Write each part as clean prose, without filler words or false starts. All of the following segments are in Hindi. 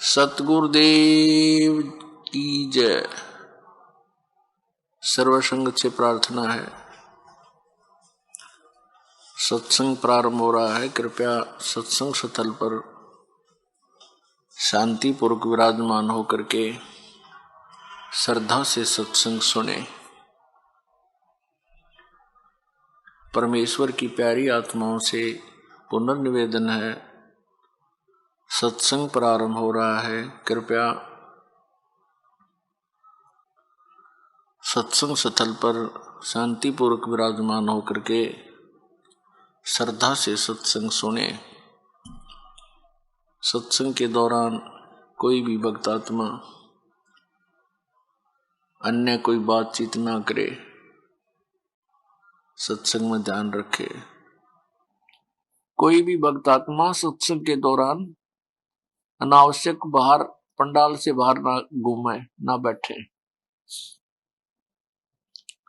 सतगुरुदेव की जय। सर्वसंग से प्रार्थना है। सत्संग प्रारंभ हो रहा है। कृपया सत्संग स्थल पर शांतिपूर्वक विराजमान होकर के श्रद्धा से सत्संग सुने। परमेश्वर की प्यारी आत्माओं से पुनर्निवेदन है, सत्संग प्रारंभ हो रहा है। कृपया सत्संग स्थल पर शांतिपूर्वक विराजमान होकर के श्रद्धा से सत्संग सुने। सत्संग के दौरान कोई भी भक्तात्मा अन्य कोई बातचीत ना करे, सत्संग में ध्यान रखे। कोई भी भक्तात्मा सत्संग के दौरान अनावश्यक बाहर पंडाल से बाहर ना घूमे, ना बैठे।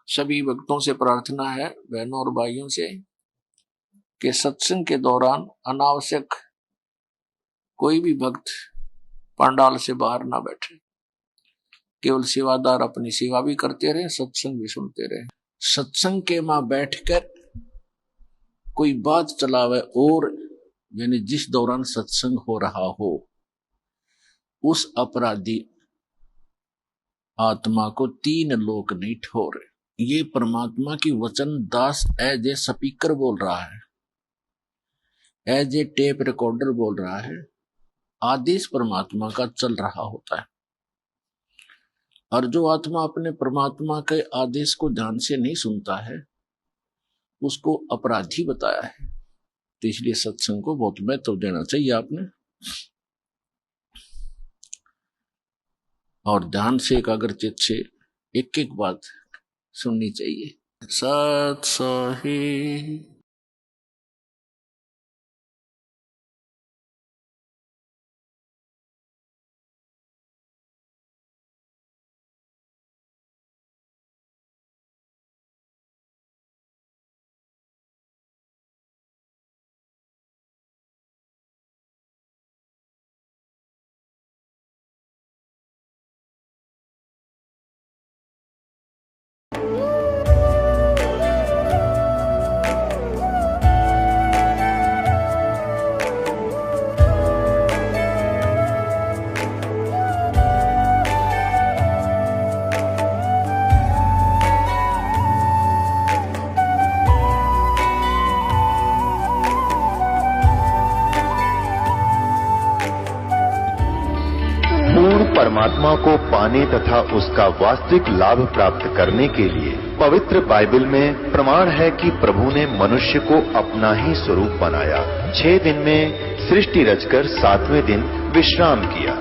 सभी भक्तों से प्रार्थना है, बहनों और भाइयों से, कि सत्संग के दौरान अनावश्यक कोई भी भक्त पंडाल से बाहर ना बैठे। केवल सेवादार अपनी सेवा भी करते रहे, सत्संग भी सुनते रहे। सत्संग के मां बैठकर कोई बात चलावे और यानी जिस दौरान सत्संग हो रहा हो, उस अपराधी आत्मा को 3 लोक नहीं ठोरे। ये परमात्मा की वचन दास एज ए स्पीकर बोल रहा है, एज ए टेप रिकॉर्डर बोल रहा है। आदेश परमात्मा का चल रहा होता है, और जो आत्मा अपने परमात्मा के आदेश को ध्यान से नहीं सुनता है, उसको अपराधी बताया है। तो इसलिए सत्संग को बहुत महत्व देना चाहिए आपने, और ध्यान से एकाग्रचित से एक एक बात सुननी चाहिए। सत सही परमात्मा को पाने तथा उसका वास्तविक लाभ प्राप्त करने के लिए पवित्र बाइबल में प्रमाण है कि प्रभु ने मनुष्य को अपना ही स्वरूप बनाया। 6 दिन में सृष्टि रचकर 7वें दिन विश्राम किया।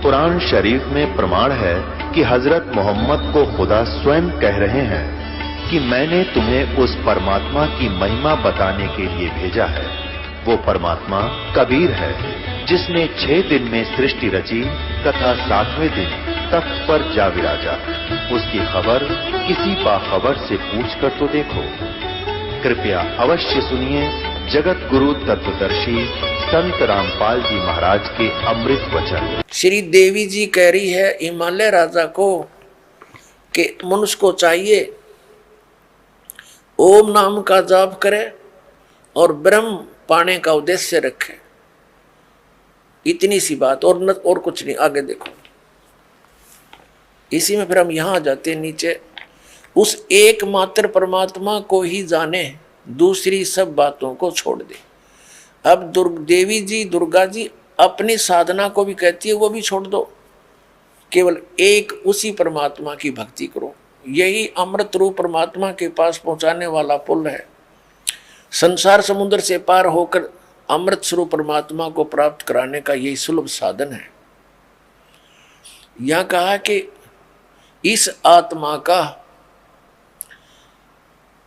कुरान शरीफ में प्रमाण है कि हजरत मोहम्मद को खुदा स्वयं कह रहे हैं कि मैंने तुम्हें उस परमात्मा की महिमा बताने के लिए भेजा है। वो परमात्मा कबीर है जिसने 6 दिन में सृष्टि रची तथा 7वें दिन तख्त पर जा विराजा। उसकी खबर किसी बाखबर से पूछकर तो देखो। कृपया अवश्य सुनिए जगत गुरु तत्वदर्शी संत रामपाल जी महाराज के अमृत वचन। श्री देवी जी कह रही है हिमालय राजा को कि मनुष्य को चाहिए ओम नाम का जाप करे और ब्रह्म पाने का उद्देश्य रखे। इतनी सी बात, और कुछ नहीं। आगे देखो, इसी में फिर हम यहां आ जाते हैं नीचे। उस एकमात्र परमात्मा को ही जाने, दूसरी सब बातों को छोड़ दे। अब देवी जी, दुर्गा जी अपनी साधना को भी कहती है वो भी छोड़ दो, केवल एक उसी परमात्मा की भक्ति करो। यही अमृत रूप परमात्मा के पास पहुंचाने वाला पुल है। संसार समुद्र से पार होकर अमृत स्वरूप परमात्मा को प्राप्त कराने का यही सुलभ साधन है। यहां कहा कि इस आत्मा का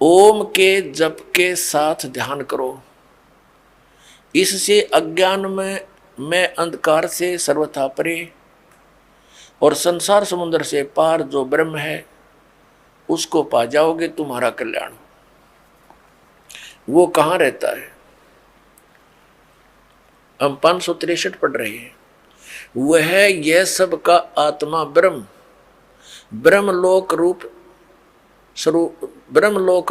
ओम के जप के साथ ध्यान करो। इससे अज्ञान में अंधकार से सर्वथा परे और संसार समुद्र से पार जो ब्रह्म है उसको पा जाओगे। तुम्हारा कल्याण वो कहाँ रहता है? हम 563 पढ़ रहे हैं। वह यह सब का आत्मा ब्रह्म, ब्रह्मलोक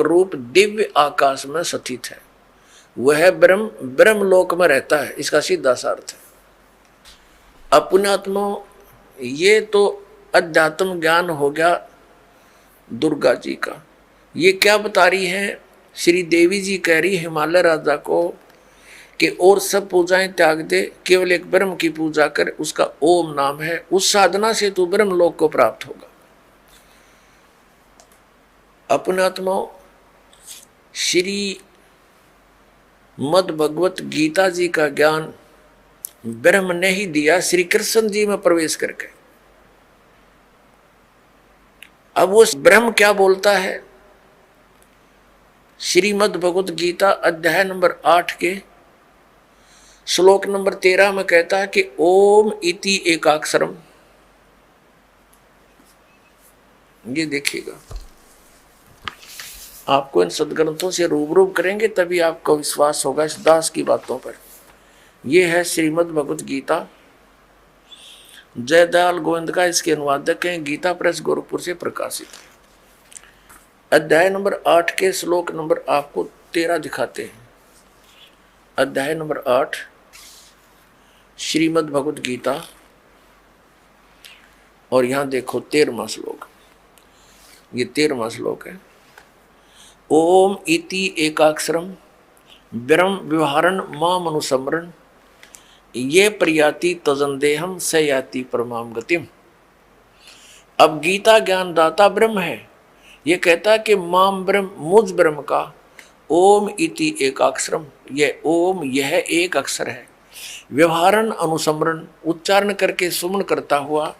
रूप दिव्य आकाश में स्थित है। वह ब्रह्मलोक में रहता है, इसका सीधा सा अर्थ है। अपनात्मा, ये तो अध्यात्म ज्ञान हो गया दुर्गा जी का। ये क्या बता रही है? श्री देवी जी कह रही हिमालय राजा को कि और सब पूजाएं त्याग दे, केवल एक ब्रह्म की पूजा कर, उसका ओम नाम है, उस साधना से तू ब्रह्मलोक को प्राप्त होगा। अपनात्मा, श्री मद भगवत गीता जी का ज्ञान ब्रह्म ने ही दिया श्री कृष्ण जी में प्रवेश करके। अब वो ब्रह्म क्या बोलता है? श्रीमद् भगवत गीता अध्याय नंबर 8 के श्लोक नंबर 13 में कहता है कि ओम इति एकाक्षरम। ये देखिएगा, आपको इन सदग्रंथों से रूबरू करेंगे तभी आपको विश्वास होगा इस दास की बातों पर। यह है श्रीमद् भगवत गीता, जयदयाल गोविंद का इसके अनुवादक हैं, गीता प्रेस गोरखपुर से प्रकाशित। अध्याय नंबर 8 के श्लोक नंबर आपको 13 दिखाते हैं। अध्याय नंबर 8 श्रीमद् भगवत गीता, और यहां देखो 13वां श्लोक। ये 13वां श्लोक है। ओम इति एकाक्षरम ब्रह्म व्यवहारण माम अनुसमरण ये प्रयाति तजंदेहम स याति परमाम गतिम। अब गीता ज्ञान दाता ब्रह्म है, ये कहता है कि माम ब्रह्म, मुझ ब्रह्म का ओम इति एकाक्षरम, यह ओम यह एक अक्षर है, व्यवहारण अनुसमरण उच्चारण करके सुमन करता हुआ,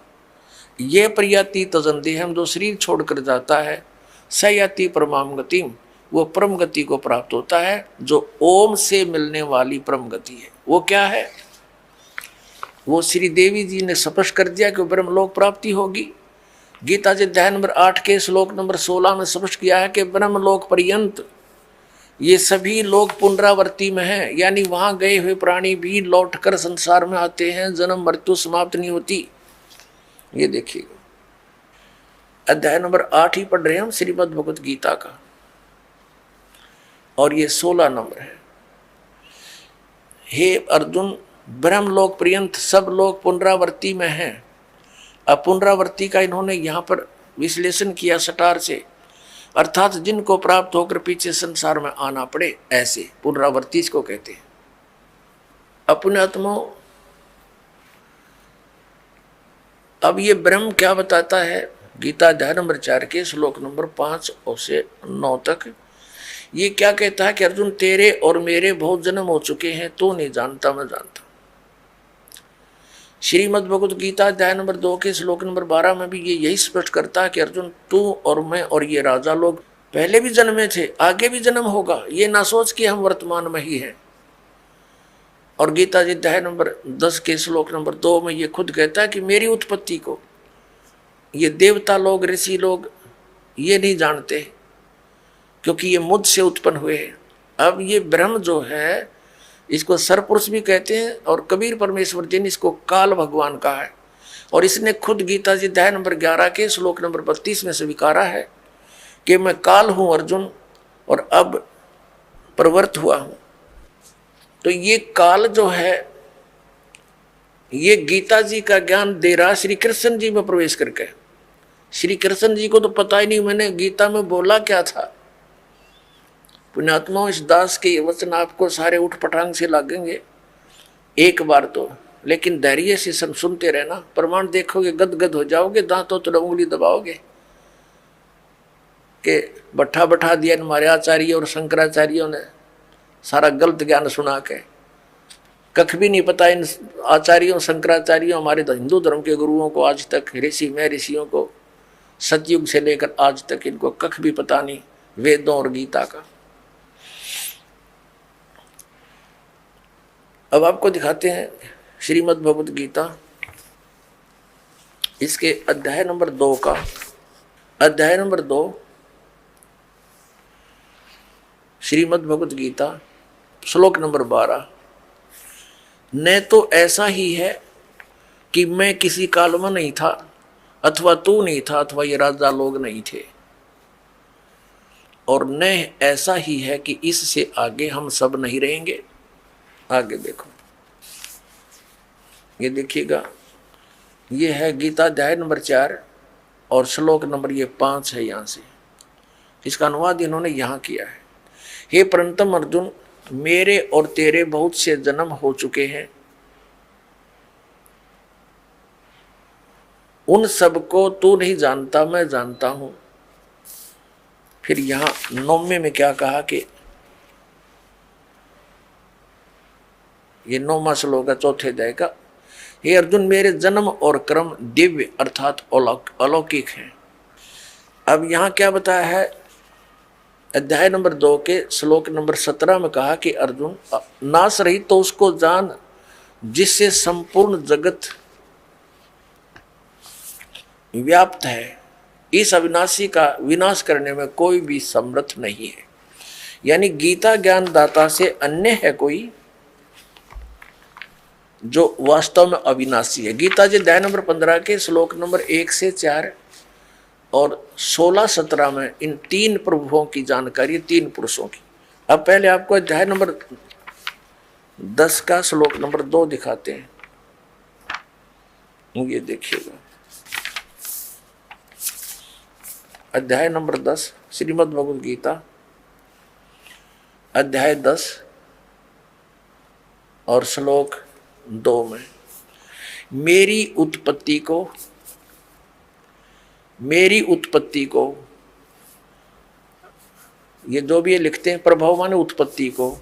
ये प्रयाति तजंदेहम जो शरीर छोड़कर जाता है, स याति परमाम गतिम वो परम गति को प्राप्त होता है, जो ओम से मिलने वाली परम गति है। वो क्या है? वो श्री देवी जी ने स्पष्ट कर दिया कि ब्रह्मलोक प्राप्ति होगी। गीता जी अध्याय नंबर 8 के श्लोक नंबर 16 में स्पष्ट किया है कि ब्रह्मलोक पर्यंत ये सभी लोग पुनरावर्ती में हैं, यानी वहां गए हुए प्राणी भी लौटकर संसार में आते हैं, जन्म मृत्यु समाप्त नहीं होती। ये देखिएगा, अध्याय नंबर 8 ही पढ़ रहे हैं हम श्रीमद् भगवत गीता का, और ये 16 नंबर है। हे अर्जुन, ब्रह्मलोक पर्यंत सब लोग पुनरावर्ती में हैं। अब पुनरावर्ती का इन्होंने यहाँ पर विश्लेषण किया सटार से, अर्थात जिनको प्राप्त होकर पीछे संसार में आना पड़े, ऐसे पुनरावर्ती इसको कहते हैं। अपने आत्मा, अब ये ब्रह्म क्या बताता है? गीता अध्याय नंबर 4 के श्लोक नंबर 5 से 9 तक ये क्या कहता है कि अर्जुन तेरे और मेरे बहुत जन्म हो चुके हैं, तो नहीं जानता, मैं जानता। श्रीमद् भगवत गीता अध्याय नंबर 2 के श्लोक नंबर 12 में भी ये यही स्पष्ट करता है कि अर्जुन तू और मैं और ये राजा लोग पहले भी जन्मे थे, आगे भी जन्म होगा, ये ना सोच कि हम वर्तमान में ही हैं। और गीता जी अध्याय नंबर 10 के श्लोक नंबर 2 में ये खुद कहता है कि मेरी उत्पत्ति को ये देवता लोग, ऋषि लोग ये नहीं जानते, क्योंकि ये मुझसे उत्पन्न हुए हैं। अब ये ब्रह्म जो है, इसको सरपुरुष भी कहते हैं, और कबीर परमेश्वर जी ने इसको काल भगवान कहा है। और इसने खुद गीता जी अध्याय नंबर 11 के श्लोक नंबर 32 में स्वीकारा है कि मैं काल हूं अर्जुन, और अब प्रवृत्त हुआ हूं। तो ये काल जो है, ये गीता जी का ज्ञान दे रहा श्री कृष्ण जी में प्रवेश करके। श्री कृष्ण जी को तो पता ही नहीं मैंने गीता में बोला क्या था। पुण्यात्मा, इस दास के वचन आपको सारे उठ पटांग से लगेंगे एक बार तो, लेकिन धैर्य से सुनते रहना, प्रमाण देखोगे गदगद हो जाओगे, दांतों तो उंगली दबाओगे कि बैठा बैठा दिया हमारे आचार्य और शंकराचार्यों ने सारा गलत ज्ञान सुना के। कख भी नहीं पता इन आचार्यों शंकराचार्यों, हमारे हिंदू धर्म के गुरुओं को आज तक, ऋषि में ऋषियों को सतयुग से लेकर आज तक इनको कख भी पता नहीं वेदों और गीता का। अब आपको दिखाते हैं श्रीमद् भगवत गीता, इसके अध्याय नंबर 2 का, अध्याय नंबर 2 श्रीमद् भगवत गीता श्लोक नंबर 12। न तो ऐसा ही है कि मैं किसी काल में नहीं था, अथवा तू नहीं था, अथवा ये राजा लोग नहीं थे। और न ऐसा ही है कि इससे आगे हम सब नहीं रहेंगे। आगे देखो, ये देखिएगा, ये है गीता अध्याय नंबर 4 और श्लोक नंबर ये 5 है। यहाँ से इसका अनुवाद इन्होंने यहाँ किया है। हे परंतम अर्जुन, मेरे और तेरे बहुत से जन्म हो चुके हैं, उन सबको तू नहीं जानता, मैं जानता हूं। फिर यहां 9वें में क्या कहा कि ये 9वां श्लोक है 4थे अध्याय का। हे अर्जुन, मेरे जन्म और कर्म दिव्य अर्थात अलौकिक हैं। अब यहां क्या बताया है, अध्याय नंबर 2 के श्लोक नंबर 17 में कहा कि अर्जुन, नाश रही तो उसको जान जिससे संपूर्ण जगत व्याप्त है। इस अविनाशी का विनाश करने में कोई भी समर्थ नहीं है। यानी गीता ज्ञान दाता से अन्य है कोई जो वास्तव में अविनाशी है। गीता जी अध्याय नंबर 15 के श्लोक नंबर 1 से 4 और 16-17 में इन 3 प्रभुओं की जानकारी, 3 पुरुषों की। अब पहले आपको अध्याय नंबर 10 का श्लोक नंबर 2 दिखाते हैं। ये देखिएगा, अध्याय नंबर 10 श्रीमद् भगवद गीता अध्याय 10 और श्लोक 2 में मेरी उत्पत्ति को ये जो भी ये लिखते हैं, प्रभाव माने उत्पत्ति को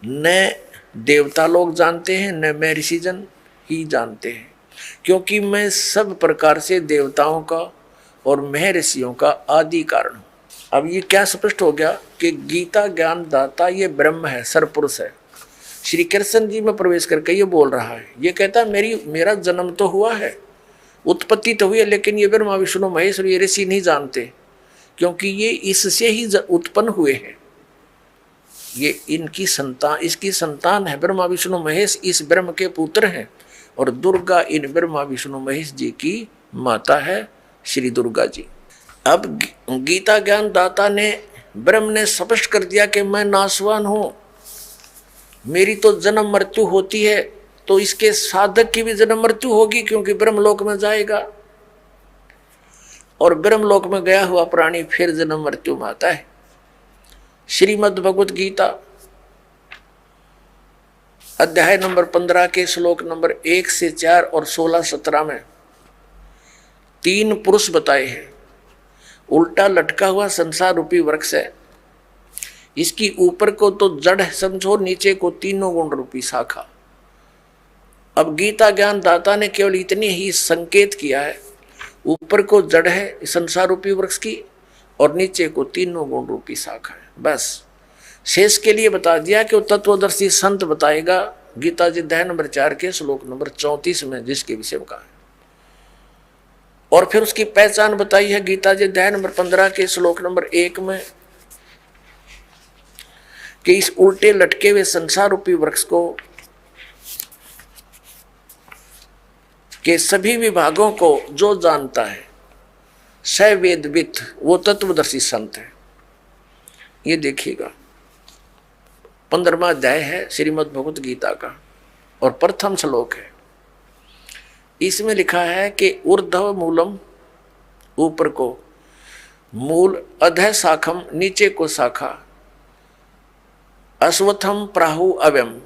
न देवता लोग जानते हैं, न मैं ऋषिजन ही जानते हैं, क्योंकि मैं सब प्रकार से देवताओं का और महर्षियों का आदि कारण हूं। अब ये क्या स्पष्ट हो गया कि गीता ज्ञान दाता ये ब्रह्म है, सरपुरुष है। श्री कृष्ण जी में प्रवेश करके ये बोल रहा है, ये कहता है मेरा जन्म तो हुआ है, उत्पत्ति तो हुई है, लेकिन ये ब्रह्मा विष्णु महेश और ये ऋषि नहीं जानते, क्योंकि ये इससे ही उत्पन्न हुए हैं। ये इसकी संतान है। ब्रह्मा विष्णु महेश इस ब्रह्म के पुत्र हैं और दुर्गा इन ब्रह्मा विष्णु महेश जी की माता है, श्री दुर्गा जी। अब गीता ज्ञान दाता ने, ब्रह्म ने स्पष्ट कर दिया कि मैं नाशवान हूं, मेरी तो जन्म मृत्यु होती है, तो इसके साधक की भी जन्म मृत्यु होगी, क्योंकि ब्रह्मलोक में जाएगा और ब्रह्मलोक में गया हुआ प्राणी फिर जन्म मृत्यु में आता है। श्रीमद् भगवद गीता अध्याय नंबर 15 के श्लोक नंबर 1 से 4 और 16-17 में 3 पुरुष बताए हैं। उल्टा लटका हुआ संसार रूपी वृक्ष है, इसकी ऊपर को तो जड़ समझो, नीचे को 3 गुण रूपी शाखा। अब गीता ज्ञान दाता ने केवल इतनी ही संकेत किया है, ऊपर को जड़ है संसार रूपी वृक्ष की और नीचे को 3 गुण रूपी शाखा है। बस शेष के लिए बता दिया कि वो तत्वदर्शी संत बताएगा गीता जी अध्याय नंबर 4 के श्लोक नंबर 34 में, जिसके विषय में कहा है। और फिर उसकी पहचान बताई है गीता जी अध्याय नंबर 15 के श्लोक नंबर 1 में कि इस उल्टे लटके हुए संसार रूपी वृक्ष को के सभी विभागों को जो जानता है स वेदविद, वो तत्वदर्शी संत है। ये देखिएगा 15वां अध्याय है श्रीमद् भगवद गीता का और प्रथम श्लोक है। इसमें लिखा है कि ऊर्ध्व मूलम, ऊपर को मूल, अधः शाखम, नीचे को शाखा, अश्वत्थम प्राहु अव्यम।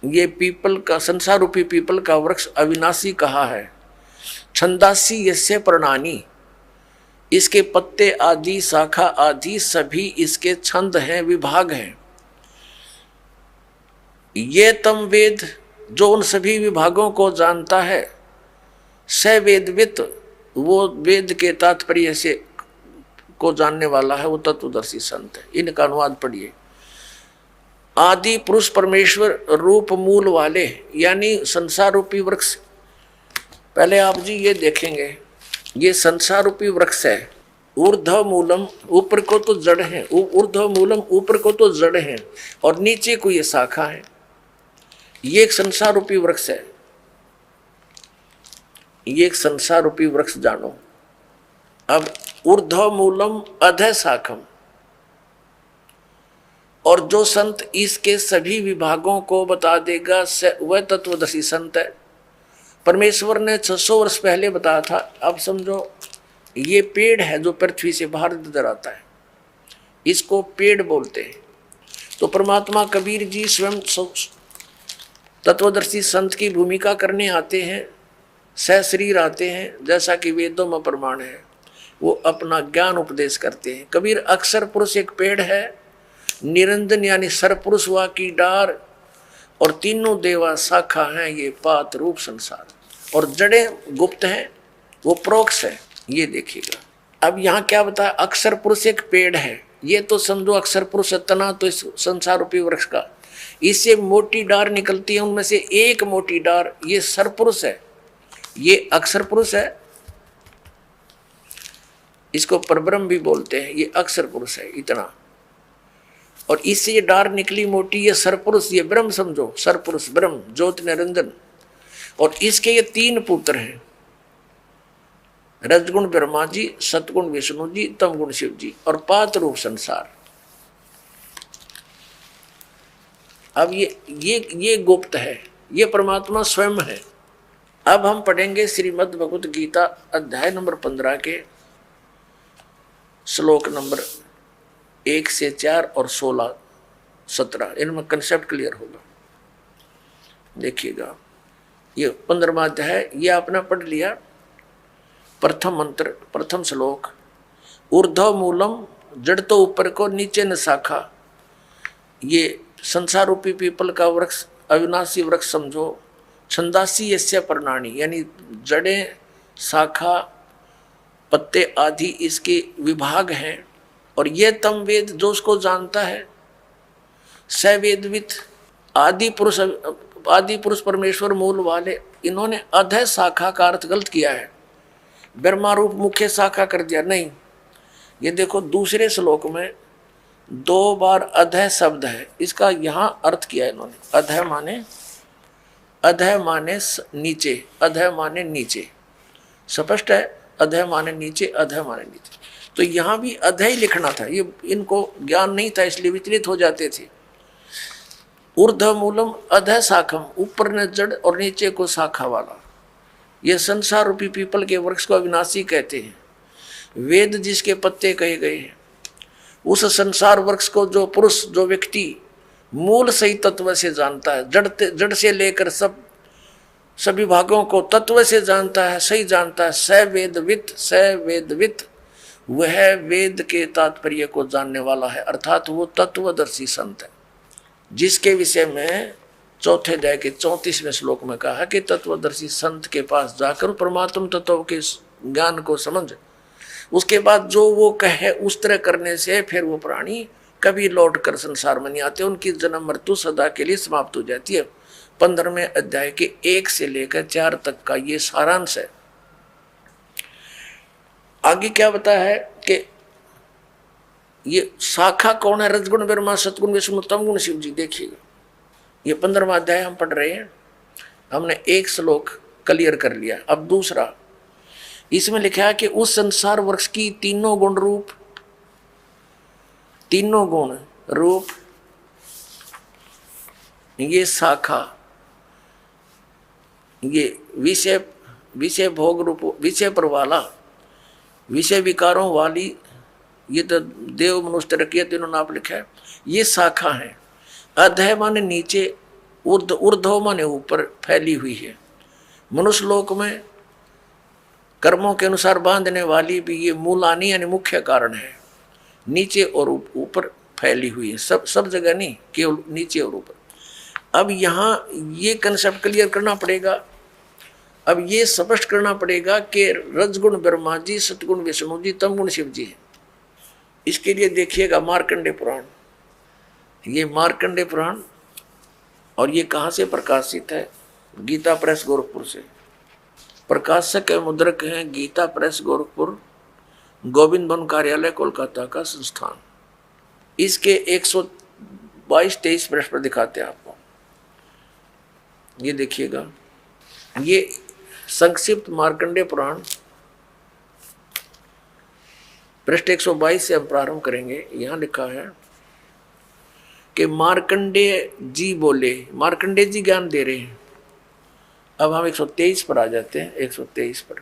ये पीपल का, संसार रूपी पीपल का वृक्ष अविनाशी कहा है। छंदासी यस्य पर्णानि, इसके पत्ते आदि, शाखा आदि सभी इसके छंद हैं, विभाग हैं। ये तम वेद, जो उन सभी विभागों को जानता है, स वेदवित, वो वेद के तात्पर्य से को जानने वाला है, वो तत्वदर्शी संत है। इनका अनुवाद पढ़िए। आदि पुरुष परमेश्वर रूप मूल वाले, यानी संसार रूपी वृक्ष। पहले आप जी ये देखेंगे, ये संसार रूपी वृक्ष है। ऊर्ध्व मूलम, ऊपर को तो जड़ है, ऊर्ध्व मूलम, ऊपर को तो जड़ है और नीचे को ये शाखा है। ये एक संसार रूपी वृक्ष है, ये एक संसार रूपी वृक्ष जानो। अब ऊर्ध्व मूलम अधः शाखम, और जो संत इसके सभी विभागों को बता देगा वह तत्वदर्शी संत है। परमेश्वर ने 600 वर्ष पहले बताया था। अब समझो ये पेड़ है जो पृथ्वी से बाहर नजर आता है, इसको पेड़ बोलते हैं। तो परमात्मा कबीर जी स्वयं तत्वदर्शी संत की भूमिका करने आते हैं, सहशरीर आते हैं, जैसा कि वेदों में प्रमाण है। वो अपना ज्ञान उपदेश करते हैं। कबीर अक्षर पुरुष एक पेड़ है, निरंजन यानी सरपुरुष वा की डार, और तीनों देवा शाखा हैं ये पात रूप संसार, और जड़ें गुप्त हैं वो प्रोक्ष है। ये देखिएगा। अब यहाँ क्या बताया, अक्षर पुरुष एक पेड़ है, ये तो समझो अक्षर पुरुष तना तो इस संसार रूपी वृक्ष का, इससे मोटी डार निकलती है, उनमें से एक मोटी डार ये सरपुरुष है, ये अक्षर पुरुष है, इसको परब्रह्म भी बोलते हैं। ये अक्षर पुरुष है इतना, और इससे ये डार निकली मोटी, ये सरपुरुष, ये ब्रह्म समझो, सरपुरुष ब्रह्म ज्योति निरंजन। और इसके ये 3 पुत्र हैं, रजगुण ब्रह्मा जी, सतगुण विष्णु जी, तमगुण शिव जी, और पात रूप संसार। अब ये गुप्त है, ये परमात्मा स्वयं है। अब हम पढ़ेंगे श्रीमद् भगवत गीता अध्याय नंबर 15 के श्लोक नंबर 1 से 4 और 16, 17। इनमें कंसेप्ट क्लियर होगा। देखिएगा, ये 15वां अध्याय है, ये आपने पढ़ लिया। प्रथम मंत्र, प्रथम श्लोक, ऊर्ध्व मूलम, जड़ तो ऊपर को, नीचे न शाखा। ये संसार रूपी पीपल का वृक्ष, अविनाशी वृक्ष समझो। छंदासी यस्य पर्णानि, यानी जड़ें, शाखा, पत्ते आदि इसके विभाग हैं। और ये तम वेद, जो उसको जानता है, स वेदवित। आदि पुरुष परमेश्वर मूल वाले, इन्होंने अधः शाखा का अर्थ गलत किया है, ब्रह्मा रूप मुख्य शाखा कर दिया। नहीं, ये देखो दूसरे श्लोक में 2 बार अधः शब्द है, इसका यहाँ अर्थ किया है इन्होंने। अधः माने नीचे, अधः माने नीचे, स्पष्ट है। अधः माने नीचे, अधः माने नीचे। तो यहाँ भी अधः ही लिखना था, ये इनको ज्ञान नहीं था इसलिए विचलित हो जाते थे। ऊर्ध्व मूलम अधः शाखम, ऊपर ने जड़ और नीचे को शाखा वाला। यह संसार रूपी पीपल के वृक्ष को अविनाशी कहते हैं। वेद जिसके पत्ते कहे गए हैं, उस संसार वृक्ष को जो पुरुष, जो व्यक्ति मूल सही तत्व से जानता है, जड़ से लेकर सभी भागों को तत्व से जानता है, सही जानता है, स वेदवित, वह वेद के तात्पर्य को जानने वाला है, अर्थात वो तत्वदर्शी संत है, जिसके विषय में चौथे अध्याय के 34वें श्लोक में कहा कि तत्वदर्शी संत के पास जाकर परमात्म तत्व के ज्ञान को समझ, उसके बाद जो वो कहे उस तरह करने से फिर वो प्राणी कभी लौट कर संसार में नहीं आते, उनकी जन्म मृत्यु सदा के लिए समाप्त हो जाती है। 15वें अध्याय के 1 से लेकर 4 तक का ये सारांश है। आगे क्या बताया है कि ये शाखा कौन है, रजगुण ब्रह्मा, सतगुण विष्णु, तमगुण शिव जी। देखिएगा, ये 15वां अध्याय हम पढ़ रहे हैं, हमने 1 श्लोक क्लियर कर लिया। अब दूसरा, इसमें लिखा है कि उस संसार वृक्ष की तीनों गुण रूप ये शाखा, ये विषय भोग रूप, विषय पर वाला, विषय विकारों वाली, ये तो देव मनुष्य रखिए तीनों नाप लिखा है, ये शाखा है। अधः माने नीचे, ऊर्ध्व माने ऊपर फैली हुई है। मनुष्य लोक में कर्मों के अनुसार बांधने वाली भी ये मूलानी यानी मुख्य कारण है, नीचे और ऊपर फैली हुई है, सब जगह नहीं, केवल नीचे और ऊपर। अब यहाँ ये कंसेप्ट क्लियर करना पड़ेगा। अब ये स्पष्ट करना पड़ेगा कि रजगुण ब्रह्मा जी, सतगुण विष्णु जी, तमगुण शिव जी है। इसके लिए देखिएगा मार्कंडेय पुराण, ये मार्कंडेय पुराण, और ये कहाँ से प्रकाशित है, गीता प्रेस गोरखपुर से। प्रकाशक मुद्रक हैं गीता प्रेस गोरखपुर, गोविंद भवन कार्यालय कोलकाता का संस्थान। इसके 122-23 पृष्ठ पर दिखाते हैं आपको। ये देखिएगा, ये संक्षिप्त मार्कंडेय पुराण पृष्ठ 122 से हम प्रारंभ करेंगे। यहां लिखा है कि मार्कंडेय जी बोले, मार्कंडेय जी ज्ञान दे रहे हैं। अब हम 123 पर आ जाते हैं। 123 पर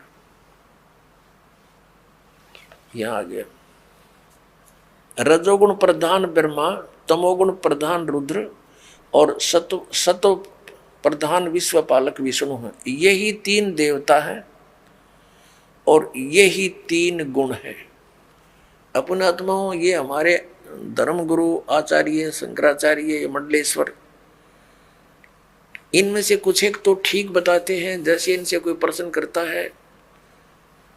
यहां आ गया, रजोगुण प्रधान ब्रह्मा, तमोगुण प्रधान रुद्र और सत्व प्रधान विश्वपालक विष्णु है। यही 3 देवता है और यही 3 गुण है। अपने आत्माओं, ये हमारे धर्मगुरु आचार्य शंकराचार्य मंडलेश्वर, इनमें से कुछ एक तो ठीक बताते हैं। जैसे इनसे कोई प्रश्न करता है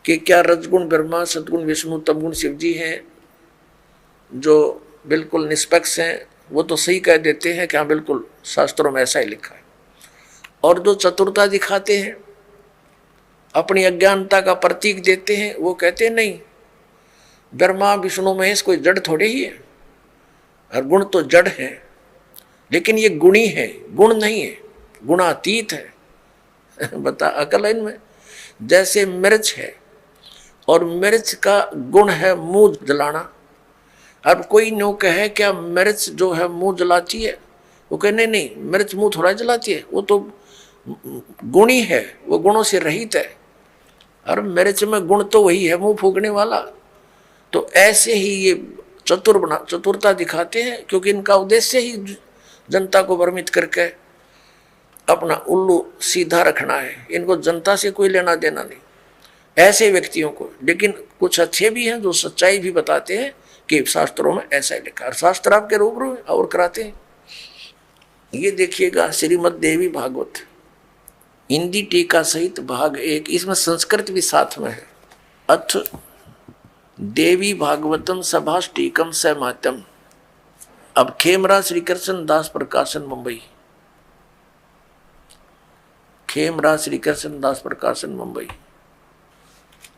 कि क्या रजगुण ब्रह्मा, सतगुण विष्णु, तमगुण शिव जी हैं, जो बिल्कुल निष्पक्ष हैं, वो तो सही कह देते हैं कि हाँ बिल्कुल शास्त्रों में ऐसा ही लिखा है। और जो चतुरता दिखाते हैं, अपनी अज्ञानता का प्रतीक देते हैं, वो कहते हैं नहीं, ब्रह्मा विष्णु महेश कोई जड़ थोड़े ही है, और गुण तो जड़ है, लेकिन ये गुणी है, गुण नहीं है, गुणातीत है। बता अकल है इनमें। जैसे मिर्च है और मिर्च का गुण है मुंह जलाना। अब कोई नो कहे क्या मिर्च जो है मुंह जलाती है, वो कहे नहीं नहीं, मिर्च मुंह थोड़ा जलाती है, वो तो गुणी है, वो गुणों से रहित है। और मिर्च में गुण तो वही है, मुंह फूकने वाला। तो ऐसे ही ये चतुरता दिखाते हैं, क्योंकि इनका उद्देश्य ही जनता को भ्रमित करके अपना उल्लू सीधा रखना है। इनको जनता से कोई लेना देना नहीं, ऐसे व्यक्तियों को। लेकिन कुछ अच्छे भी हैं जो सच्चाई भी बताते हैं कि शास्त्रों में ऐसा ही लिखा है, और शास्त्र आपके रूबरू और कराते हैं। ये देखिएगा श्रीमद् देवी भागवत हिंदी टीका सहित भाग 1, इसमें संस्कृत भी साथ में है। अथ देवी भागवतम सभाष टीकम सहमात्यम। अब खेमरा श्री कृष्ण दास प्रकाशन मुंबई, खेमरा श्री कृष्ण दास प्रकाशन मुंबई।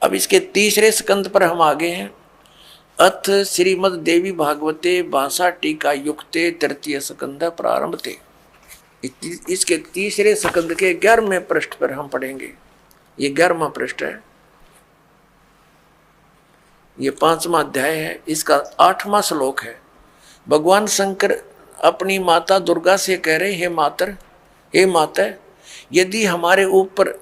अब इसके 3रे स्कंद पर हम आगे हैं। अथ श्रीमद् देवी भागवते भाषा टीका युक्ते 3य स्कंद प्रारंभते। इसके 3रे स्कंद के 11वें पृष्ठ पर हम पढ़ेंगे। ये 11वां पृष्ठ है, ये 5वां अध्याय है, इसका 8वां श्लोक है। भगवान शंकर अपनी माता दुर्गा से कह रहे, हे माता, यदि हमारे ऊपर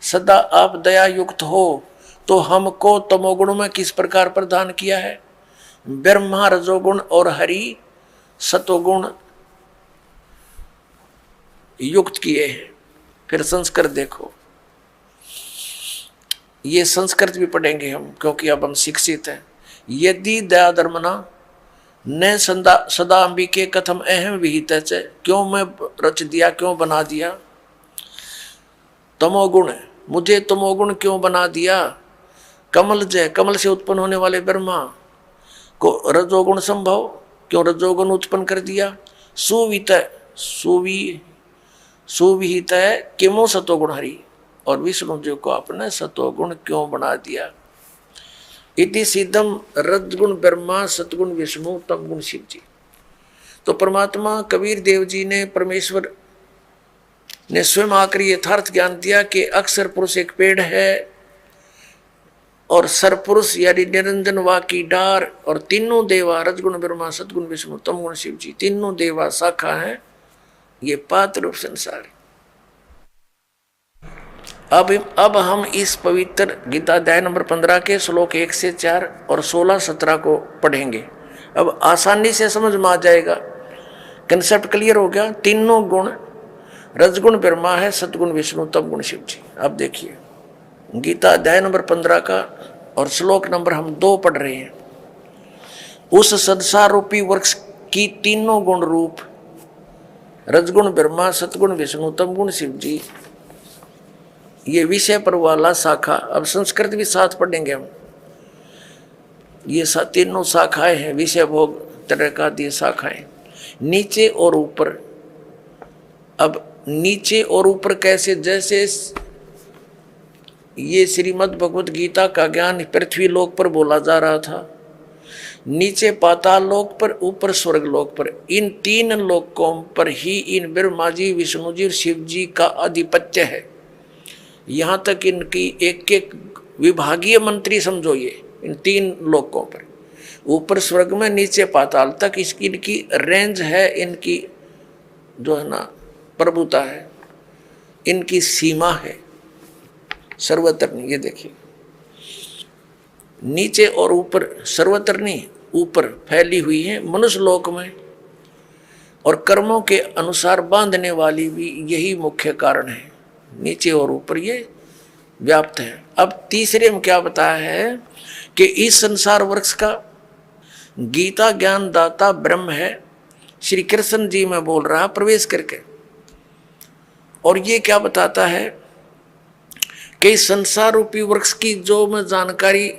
सदा आप दया युक्त हो तो हमको तमोगुण में किस प्रकार प्रदान किया है? ब्रह्मा रजोगुण और हरि सतोगुण युक्त किए हैं। फिर संस्कृत देखो, ये संस्कृत भी पढ़ेंगे हम, क्योंकि अब हम शिक्षित हैं। यदि दया धर्मना न सदा अंबिके कथम अहम विहित, क्यों मैं रच दिया, क्यों बना दिया? तमोगुण, मुझे तमोगुण क्यों बना दिया? कमल से उत्पन्न होने वाले ब्रह्मा को रजोगुण संभव, क्यों रजोगुण उत्पन्न कर दिया? सुविहित है किमो सतोगुण हरि, और विष्णु जी को आपने सतोगुण क्यों बना दिया? इति सिद्धम रजगुण ब्रह्मा सतगुण विष्णु तमगुण शिव जी। तो परमात्मा कबीर देव जी ने, परमेश्वर ने स्वयं आकर यथार्थ ज्ञान दिया कि अक्षर पुरुष एक पेड़ है और सरपुरुष यानी निरंजन वा की डार, और तीनों देवा रजगुण ब्रह्मा सतगुण विष्णु तमगुण शिव जी, तीनों देवा शाखा है। ये पात्र रूप संसार। अब हम इस पवित्र गीता अध्याय नंबर 15 के श्लोक 1 से 4 और 16-17 को पढ़ेंगे। अब आसानी से समझ में आ जाएगा, कंसेप्ट क्लियर हो गया। तीनों गुण, रजगुण ब्रह्मा है, सतगुण विष्णु, तमगुण शिव जी। अब देखिए गीता अध्याय नंबर 15 का और श्लोक नंबर हम 2 पढ़ रहे हैं। उस संसार रूपी वृक्ष की तीनों गुण रूप रजगुण ब्रह्मा सतगुण विष्णु तमगुण शिव जी, ये विषय पर वाला शाखा। अब संस्कृत भी साथ पढ़ेंगे हम। ये तीनों शाखाएं हैं, विषय भोग तरह का दी शाखाएं, नीचे और ऊपर। अब नीचे और ऊपर कैसे? जैसे ये श्रीमद् भगवत गीता का ज्ञान पृथ्वी लोक पर बोला जा रहा था, नीचे पाताल लोक पर, ऊपर स्वर्ग लोक पर। इन 3 लोकों पर ही इन ब्रह्मा जी, विष्णु जी और शिव जी का आधिपत्य है। यहाँ तक इनकी एक एक विभागीय मंत्री समझो ये इन 3 लोकों पर, ऊपर स्वर्ग में, नीचे पाताल तक इसकी इनकी रेंज है, इनकी जो है ना प्रभुता है, इनकी सीमा है सर्वत्र नहीं। ये देखिए नीचे और ऊपर, सर्वत्र नहीं, ऊपर फैली हुई है मनुष्य लोक में, और कर्मों के अनुसार बांधने वाली भी यही मुख्य कारण है। नीचे और ऊपर ये व्याप्त है। अब तीसरे में क्या बताया है कि इस संसार वृक्ष का गीता ज्ञान दाता ब्रह्म है, श्री कृष्ण जी में बोल रहा प्रवेश करके। और ये क्या बताता है कि संसार रूपी वृक्ष की जो मैं जानकारी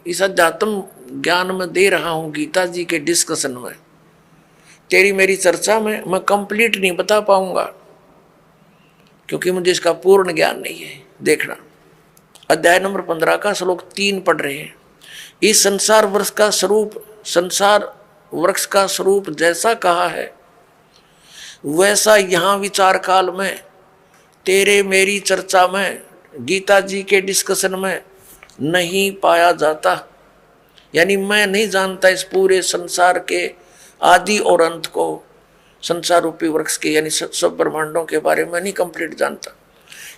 इस अध्यात्म ज्ञान में दे रहा हूं, गीता जी के डिस्कशन में, तेरी मेरी चर्चा में मैं कंप्लीट नहीं बता पाऊंगा, क्योंकि मुझे इसका पूर्ण ज्ञान नहीं है। देखना अध्याय नंबर 15 का श्लोक 3 पढ़ रहे हैं। इस संसार वृक्ष का स्वरूप, संसार वृक्ष का स्वरूप जैसा कहा है वैसा यहाँ विचार काल में, तेरे मेरी चर्चा में, गीता जी के डिस्कशन में नहीं पाया जाता। यानी मैं नहीं जानता इस पूरे संसार के आदि और अंत को, संसार रूपी वृक्ष के यानी सब ब्रह्मांडों के बारे में नहीं कंप्लीट जानता,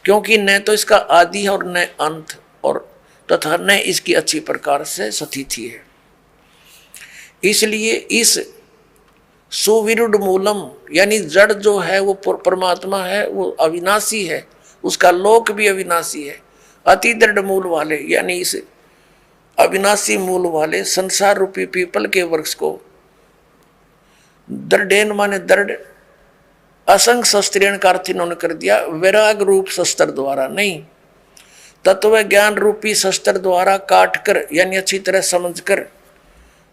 क्योंकि न तो इसका आदि और न अंत, और तथा न इसकी अच्छी प्रकार से स्थिति है। इसलिए इस सुविरुद्ध मूलम यानी जड़ जो है वो परमात्मा है, वो अविनाशी है, उसका लोक भी अविनाशी है। अति दृढ़ मूल वाले यानी इस अविनाशी मूल वाले संसार रूपी पीपल के वृक्ष को दृढ़ माने दृढ़, असंग शस्त्रेण का अर्थ इन्होंने कर दिया वैराग रूप शस्त्र द्वारा नहीं, तत्व ज्ञान रूपी शस्त्र द्वारा काट कर यानी अच्छी तरह समझ कर।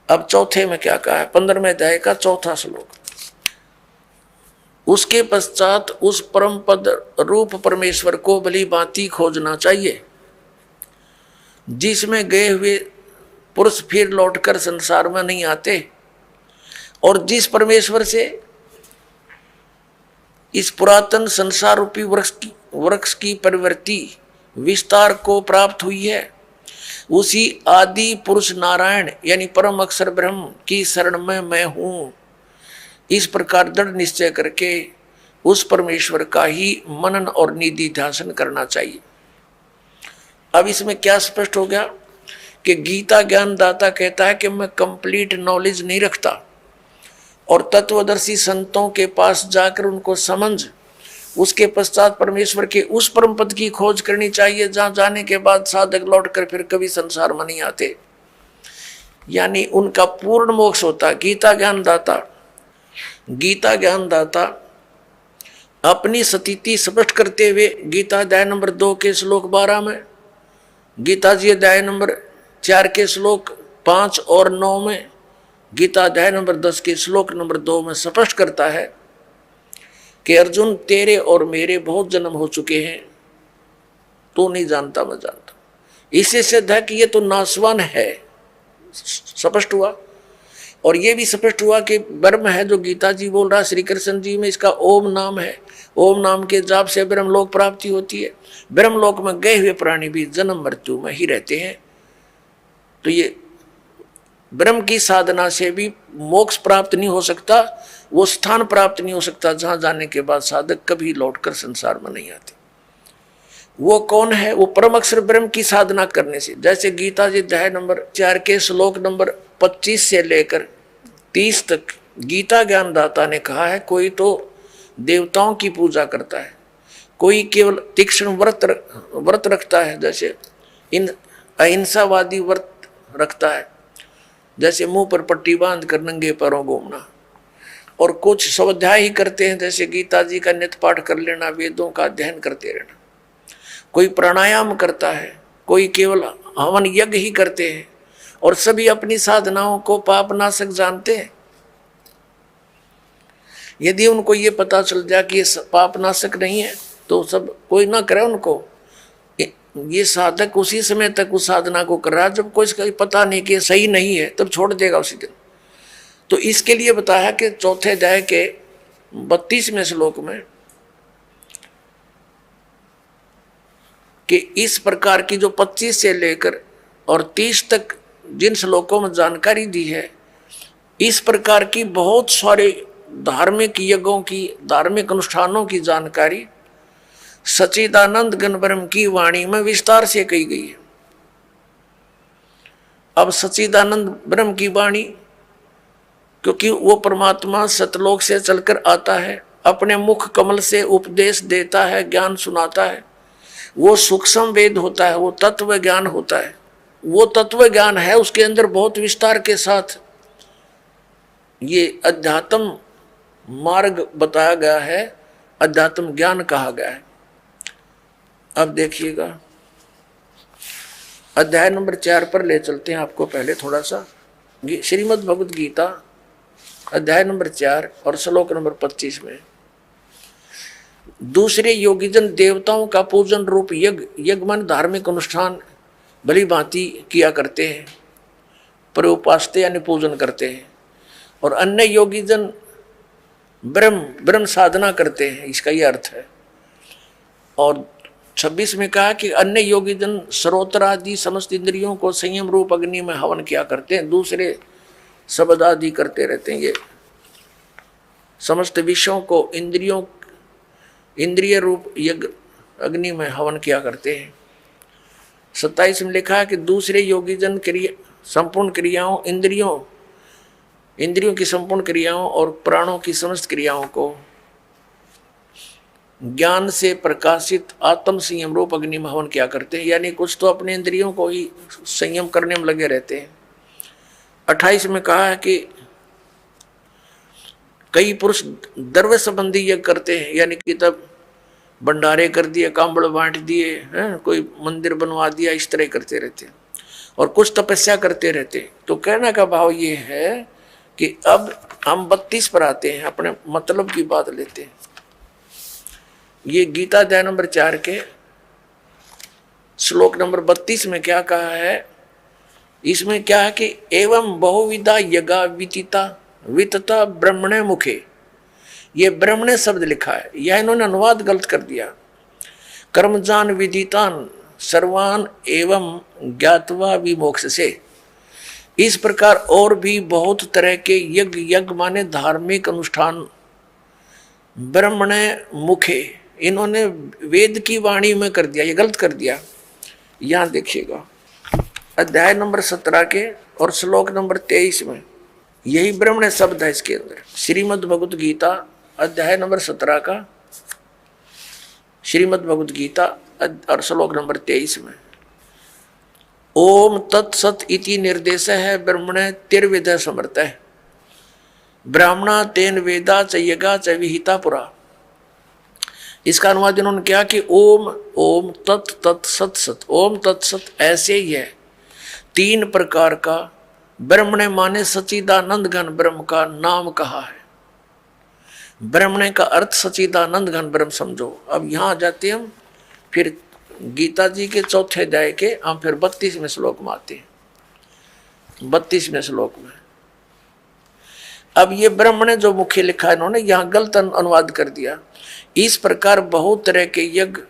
अब चौथे में क्या कहा है, 15वें अध्याय का 4था श्लोक। उसके पश्चात उस परम पद रूप परमेश्वर को भली भांति खोजना चाहिए, जिसमें गए हुए पुरुष फिर लौटकर संसार में नहीं आते, और जिस परमेश्वर से इस पुरातन संसार रूपी वृक्ष की प्रवृत्ति विस्तार को प्राप्त हुई है, उसी आदि पुरुष नारायण यानी परम अक्षर ब्रह्म की शरण में मैं हूं। इस प्रकार दृढ़ निश्चय करके उस परमेश्वर का ही मनन और निधि ध्यान करना चाहिए। अब इसमें क्या स्पष्ट हो गया कि गीता ज्ञान दाता कहता है कि मैं कंप्लीट नॉलेज नहीं रखता, और तत्वदर्शी संतों के पास जाकर उनको समझ, उसके पश्चात परमेश्वर के उस परम पद की खोज करनी चाहिए, जहां जाने के बाद साधक लौट कर फिर कभी संसार में नहीं आते, यानी उनका पूर्ण मोक्ष होता। गीता ज्ञान दाता अपनी स्थिति स्पष्ट करते हुए गीता अध्याय नंबर 2 के श्लोक 12 में, गीता जी अध्याय नंबर 4 के श्लोक 5 और 9 में, गीता अध्याय नंबर 10 के श्लोक नंबर 2 में स्पष्ट करता है कि अर्जुन तेरे और मेरे बहुत जन्म हो चुके हैं, तू नहीं जानता मैं जानता। इससे सिद्ध है कि ये तो नासवान है, स्पष्ट हुआ। और ये भी स्पष्ट हुआ कि ब्रह्म है जो गीता जी बोल रहा, श्री कृष्ण जी में इसका ओम नाम है, ओम नाम के जाप से ब्रह्मलोक प्राप्ति होती है। ब्रह्मलोक में गए हुए प्राणी भी जन्म मृत्यु में ही रहते हैं। तो ये ब्रह्म की साधना से भी मोक्ष प्राप्त नहीं हो सकता, वो स्थान प्राप्त नहीं हो सकता जहां जाने के बाद साधक कभी लौटकर संसार में नहीं आते। वो कौन है? वो परम अक्षर ब्रह्म की साधना करने से। जैसे गीता जी अध्याय नंबर 4 के श्लोक नंबर 25 से लेकर 30 तक गीता ज्ञान दाता ने कहा है, कोई तो देवताओं की पूजा करता है, कोई केवल तीक्ष्ण व्रत रखता है, जैसे इन अहिंसावादी व्रत रखता है, जैसे मुंह पर पट्टी बांध कर नंगे पैरों घूमना, और कुछ स्वाध्याय ही करते हैं, जैसे गीता जी का नित्य पाठ कर लेना, वेदों का अध्ययन करते रहना। कोई प्राणायाम करता है, कोई केवल हवन यज्ञ ही करते हैं, और सभी अपनी साधनाओं को पापनाशक जानते हैं। यदि उनको ये पता चल जाए कि ये पापनाशक नहीं है तो सब कोई ना करे उनको, ये साधक उसी समय तक उस साधना को कर रहा है जब कोई इसका पता नहीं कि सही नहीं है, तब छोड़ देगा उसी दिन। तो इसके लिए बताया कि चौथे अध्याय के 32वें श्लोक में कि इस प्रकार की जो 25 से लेकर और 30 तक जिन श्लोकों में जानकारी दी है, इस प्रकार की बहुत सारे धार्मिक यज्ञों की, धार्मिक अनुष्ठानों की जानकारी सच्चिदानंद घन ब्रह्म की वाणी में विस्तार से कही गई है। अब सच्चिदानंद ब्रह्म की वाणी, क्योंकि वो परमात्मा सतलोक से चलकर आता है, अपने मुख कमल से उपदेश देता है, ज्ञान सुनाता है, वो सूक्ष्म वेद होता है, वो तत्व ज्ञान होता है। वो तत्व ज्ञान है, उसके अंदर बहुत विस्तार के साथ ये अध्यात्म मार्ग बताया गया है, अध्यात्म ज्ञान कहा गया है। अब देखिएगा अध्याय नंबर 4 पर ले चलते हैं आपको पहले थोड़ा सा। श्रीमद् भगवद गीता अध्याय नंबर 4 और श्लोक नंबर 25 में दूसरे योगीजन देवताओं का पूजन रूप यज्ञ मन धार्मिक अनुष्ठान भली भांति किया करते हैं, प्रउपासते यानी पूजन करते हैं, और अन्य योगीजन ब्रह्म साधना करते हैं, इसका यह अर्थ है। और 26 में कहा कि अन्य योगीजन श्रोत्र आदि समस्त इंद्रियों को संयम रूप अग्नि में हवन किया करते हैं, दूसरे शब्द आदि करते रहते हैं। ये समस्त विषयों को इंद्रिय रूप यज्ञ अग्नि में हवन किया करते हैं। 27 में लिखा है कि दूसरे योगीजन संपूर्ण क्रियाओं, इंद्रियों की संपूर्ण क्रियाओं और प्राणों की समस्त क्रियाओं को ज्ञान से प्रकाशित आत्म संयम रूप अग्नि में हवन किया करते हैं, यानी कुछ तो अपने इंद्रियों को ही संयम करने में लगे रहते हैं। 28 में कहा है कि कई पुरुष द्रव्य संबंधी यज्ञ करते हैं, यानी कि तब भंडारे कर दिए, कांबड़ बांट दिए हैं, कोई मंदिर बनवा दिया, इस तरह करते रहते हैं, और कुछ तपस्या करते रहते हैं। तो कहने का भाव ये है कि अब हम 32 पर आते हैं, अपने मतलब की बात लेते हैं। ये गीता अध्याय नंबर 4 के श्लोक नंबर 32 में क्या कहा है, इसमें क्या है कि एवं बहुविधा यज्ञा वितता ब्रह्मणे मुखे, ये ब्रह्मणे शब्द लिखा है, यह इन्होंने अनुवाद गलत कर दिया। कर्मजान विदितान सर्वान एवं ज्ञातवा विमोक्ष से, इस प्रकार और भी बहुत तरह के यज्ञ माने धार्मिक अनुष्ठान ब्रह्मणे मुखे, इन्होंने वेद की वाणी में कर दिया, ये गलत कर दिया। यहां देखिएगा अध्याय नंबर 17 के और श्लोक नंबर 23 में यही ब्रह्मण शब्द है इसके अंदर। श्रीमद् भगवद गीता अध्याय नंबर 17 का श्रीमद् भगवद गीता और श्लोक नंबर 23 में ओम तत्सत इति निर्देश है ब्रह्मण तिर्विद समर्थ है ब्राह्मणा तेन वेदा च यज्ञा च विहिता पुरा। इसका अनुवाद इन्होंने क्या कि ओम ओम तत् तत् सत सत, ओम तत्सत ऐसे ही है। 3 प्रकार का ब्रह्मणे माने सच्चिदानंद घन ब्रह्म का नाम कहा है। ब्रह्मणे का अर्थ सच्चिदानंद घन ब्रह्म समझो। अब यहाँ आ जाते हम फिर गीता जी के 4थे अध्याय के हम फिर 32वें श्लोक में आते हैं। 32वें श्लोक में अब ये ब्रह्मणे जो मुख्य लिखा है इन्होंने यहाँ गलत अनुवाद कर दिया। इस प्रकार बहुत तरह के यज्ञ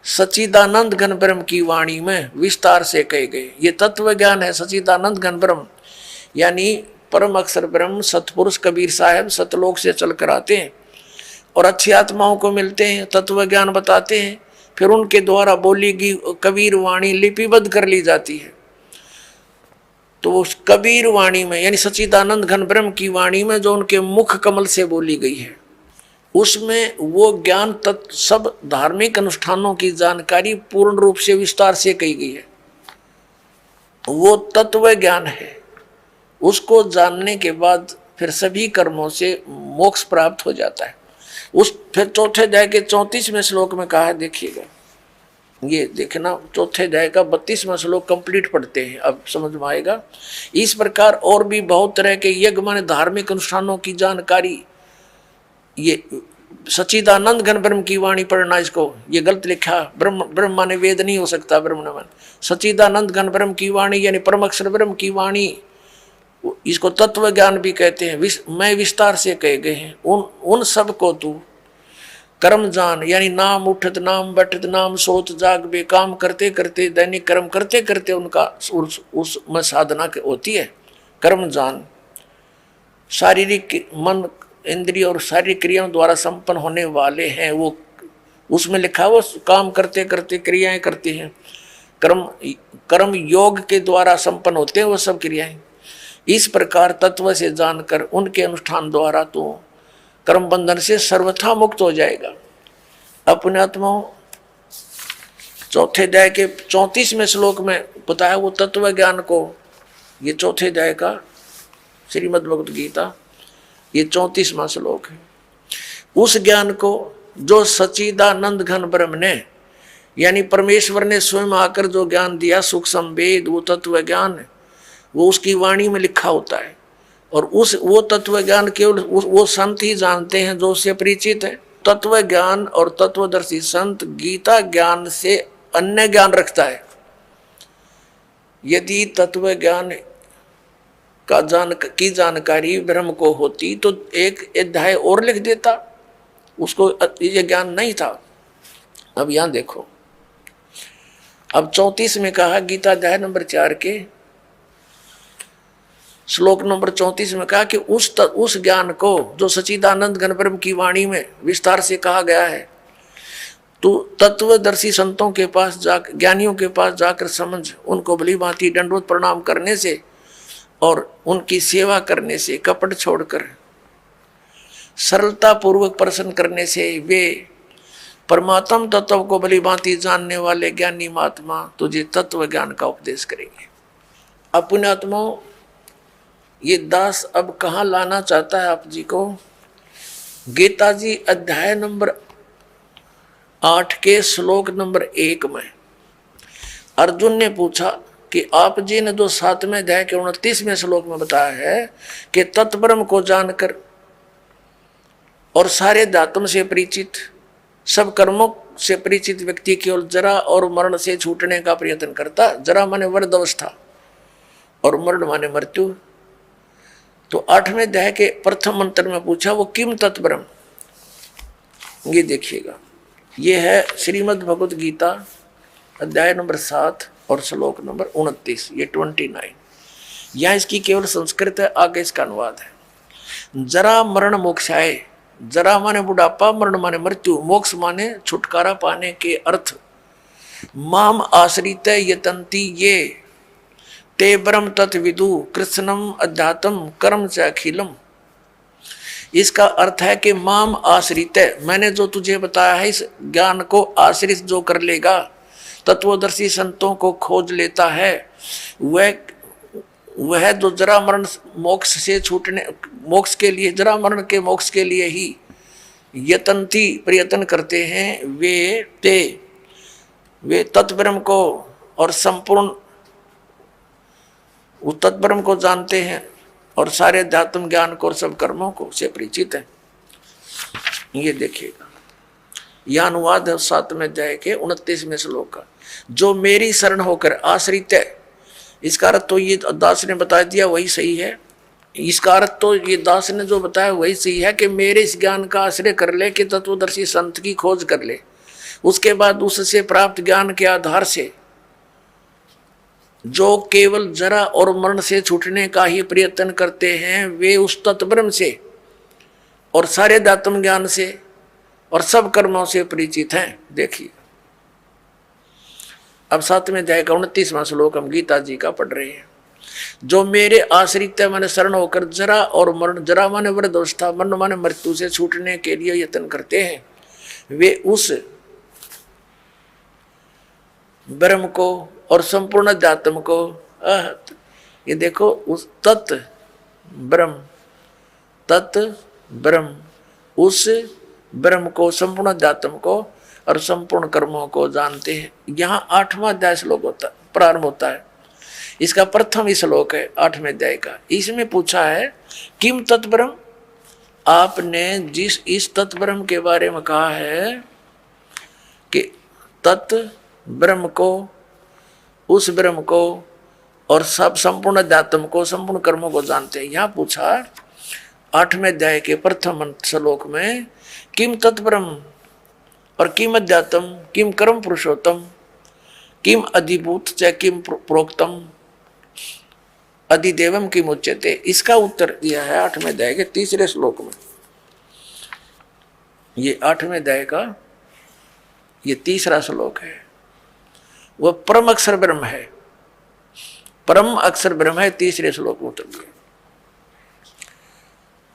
सच्चिदानंद घन ब्रह्म की वाणी में विस्तार से कहे गए। ये तत्व ज्ञान है सच्चिदानंद घन ब्रह्म, यानी परम अक्षर ब्रह्म सतपुरुष कबीर साहब सतलोक से चलकर आते हैं और अच्छी आत्माओं को मिलते हैं, तत्व ज्ञान बताते हैं, फिर उनके द्वारा बोली गई कबीर वाणी लिपिबद्ध कर ली जाती है। तो उस कबीर वाणी में यानी सच्चिदानंद घन ब्रह्म की वाणी में जो उनके मुख कमल से बोली गई है उसमें वो ज्ञान तत्व सब धार्मिक अनुष्ठानों की जानकारी पूर्ण रूप से विस्तार से कही गई है। वो तत्व ज्ञान है, उसको जानने के बाद फिर सभी कर्मों से मोक्ष प्राप्त हो जाता है। उस फिर 4थे अध्याय के 34वें श्लोक में कहा है, देखिएगा ये देखना 4थे अध्याय का 32वां श्लोक कंप्लीट पढ़ते हैं, अब समझ में आएगा। इस प्रकार और भी बहुत तरह के यज्ञ माने धार्मिक अनुष्ठानों की जानकारी ये सच्चिदानंद घन ब्रह्म की वाणी पढ़ना, इसको ये गलत लिखा। ब्रह्म ब्रह्म माने वेद नहीं हो सकता, ब्रह्म न माने सच्चिदानंद घन ब्रह्म की वाणी यानी परम अक्षर ब्रह्म की वाणी। इसको तत्व ज्ञान भी कहते हैं। मैं विस्तार से कहे गए हैं उन सब को तू कर्म जान, यानी नाम उठत नाम बैठत नाम सोत जाग बे, काम करते करते दैनिक कर्म करते करते उनका उसमें साधना होती है। कर्म जान शारीरिक मन इंद्रिय और शारीरिक क्रियाओं द्वारा संपन्न होने वाले हैं। वो उसमें लिखा वो काम करते करते क्रियाएं करते हैं। कर्म योग के द्वारा संपन्न होते हैं वो सब क्रियाएं। इस प्रकार तत्व से जानकर उनके अनुष्ठान द्वारा तो कर्म बंधन से सर्वथा मुक्त हो जाएगा। अपने आत्माओं चौथे अध्याय के 34वें श्लोक में बताया वो तत्व ज्ञान को। ये चौथे अध्याय का श्रीमद् भगवत गीता, ये 34वां श्लोक है। उस ज्ञान को जो सच्चिदानंद घन ब्रह्म ने यानी परमेश्वर ने स्वयं आकर जो ज्ञान दिया, सुख संवेद, वो तत्व ज्ञान वो उसकी वाणी में लिखा होता है। और वो तत्व ज्ञान केवल वो संत ही जानते हैं जो उससे परिचित है। तत्व ज्ञान और तत्वदर्शी संत गीता ज्ञान से अन्य ज्ञान रखता है। यदि तत्व ज्ञान की जानकारी ब्रह्म को होती तो एक अध्याय और लिख देता, उसको ये ज्ञान नहीं था। अब यहां देखो, अब 34 में कहा, गीता अध्याय नंबर 4 के श्लोक नंबर 34 में कहा कि उस ज्ञान को जो सच्चिदानंद घन ब्रह्म की वाणी में विस्तार से कहा गया है, तो तत्वदर्शी संतों के पास ज्ञानियों के पास जाकर समझ, उनको भली भांति दंडवत प्रणाम करने से और उनकी सेवा करने से, कपट छोड़कर सरलता पूर्वक प्रसन्न करने से वे परमात्म तत्व को भली भांति जानने वाले ज्ञानी महात्मा तुझे तत्व ज्ञान का उपदेश करेंगे। अपने आत्माओं, ये दास अब कहाँ लाना चाहता है आप जी को? गीता जी अध्याय नंबर 8 के श्लोक नंबर 1 में अर्जुन ने पूछा कि आप जी ने जो 7वें अध्याय के 29वें श्लोक में बताया है कि तत्ब्रह्म को जानकर और सारे धातुओं से परिचित, सब कर्मों से परिचित व्यक्ति केवल जरा और मरण से छूटने का प्रयत्न करता। जरा माने वृद्ध अवस्था और मरण माने मृत्यु। तो 8वें अध्याय के प्रथम मंत्र में पूछा वो किम तत्ब्रह्म। ये देखिएगा, ये है श्रीमद् भगवत गीता अध्याय नंबर 7 और श्लोक नंबर 29, ये 29। यहाँ इसकी केवल संस्कृत है, आगे इसका अनुवाद है। जरा मरण मोक्षाय, जरा माने बुढ़ापा, मरण माने मृत्यु, मोक्ष माने छुटकारा पाने के अर्थ। माम आश्रित यतंती ये ते ब्रह्म तत्विदु कृष्णम अध्यात्म कर्म च अखिलम। इसका अर्थ है कि माम आश्रित, मैंने जो तुझे बताया है इस ज्ञान को आश्रित जो कर लेगा, तत्वदर्शी संतों को खोज लेता है, वह जो जरा मरण मोक्ष से छूटने, मोक्ष के लिए, जरा मरण के मोक्ष के लिए ही यतंती प्रयत्न करते हैं, वे तत्ब्रह्म को और संपूर्ण उस तत्ब्रह्म को जानते हैं और सारे अध्यात्म ज्ञान को और सब कर्मों को से परिचित है। ये देखिएगा, यह अनुवाद है 7वें अध्याय के 29वें श्लोक का। जो मेरी शरण होकर आश्रित है, इसका अर्थ तो ये दास ने बता दिया वही सही है। इसका अर्थ तो ये दास ने जो बताया वही सही है कि मेरे इस ज्ञान का आश्रय कर ले, कि तत्वदर्शी संत की खोज कर ले, उसके बाद उससे प्राप्त ज्ञान के आधार से जो केवल जरा और मरण से छूटने का ही प्रयत्न करते हैं, वे उस तत्ब्रह्म से और सारे अध्यात्म ज्ञान से और सब कर्मों से परिचित हैं। देखिए, अब 7वें अध्याय का 29वां श्लोक हम गीता जी का पढ़ रहे हैं। जो मेरे आश्रित माने शरण होकर जरा और मरण, जरा माने वृद्ध अवस्था, मरण माने मृत्यु से छूटने के लिए यत्न करते हैं, वे उस ब्रह्म को और संपूर्ण अध्यात्म को, ये देखो, उस तत् ब्रह्म उस ब्रह्म को, संपूर्ण अध्यात्म को और संपूर्ण कर्मों को जानते हैं। यहाँ 8वां अध्याय श्लोक होता प्रारंभ होता है। इसका प्रथम ही श्लोक है 8वें अध्याय का। इसमें पूछा है किम तत्ब्रह्म, आपने जिस इस तत्व ब्रह्म के बारे में कहा है कि तत्व ब्रह्म को, उस ब्रह्म को और सब संपूर्ण अध्यात्म को, संपूर्ण कर्मों को जानते हैं। यहाँ पूछा 8वें अध्याय के प्रथम श्लोक में किम तत्व ब्रह्म और किम अध्यात्म किम कर्म पुरुषोत्तम किम अधिभूत च किम प्रोक्तम अधिदेवम किम उच्यते, इसका उत्तर दिया है 8वें अध्याय के 3 श्लोक में। ये 8वें अध्याय का ये 3 श्लोक है। वह परम अक्षर ब्रह्म है, परम अक्षर ब्रह्म है। 3 श्लोक में उत्तर दिया।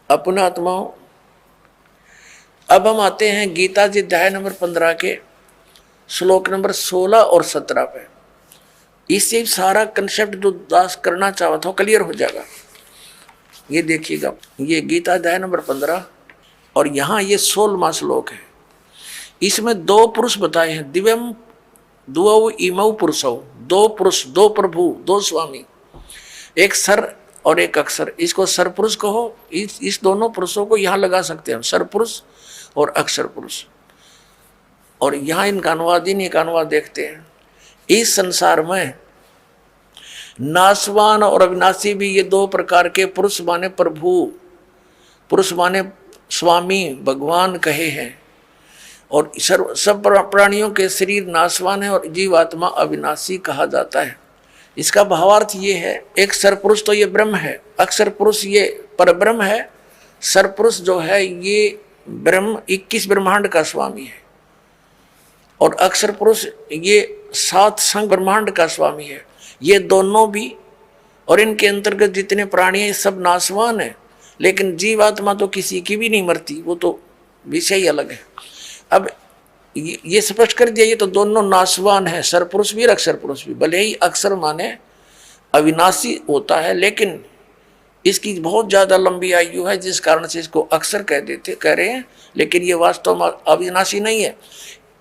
अपना आत्माओं, अब हम आते हैं गीता जी अध्याय नंबर 15 के श्लोक नंबर 16 और 17 पे। इससे सारा कंसेप्ट जो दास करना चाहता था क्लियर हो जाएगा। ये देखिएगा, ये गीता अध्याय नंबर 15 और यहाँ ये 16वां श्लोक है। इसमें 2 पुरुष बताए हैं, दिव्यम द्वौ इमौ पुरुषौ, 2 पुरुष, 2 प्रभु, 2 स्वामी, एक सर और एक अक्षर। इसको सर पुरुष कहो। इस दोनों पुरुषों को यहाँ लगा सकते हैं, सर पुरुष और अक्षर पुरुष। और यहाँ इनका अनुवाद, इनका अनुवाद देखते हैं। इस संसार में नाशवान और अविनाशी भी ये 2 प्रकार के पुरुष माने प्रभु, पुरुष माने स्वामी, भगवान कहे हैं। और सब प्राणियों के शरीर नाशवान है और जीवात्मा अविनाशी कहा जाता है। इसका भावार्थ ये है, एक सरपुरुष तो ये ब्रह्म है, अक्षर पुरुष ये परब्रह्म है, सरपुरुष जो है ये ब्रह्म 21 ब्रह्मांड का स्वामी है, और अक्षर पुरुष ये 7 संग ब्रह्मांड का स्वामी है। ये दोनों भी और इनके अंतर्गत जितने प्राणी हैं सब नाशवान है, लेकिन जीवात्मा तो किसी की भी नहीं मरती, वो तो विषय ही अलग है। अब ये स्पष्ट कर दिया, ये तो दोनों नाशवान है, सरपुरुष भी और अक्षर पुरुष भी। भले ही अक्षर माने अविनाशी होता है, लेकिन इसकी बहुत ज्यादा लंबी आयु है, जिस कारण से इसको अक्षर कह रहे हैं, लेकिन ये वास्तव में अविनाशी नहीं है।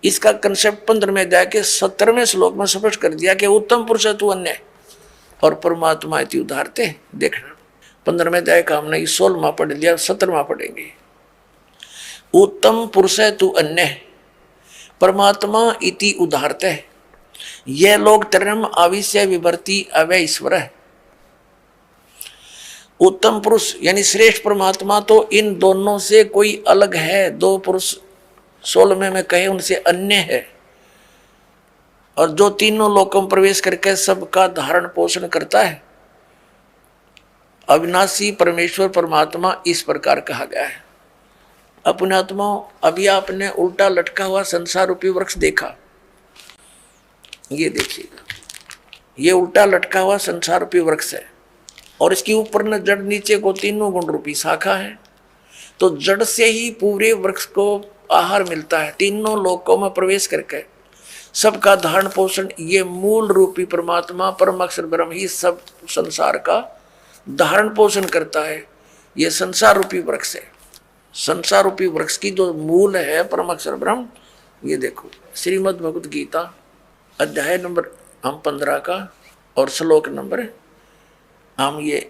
इसका कंसेप्ट 15वें अध्याय के 17वें श्लोक में स्पष्ट कर दिया कि उत्तम पुरुष तू अन्य और परमात्मा इति उदाहरते। देखना 15वें अध्याय का हमने 16वां पढ़ लिया, 17वां पढ़ेंगे। उत्तम पुरुष तू अन्य परमात्मा इति उदाहरते, यह लोग तरम आविश्य विवर्ती अवय ईश्वर है। उत्तम पुरुष यानी श्रेष्ठ परमात्मा तो इन दोनों से कोई अलग है। 2 पुरुष 16वें में कहे उनसे अन्य है, और जो तीनों लोकों में प्रवेश करके सबका धारण पोषण करता है, अविनाशी परमेश्वर परमात्मा इस प्रकार कहा गया है। अपने आत्माओं, अभी आपने उल्टा लटका हुआ संसार रूपी वृक्ष देखा, ये देखिएगा, ये उल्टा लटका हुआ संसार रूपी वृक्ष है, और इसके ऊपर न जड़ नीचे को 3 गुण रूपी शाखा है। तो जड़ से ही पूरे वृक्ष को आहार मिलता है, तीनों लोकों में प्रवेश करके सबका धारण पोषण ये मूल रूपी परमात्मा परम अक्षर ब्रह्म ही सब संसार का धारण पोषण करता है। ये संसार रूपी वृक्ष है। संसार रूपी वृक्ष की जो मूल है परम अक्षर ब्रह्म, ये देखो श्रीमद् भगवत गीता अध्याय नंबर हम 15 का और श्लोक नंबर हम ये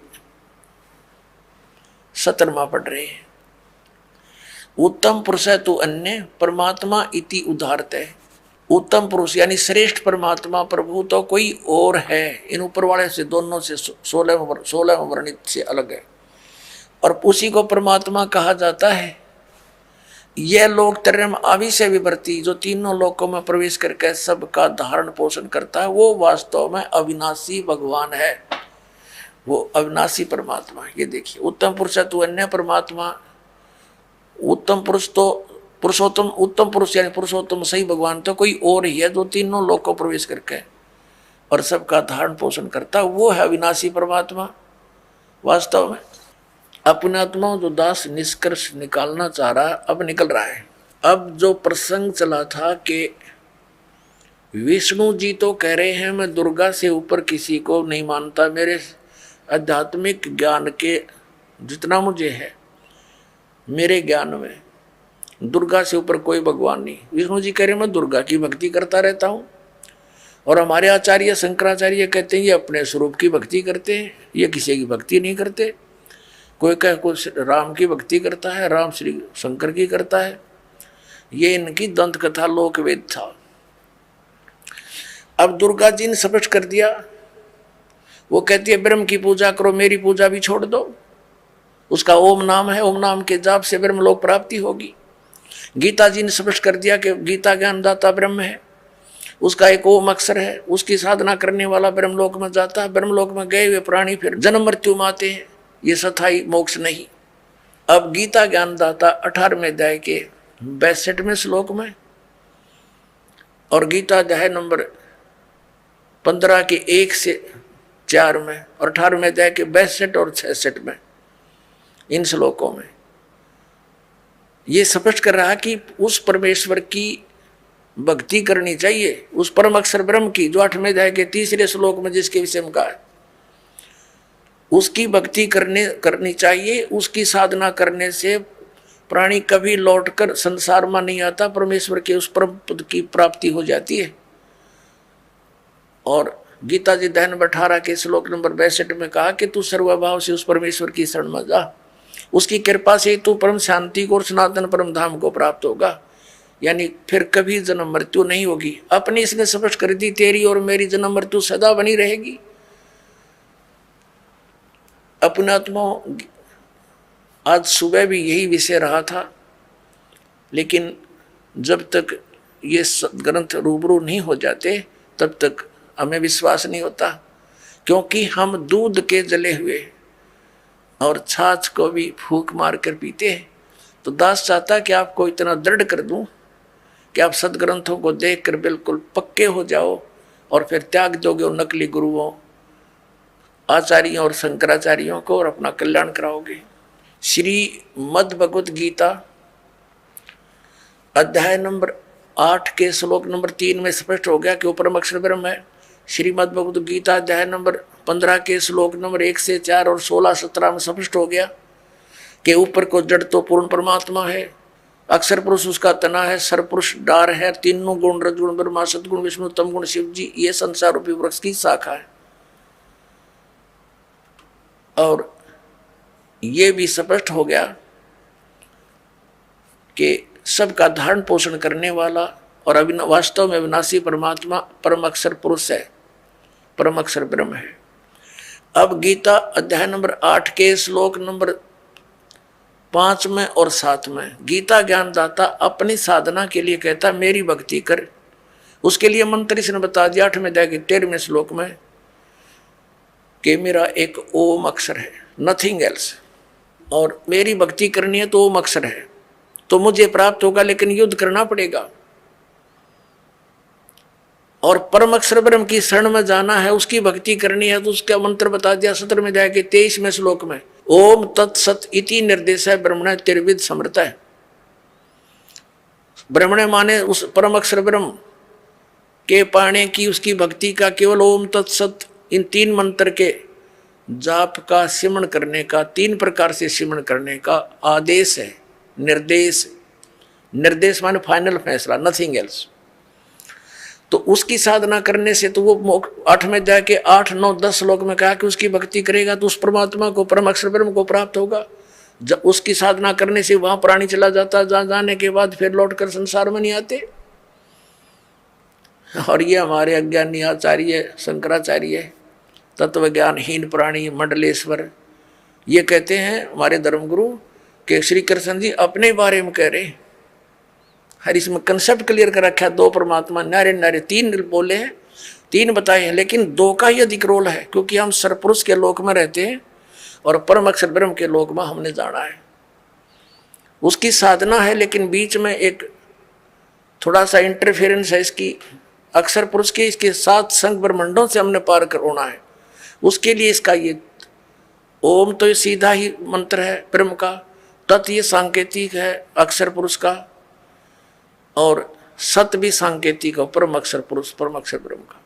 17वां पढ़ रहे हैं। उत्तम पुरुष है तू अन्य परमात्मा इति उदाहरते। उत्तम पुरुष यानी श्रेष्ठ परमात्मा प्रभु तो कोई और है, इन ऊपर वाले से दोनों से 16 वर्णित से अलग है, और उसी को परमात्मा कहा जाता है। यह लोक तरम आविश्य विवर्ती, जो तीनों लोकों में प्रवेश करके सबका धारण पोषण करता है, वो वास्तव में अविनाशी भगवान है, वो अविनाशी परमात्मा। ये देखिए उत्तम पुरुष है तू अन्य परमात्मा, उत्तम पुरुष तो पुरुषोत्तम, उत्तम पुरुष यानी पुरुषोत्तम सही भगवान तो कोई और ही है, जो तीनों लोकों प्रवेश करके और सबका धारण पोषण करता, वो है अविनाशी परमात्मा वास्तव में। अपने आत्मा जो दास निष्कर्ष निकालना चाह रहा है अब निकल रहा है। अब जो प्रसंग चला था कि विष्णु जी तो कह रहे हैं मैं दुर्गा से ऊपर किसी को नहीं मानता, मेरे आध्यात्मिक ज्ञान के जितना मुझे है, मेरे ज्ञान में दुर्गा से ऊपर कोई भगवान नहीं। विष्णु जी कह रहे मैं दुर्गा की भक्ति करता रहता हूँ, और हमारे आचार्य शंकराचार्य कहते हैं ये अपने स्वरूप की भक्ति करते हैं, ये किसी की भक्ति नहीं करते। कोई कह को राम की भक्ति करता है, राम श्री शंकर की करता है। ये इनकी दंत कथा लोकवेद था। अब दुर्गा जी ने स्पष्ट कर दिया, वो कहती है ब्रह्म की पूजा करो, मेरी पूजा भी छोड़ दो। उसका ओम नाम है, ओम नाम के जाप से ब्रह्म लोक प्राप्ति होगी। गीता जी ने स्पष्ट कर दिया कि गीता ज्ञानदाता ब्रह्म है, उसका एक ओम अक्षर है, उसकी साधना करने वाला ब्रह्मलोक में जाता है। ब्रह्मलोक में गए हुए प्राणी फिर जन्म मृत्यु में आते हैं, ये सथाई मोक्ष नहीं। अब गीता ज्ञानदाता 18वें अध्याय के 62वें श्लोक में और गीता अध्याय नंबर 15 के 1 से 4 में और 18वें अध्याय के 62 और 66 में, इन श्लोकों में ये स्पष्ट कर रहा कि उस परमेश्वर की भक्ति करनी चाहिए, उस परम अक्षर ब्रह्म की, जो 8वें अध्याय के 3रे श्लोक में जिसके विषय में कहा है, उसकी भक्ति करनी चाहिए। उसकी साधना करने से प्राणी कभी लौटकर संसार में नहीं आता, परमेश्वर के उस परम पद की प्राप्ति हो जाती है। और गीता जी अध्याय नंबर 18 के श्लोक नंबर 62 में कहा कि तू सर्वभाव से उस परमेश्वर की शरण में जा, उसकी कृपा से तू परम शांति को और सनातन परम धाम को प्राप्त होगा, यानी फिर कभी जन्म मृत्यु नहीं होगी। अपनी इसने स्पष्ट कर दी, तेरी और मेरी जन्म मृत्यु सदा बनी रहेगी। अपनात्मा आज सुबह भी यही विषय रहा था, लेकिन जब तक ये ग्रंथ रूबरू नहीं हो जाते तब तक हमें विश्वास नहीं होता, क्योंकि हम दूध के जले हुए और छाछ को भी फूंक मार कर पीते हैं। तो दास चाहता कि आपको इतना दृढ़ कर दूं कि आप सदग्रंथों को देखकर बिल्कुल पक्के हो जाओ और फिर त्याग दोगे उन नकली गुरुओं, आचार्यों और शंकराचार्यों को, और अपना कल्याण कराओगे। श्रीमद् भगवत गीता अध्याय नंबर 8 के श्लोक नंबर 3 में स्पष्ट हो गया कि वो परम अक्षर ब्रह्म है। श्रीमद् भगवत गीता अध्याय नंबर 15 के श्लोक नंबर 1 से 4 और 16-17 में स्पष्ट हो गया कि ऊपर को जड़ तो पूर्ण परमात्मा है, अक्षर पुरुष उसका तना है, सरपुरुष डार है, तीनों गुण रजगुण ब्रह्मा सदगुण विष्णु तम गुण शिव जी, ये संसार रूपी वृक्ष की शाखा है। और ये भी स्पष्ट हो गया कि सबका धारण पोषण करने वाला और वास्तव में अविनाशी परमात्मा परम अक्षर पुरुष है, परम अक्षर ब्रह्म है। अब गीता अध्याय नंबर 8 के श्लोक नंबर 5 में और 7 में गीता ज्ञानदाता अपनी साधना के लिए कहता मेरी भक्ति कर। उसके लिए मंत्र इसने बता दिया 8वें अध्याय के 13वें श्लोक में कि मेरा एक ओम अक्षर है, नथिंग एल्स, और मेरी भक्ति करनी है तो ओम अक्षर है तो मुझे प्राप्त होगा, लेकिन युद्ध करना पड़ेगा। और परम अक्षर ब्रह्म की शरण में जाना है, उसकी भक्ति करनी है तो उसका मंत्र बता दिया 17वें अध्याय के 23वें श्लोक में, ओम तत्सत इति निर्देश है ब्रह्मण त्रिविध समृत है। ब्रह्मण माने उस परम अक्षर ब्रह्म के पाने की उसकी भक्ति का केवल ओम तत्सत इन 3 मंत्र के जाप का सिमरण करने का, 3 प्रकार से सिमरण करने का आदेश है, निर्देश। निर्देश माने फाइनल फैसला, नथिंग एल्स। तो उसकी साधना करने से तो वो 8वें अध्याय के 8, 9, 10 श्लोक में कहा कि उसकी भक्ति करेगा तो उस परमात्मा को, परम अक्षर ब्रह्म को प्राप्त होगा। जब उसकी साधना करने से वहां प्राणी चला जाता, जहां जाने के बाद फिर लौटकर संसार में नहीं आते। और ये हमारे अज्ञानी आचार्य शंकराचार्य, तत्वज्ञानहीन प्राणी, मंडलेश्वर, ये कहते हैं हमारे धर्मगुरु कि श्री कृष्ण जी अपने बारे में कह रहे, हर इसमें कंसेप्ट क्लियर कर रखा है, 2 परमात्मा, नारे नारे 3 बोले हैं, 3 बताए हैं, लेकिन 2 का ही अधिक रोल है, क्योंकि हम सरपुरुष के लोक में रहते हैं और परम अक्षर ब्रह्म के लोक में हमने जाना है। उसकी साधना है, लेकिन बीच में एक थोड़ा सा इंटरफेरेंस है इसकी, अक्षर पुरुष के, इसके 7 संग ब्रह्मंडों से हमने पार कर होना है। उसके लिए इसका ये ओम तो ये सीधा ही मंत्र है ब्रह्म का, तत् ये सांकेतिक है अक्षर पुरुष का, और सत भी सांकेतिक है परम अक्षर पुरुष, परम अक्षर ब्रह्म का।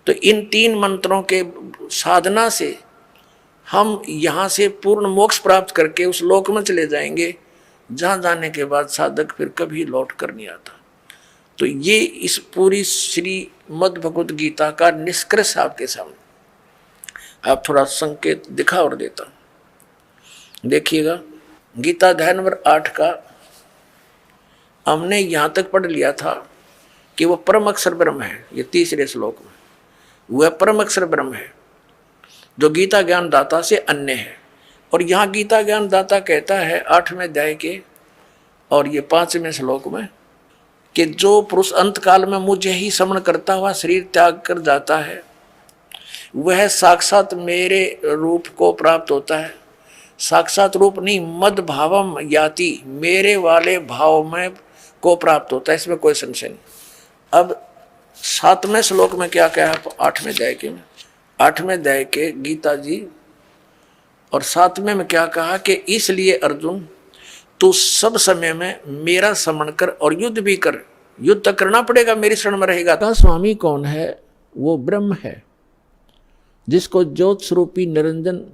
तो इन 3 मंत्रों के साधना से हम यहाँ से पूर्ण मोक्ष प्राप्त करके उस लोक में चले जाएंगे, जहाँ जाने के बाद साधक फिर कभी लौट कर नहीं आता। तो ये इस पूरी श्रीमद् भगवत गीता का निष्कर्ष आपके सामने, आप थोड़ा संकेत दिखा और देता हूँ। देखिएगा गीता अध्याय नंबर 8 का हमने यहाँ तक पढ़ लिया था कि वो परम अक्षर ब्रह्म है। ये तीसरे श्लोक में वह परम अक्षर ब्रह्म है जो गीता ज्ञान दाता से अन्य है। और यहाँ गीता ज्ञान दाता कहता है 8वें अध्याय के और ये 5वें श्लोक में कि जो पुरुष अंत काल में मुझे ही समन करता हुआ शरीर त्याग कर जाता है वह साक्षात मेरे रूप को प्राप्त होता है। साक्षात रूप नहीं, मद भावम याति, मेरे वाले भाव में को प्राप्त होता है, इसमें कोई संशय नहीं। अब 7वें श्लोक में क्या कहा 8वें अध्याय के में, 8वें अध्याय के गीता जी और 7वें में क्या कहा कि इसलिए अर्जुन तू सब समय में मेरा समन कर और युद्ध भी कर। युद्ध तक करना पड़ेगा, मेरी शरण में रहेगा। तो स्वामी कौन है? वो ब्रह्म है जिसको ज्योत स्वरूपी निरंजन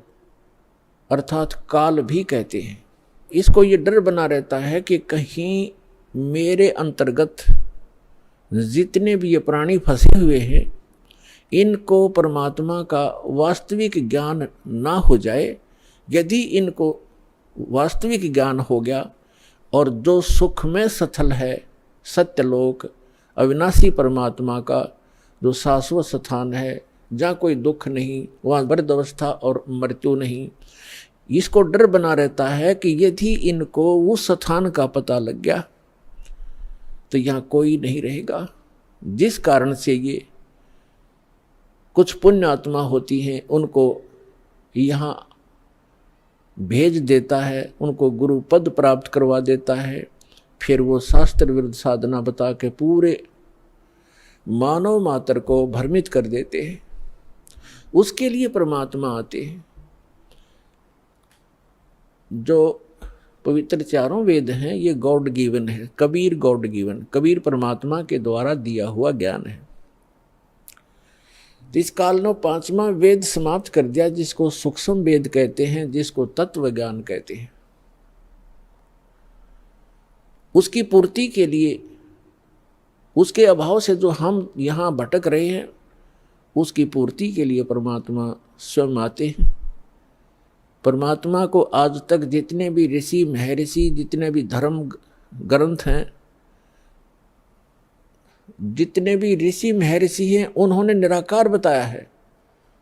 अर्थात काल भी कहते हैं। इसको ये डर बना रहता है कि कहीं मेरे अंतर्गत जितने भी ये प्राणी फंसे हुए हैं इनको परमात्मा का वास्तविक ज्ञान ना हो जाए। यदि इनको वास्तविक ज्ञान हो गया और जो सुख में सथल है सत्यलोक अविनाशी परमात्मा का जो शाश्वत स्थान है जहाँ कोई दुख नहीं, वहाँ वृद्धावस्था और मृत्यु नहीं, इसको डर बना रहता है कि यदि इनको उस स्थान का पता लग गया तो यहाँ कोई नहीं रहेगा। जिस कारण से ये कुछ पुण्य आत्मा होती हैं उनको यहाँ भेज देता है, उनको गुरु पद प्राप्त करवा देता है। फिर वो शास्त्र विरुद्ध साधना बता के पूरे मानव मात्र को भ्रमित कर देते हैं। उसके लिए परमात्मा आते हैं। जो पवित्र चारों वेद हैं ये गॉड गिवन है, कबीर गॉड गिवन, कबीर परमात्मा के द्वारा दिया हुआ ज्ञान है। इस काल ने 5वां वेद समाप्त कर दिया जिसको सूक्ष्म वेद कहते हैं, जिसको तत्व ज्ञान कहते हैं। उसकी पूर्ति के लिए, उसके अभाव से जो हम यहाँ भटक रहे हैं उसकी पूर्ति के लिए परमात्मा स्वयं आते हैं। परमात्मा को आज तक जितने भी ऋषि महर्षि, जितने भी धर्म ग्रंथ हैं, जितने भी ऋषि महर्षि हैं उन्होंने निराकार बताया है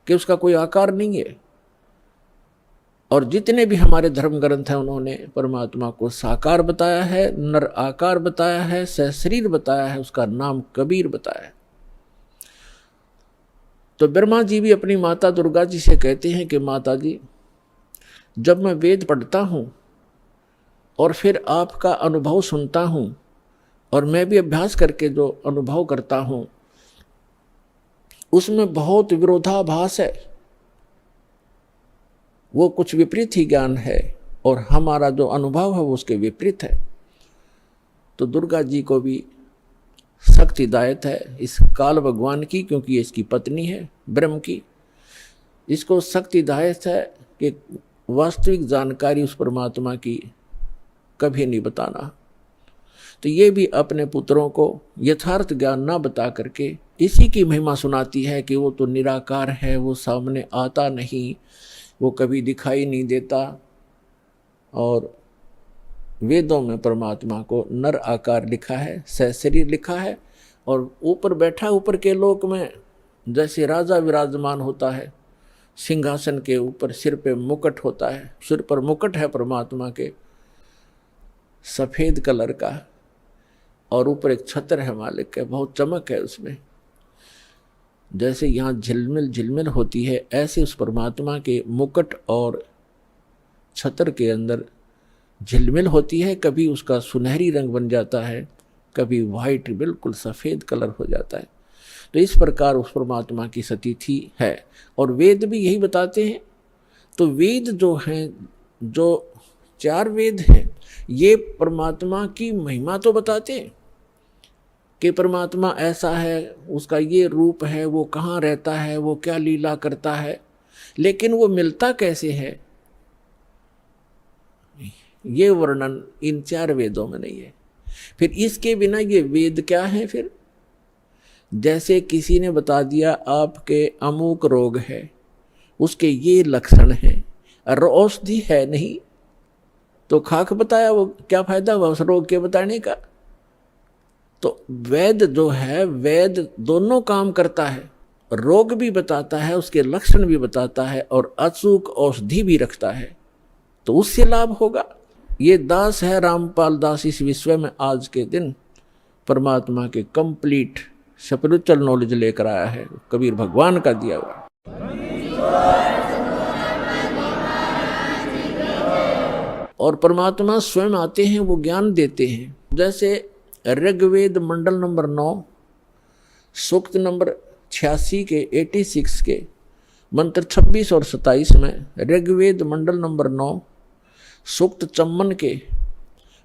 कि उसका कोई आकार नहीं है। और जितने भी हमारे धर्म ग्रंथ हैं उन्होंने परमात्मा को साकार बताया है, नर आकार बताया है, सहशरीर बताया है, उसका नाम कबीर बताया है। तो ब्रह्मा जी भी अपनी माता दुर्गा जी से कहते हैं कि माता जी जब मैं वेद पढ़ता हूँ और फिर आपका अनुभव सुनता हूँ और मैं भी अभ्यास करके जो अनुभव करता हूँ उसमें बहुत विरोधाभास है, वो कुछ विपरीत ही ज्ञान है और हमारा जो अनुभव है वो उसके विपरीत है। तो दुर्गा जी को भी सख्त हिदायत है इस काल भगवान की, क्योंकि ये इसकी पत्नी है ब्रह्म की। इसको सख्त हिदायत है कि वास्तविक जानकारी उस परमात्मा की कभी नहीं बताना। तो ये भी अपने पुत्रों को यथार्थ ज्ञान ना बता करके इसी की महिमा सुनाती है कि वो तो निराकार है, वो सामने आता नहीं, वो कभी दिखाई नहीं देता। और वेदों में परमात्मा को नर आकार लिखा है, सहशरीर लिखा है, और ऊपर बैठा ऊपर के लोक में जैसे राजा विराजमान होता है सिंहासन के ऊपर, सिर पे मुकुट होता है, सिर पर मुकुट है परमात्मा के सफ़ेद कलर का, और ऊपर एक छत्र है मालिक के, बहुत चमक है उसमें। जैसे यहाँ झिलमिल झिलमिल होती है ऐसे उस परमात्मा के मुकुट और छत्र के अंदर झिलमिल होती है। कभी उसका सुनहरी रंग बन जाता है, कभी वाइट बिल्कुल सफ़ेद कलर हो जाता है। तो इस प्रकार उस परमात्मा की स्थिति है और वेद भी यही बताते हैं। तो वेद जो हैं, जो 4 वेद हैं, ये परमात्मा की महिमा तो बताते हैं कि परमात्मा ऐसा है, उसका ये रूप है, वो कहाँ रहता है, वो क्या लीला करता है, लेकिन वो मिलता कैसे है ये वर्णन इन 4 वेदों में नहीं है। फिर इसके बिना ये वेद क्या है? फिर जैसे किसी ने बता दिया आपके अमुक रोग है, उसके ये लक्षण हैं, और औषधि है नहीं, तो खाक बताया, वो क्या फायदा हुआ उस रोग के बताने का। तो वेद जो है, वेद दोनों काम करता है, रोग भी बताता है, उसके लक्षण भी बताता है, और अचूक औषधि भी रखता है, तो उससे लाभ होगा। ये दास है रामपाल दास इस विश्व में आज के दिन परमात्मा के कंप्लीट स्पिरिचुअल नॉलेज लेकर आया है, कबीर भगवान का दिया हुआ। और परमात्मा स्वयं आते हैं, वो ज्ञान देते हैं। जैसे ऋग्वेद मंडल नंबर 9 सूक्त नंबर 86 के 86 के मंत्र 26 और 27 में, ऋग्वेद मंडल नंबर 9 सूक्त 54 के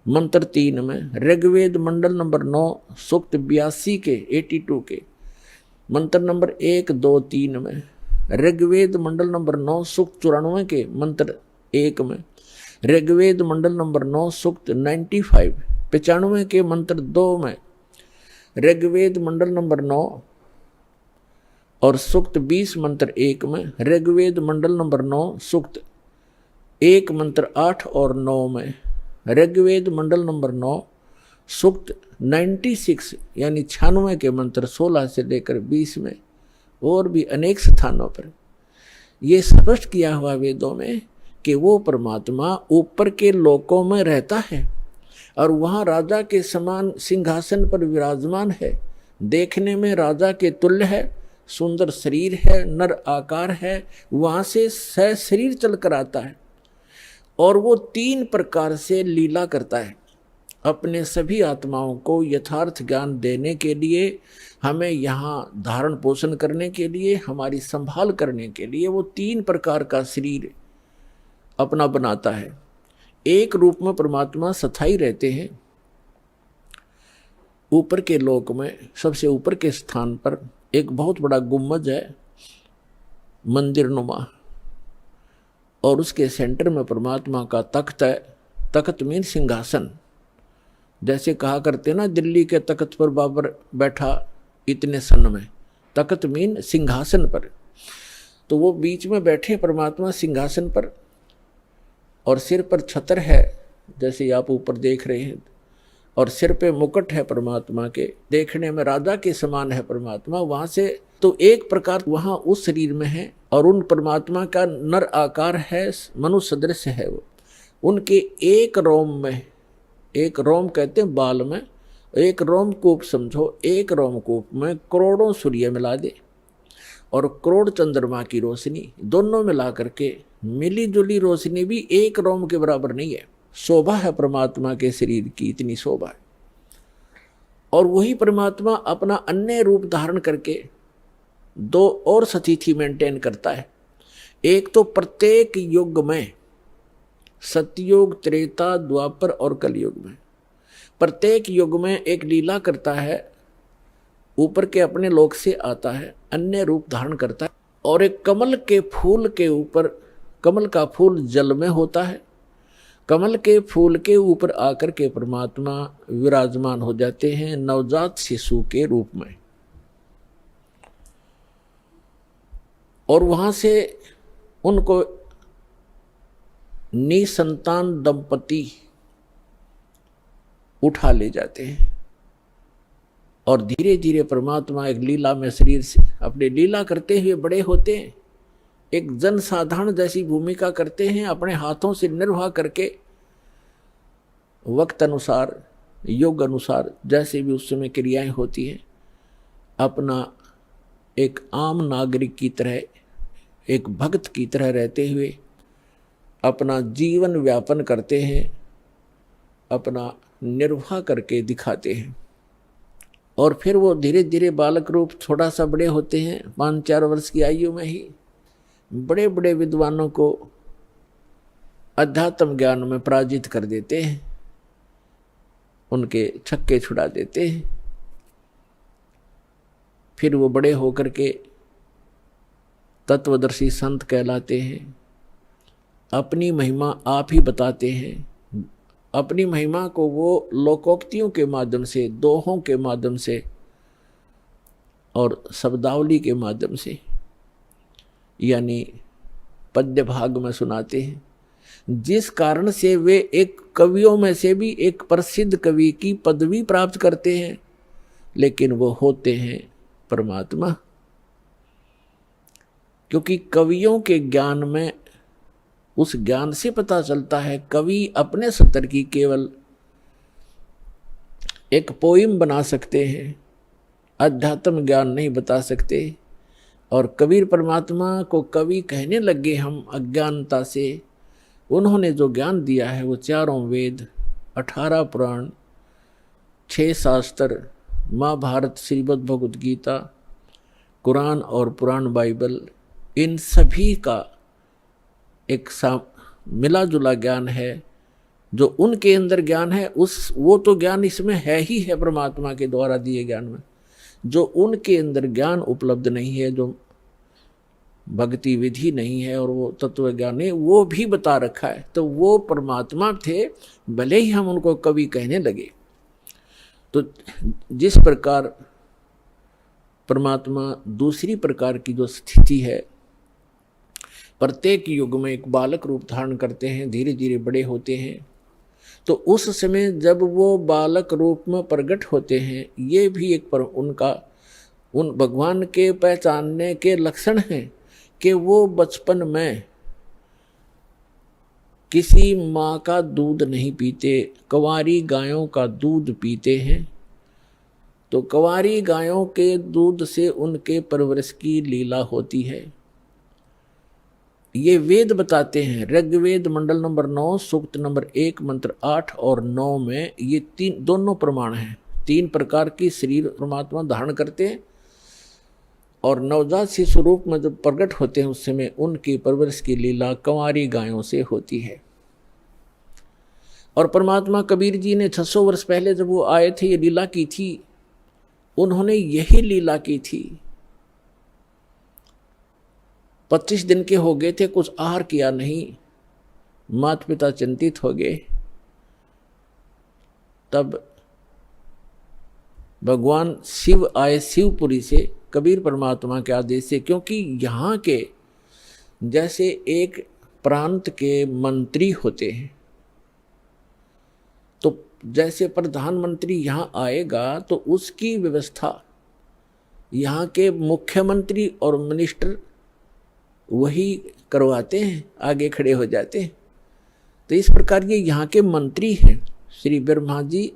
मंत्र 3 में, ऋग्वेद मंडल नंबर 9 सूक्त 82 के 82 के मंत्र नंबर 1, 2, 3 में, ऋग्वेद मंडल नंबर 9 सूक्त 94 के मंत्र 1 में, ऋग्वेद मंडल नंबर 9 सूक्त 95 के मंत्र 2 में, ऋग्वेद मंडल नंबर 9 और सूक्त 20 मंत्र 1 में, ऋग्वेद मंडल नंबर 9 सूक्त 1 मंत्र 8 और 9 में, ऋग्वेद मंडल नंबर 9 सूक्त 96 यानी 96 के मंत्र 16 से लेकर 20 में, और भी अनेक स्थानों पर ये स्पष्ट किया हुआ वेदों में कि वो परमात्मा ऊपर के लोकों में रहता है और वहाँ राजा के समान सिंहासन पर विराजमान है। देखने में राजा के तुल्य है, सुंदर शरीर है, नर आकार है, वहाँ से शरीर चल कर आता है। और वो 3 प्रकार से लीला करता है अपने सभी आत्माओं को यथार्थ ज्ञान देने के लिए, हमें यहाँ धारण पोषण करने के लिए, हमारी संभाल करने के लिए वो 3 प्रकार का शरीर अपना बनाता है। एक रूप में परमात्मा स्थायी रहते हैं ऊपर के लोक में, सबसे ऊपर के स्थान पर एक बहुत बड़ा गुम्बद है मंदिर नुमा, और उसके सेंटर में परमात्मा का तख्त है। तख्त मीन सिंहासन, जैसे कहा करते ना दिल्ली के तख्त पर बाबर बैठा इतने सन में, तख्त मीन सिंहासन पर। तो वो बीच में बैठे परमात्मा सिंहासन पर, और सिर पर छत्र है जैसे आप ऊपर देख रहे हैं, और सिर पे मुकुट है परमात्मा के, देखने में राजा के समान है परमात्मा। वहाँ से तो एक प्रकार वहाँ उस शरीर में है, और उन परमात्मा का नर आकार है, मनुष्य सदृश है वो। उनके एक रोम में, एक रोम कहते हैं बाल में, एक रोमकूप समझो, एक रोमकूप में करोड़ों सूर्य मिला दे और करोड़ चंद्रमा की रोशनी, दोनों मिला करके मिली जुली रोशनी भी एक रोम के बराबर नहीं है। शोभा है परमात्मा के शरीर की, इतनी शोभा है। और वही परमात्मा अपना अन्य रूप धारण करके 2 और स्थिति मेंटेन करता है। एक तो प्रत्येक युग में, सतयुग, त्रेता, द्वापर और कलयुग में, प्रत्येक युग में एक लीला करता है। ऊपर के अपने लोक से आता है, अन्य रूप धारण करता है, और एक कमल के फूल के ऊपर, कमल का फूल जल में होता है, कमल के फूल के ऊपर आकर के परमात्मा विराजमान हो जाते हैं नवजात शिशु के रूप में। और वहां से उनको निसंतान दंपति उठा ले जाते हैं, और धीरे धीरे परमात्मा एक लीला में शरीर से अपने लीला करते हुए बड़े होते हैं। एक जन साधारण जैसी भूमिका करते हैं, अपने हाथों से निर्वाह करके वक्त अनुसार, योग अनुसार, जैसे भी उस समय क्रियाएं होती हैं, अपना एक आम नागरिक की तरह, एक भक्त की तरह रहते हुए अपना जीवन व्यापन करते हैं, अपना निर्वाह करके दिखाते हैं। और फिर वो धीरे धीरे बालक रूप थोड़ा सा बड़े होते हैं, 5-4 वर्ष की आयु में ही बड़े बड़े विद्वानों को अध्यात्म ज्ञान में पराजित कर देते हैं, उनके छक्के छुड़ा देते हैं। फिर वो बड़े होकर के तत्वदर्शी संत कहलाते हैं, अपनी महिमा आप ही बताते हैं। अपनी महिमा को वो लोकोक्तियों के माध्यम से, दोहों के माध्यम से और शब्दावली के माध्यम से, यानी पद्य भाग में सुनाते हैं। जिस कारण से वे एक कवियों में से भी एक प्रसिद्ध कवि की पदवी प्राप्त करते हैं, लेकिन वो होते हैं परमात्मा। क्योंकि कवियों के ज्ञान में, उस ज्ञान से पता चलता है कवि अपने स्तर की केवल एक पोइम बना सकते हैं, अध्यात्म ज्ञान नहीं बता सकते। और कबीर परमात्मा को कवि कहने लगे हम अज्ञानता से। उन्होंने जो ज्ञान दिया है वो 4 वेद, 18 पुराण, 6 शास्त्र, महाभारत, श्रीमद् भगवद गीता, कुरान और पुराण बाइबल, इन सभी का एक मिला जुला ज्ञान है। जो उनके अंदर ज्ञान है वो तो ज्ञान इसमें है ही है, परमात्मा के द्वारा दिए ज्ञान में। जो उनके अंदर ज्ञान उपलब्ध नहीं है, जो भक्ति विधि नहीं है और वो तत्व ज्ञान है, वो भी बता रखा है। तो वो परमात्मा थे, भले ही हम उनको कवि कहने लगे। तो जिस प्रकार परमात्मा दूसरी प्रकार की जो स्थिति है, प्रत्येक युग में एक बालक रूप धारण करते हैं, धीरे धीरे बड़े होते हैं। तो उस समय जब वो बालक रूप में प्रकट होते हैं, ये भी एक उनका उन भगवान के पहचानने के लक्षण हैं कि वो बचपन में किसी माँ का दूध नहीं पीते, कंवारी गायों का दूध पीते हैं। तो कंवारी गायों के दूध से उनके परवरिश की लीला होती है। ये वेद बताते हैं। ऋग्वेद मंडल नंबर 9 सूक्त नंबर 1 मंत्र 8 और 9 में ये दोनों प्रमाण हैं। 3 प्रकार की शरीर परमात्मा धारण करते हैं और नवजात शिशु रूप में जब प्रकट होते हैं उस समय उनकी परवरिश की लीला कंवारी गायों से होती है। और परमात्मा कबीर जी ने 600 वर्ष पहले जब वो आए थे, ये लीला की थी, उन्होंने यही लीला की थी। 25 दिन के हो गए थे, कुछ आहार किया नहीं, माता पिता चिंतित हो गए। तब भगवान शिव आए शिवपुरी से कबीर परमात्मा के आदेश से, क्योंकि यहाँ के जैसे एक प्रांत के मंत्री होते हैं, तो जैसे प्रधानमंत्री यहाँ आएगा तो उसकी व्यवस्था यहाँ के मुख्यमंत्री और मिनिस्टर वही करवाते हैं, आगे खड़े हो जाते हैं। तो इस प्रकार ये यहाँ के मंत्री हैं। श्री ब्रह्मा जी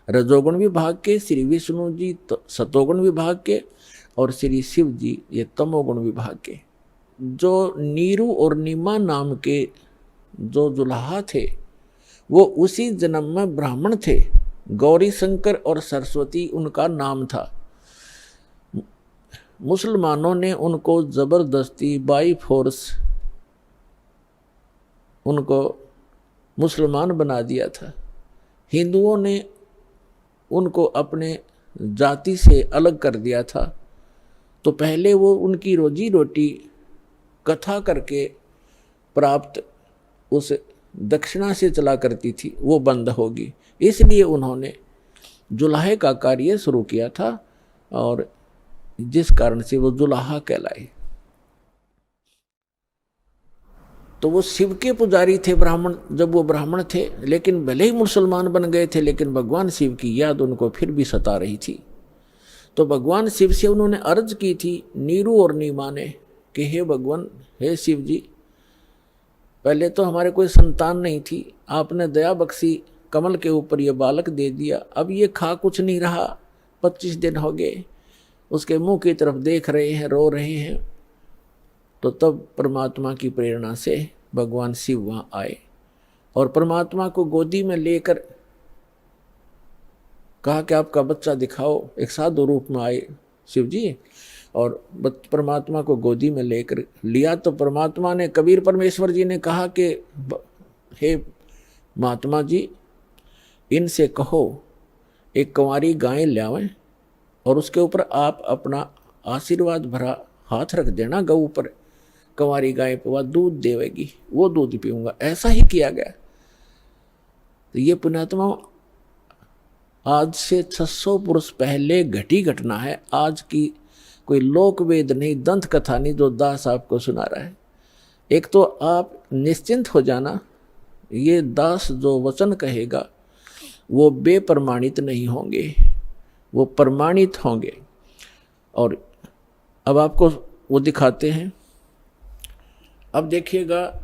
रजोगुण विभाग के, श्री विष्णु जी सतोगुण विभाग के और श्री शिव जी ये तमोगुण विभाग के। जो नीरू और नीमा नाम के जो दुल्हा थे वो उसी जन्म में ब्राह्मण थे। गौरी शंकर और सरस्वती उनका नाम था। मुसलमानों ने उनको जबरदस्ती बाई फोर्स उनको मुसलमान बना दिया था। हिंदुओं ने उनको अपने जाति से अलग कर दिया था। तो पहले वो उनकी रोजी रोटी कथा करके प्राप्त उस दक्षिणा से चला करती थी, वो बंद होगी। इसलिए उन्होंने जुलाहे का कार्य शुरू किया था और जिस कारण से वो जुलाहा कहलाए। तो वो शिव के पुजारी थे ब्राह्मण, जब वो ब्राह्मण थे, लेकिन भले ही मुसलमान बन गए थे, लेकिन भगवान शिव की याद उनको फिर भी सता रही थी। तो भगवान शिव से उन्होंने अर्ज की थी, नीरू और नीमा ने, कि हे भगवान, हे शिव जी, पहले तो हमारे कोई संतान नहीं थी, आपने दया बख्शी, कमल के ऊपर ये बालक दे दिया, अब ये खा कुछ नहीं रहा, 25 दिन हो गए, उसके मुंह की तरफ देख रहे हैं, रो रहे हैं। तो तब परमात्मा की प्रेरणा से भगवान शिव वहाँ आए और परमात्मा को गोदी में लेकर कहा कि आपका बच्चा दिखाओ। एक साधु रूप में आए शिव जी और परमात्मा को गोदी में लेकर लिया। तो परमात्मा ने, कबीर परमेश्वर जी ने कहा कि हे महात्मा जी, इनसे कहो एक कंवारी गाय लावें और उसके ऊपर आप अपना आशीर्वाद भरा हाथ रख देना गऊ पर, कंवारी गाय पे वह दूध देवेगी, वो दूध पीऊंगा। ऐसा ही किया गया। तो ये पुण्यात्मा आज से 600 वर्ष पहले घटी घटना है। आज की कोई लोक वेद नहीं, दंत कथा नहीं जो दास आपको सुना रहा है। एक तो आप निश्चिंत हो जाना ये दास जो वचन कहेगा वो बेप्रमाणित नहीं होंगे, वो प्रमाणित होंगे। और अब आपको वो दिखाते हैं। अब देखिएगा,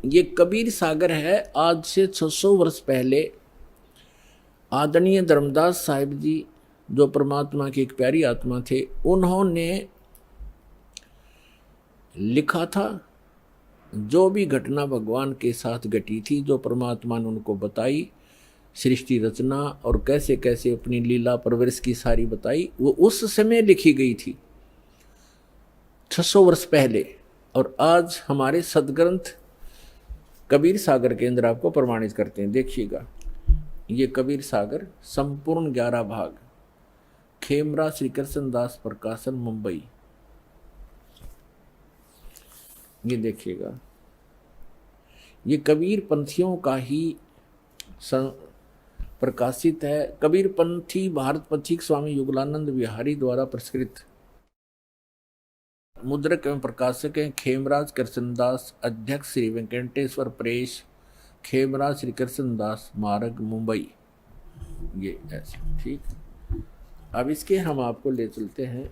ये कबीर सागर है। आज से 600 वर्ष पहले आदरणीय धर्मदास साहिब जी, जो परमात्मा की एक प्यारी आत्मा थे, उन्होंने लिखा था जो भी घटना भगवान के साथ घटी थी, जो परमात्मा ने उनको बताई, सृष्टि रचना और कैसे कैसे अपनी लीला परवरिश की सारी बताई, वो उस समय लिखी गई थी 600 वर्ष पहले। और आज हमारे सदग्रंथ कबीर सागर के अंदर आपको प्रमाणित करते हैं। देखिएगा, ये कबीर सागर संपूर्ण 11 भाग, खेमरा श्री कृष्ण दास प्रकाशन, मुंबई। ये देखिएगा, ये कबीर पंथियों का ही प्रकाशित है। कबीर पंथी भारत पथिक स्वामी युगलानंद विहारी द्वारा प्रस्कृत। मुद्रक एवं प्रकाशक हैं खेमराज कृष्णदास, अध्यक्ष श्री वेंकटेश्वर प्रेस, खेमराज श्री कृष्णदास मार्ग, मुंबई। ये ऐसे, ठीक। अब इसके हम आपको ले चलते हैं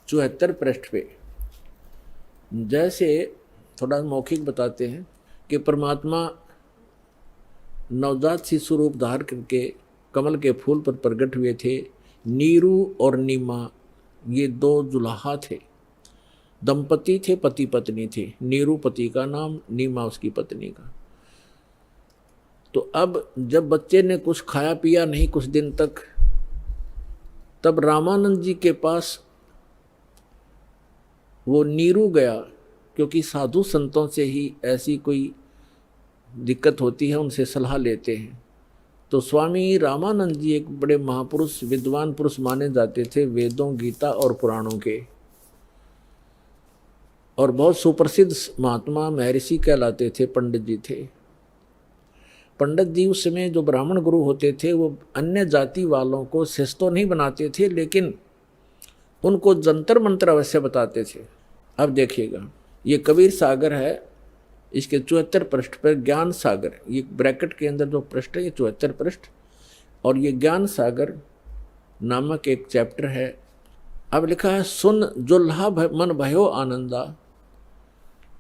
74 पृष्ठ पे। जैसे थोड़ा मौखिक बताते हैं कि परमात्मा नवजात शिशु रूप धार करके कमल के फूल पर प्रकट हुए थे। नीरू और नीमा ये 2 जुलाहा थे, दंपति थे, पति पत्नी थे। नीरू पति का नाम, नीमा उसकी पत्नी का। तो अब जब बच्चे ने कुछ खाया पिया नहीं कुछ दिन तक, तब रामानंद जी के पास वो नीरू गया, क्योंकि साधु संतों से ही ऐसी कोई दिक्कत होती है, उनसे सलाह लेते हैं। तो स्वामी रामानंद जी एक बड़े महापुरुष, विद्वान पुरुष माने जाते थे, वेदों, गीता और पुराणों के, और बहुत सुप्रसिद्ध महात्मा महर्षि कहलाते थे, पंडित जी थे। पंडित जी उस समय जो ब्राह्मण गुरु होते थे, वो अन्य जाति वालों को शिष्य तो नहीं बनाते थे, लेकिन उनको जंतर मंत्र अवश्य बताते थे। अब देखिएगा, ये कबीर सागर है, इसके 74 पृष्ठ पर ज्ञान सागर, ये ब्रैकेट के अंदर जो पृष्ठ है ये 74 पृष्ठ, और ये ज्ञान सागर नामक एक चैप्टर है। अब लिखा है, सुन जुल्हा मन भयो आनंदा,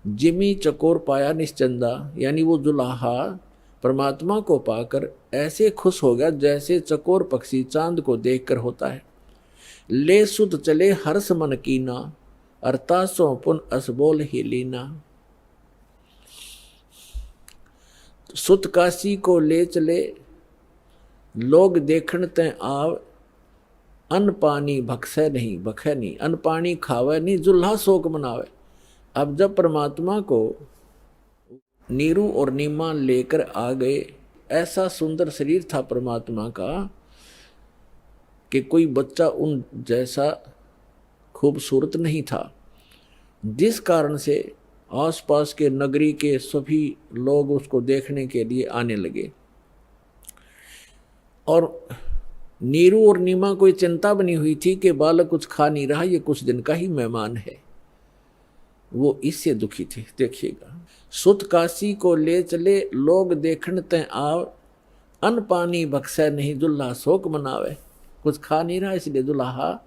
जिमी चकोर पाया निश्चंदा। यानी वो जुल्हा परमात्मा को पाकर ऐसे खुश हो गया जैसे चकोर पक्षी चांद को देखकर होता है। ले सुध चले हर्ष मन कीना, अर्थासों पुन असबोल ही लीना। सुत काशी को ले चले लोग देखण तय आव, अन्न पानी भक्सै नहीं, भखै नहीं, अन्न पानी खावे नहीं, जुल्हा शोक मनावे। अब जब परमात्मा को नीरू और नीमा लेकर आ गए, ऐसा सुंदर शरीर था परमात्मा का कि कोई बच्चा उन जैसा खूबसूरत नहीं था, जिस कारण से आसपास के नगरी के सभी लोग उसको देखने के लिए आने लगे। और नीरू और नीमा को चिंता बनी हुई थी कि बालक कुछ खा नहीं रहा, ये कुछ दिन का ही मेहमान है, वो इससे दुखी थे। देखिएगा, सुत काशी को ले चले लोग देखण तय आव, अन्न पानी बख्शै नहीं, दुल्हा शोक मनावे। कुछ खा नहीं रहा इसलिए दुल्हा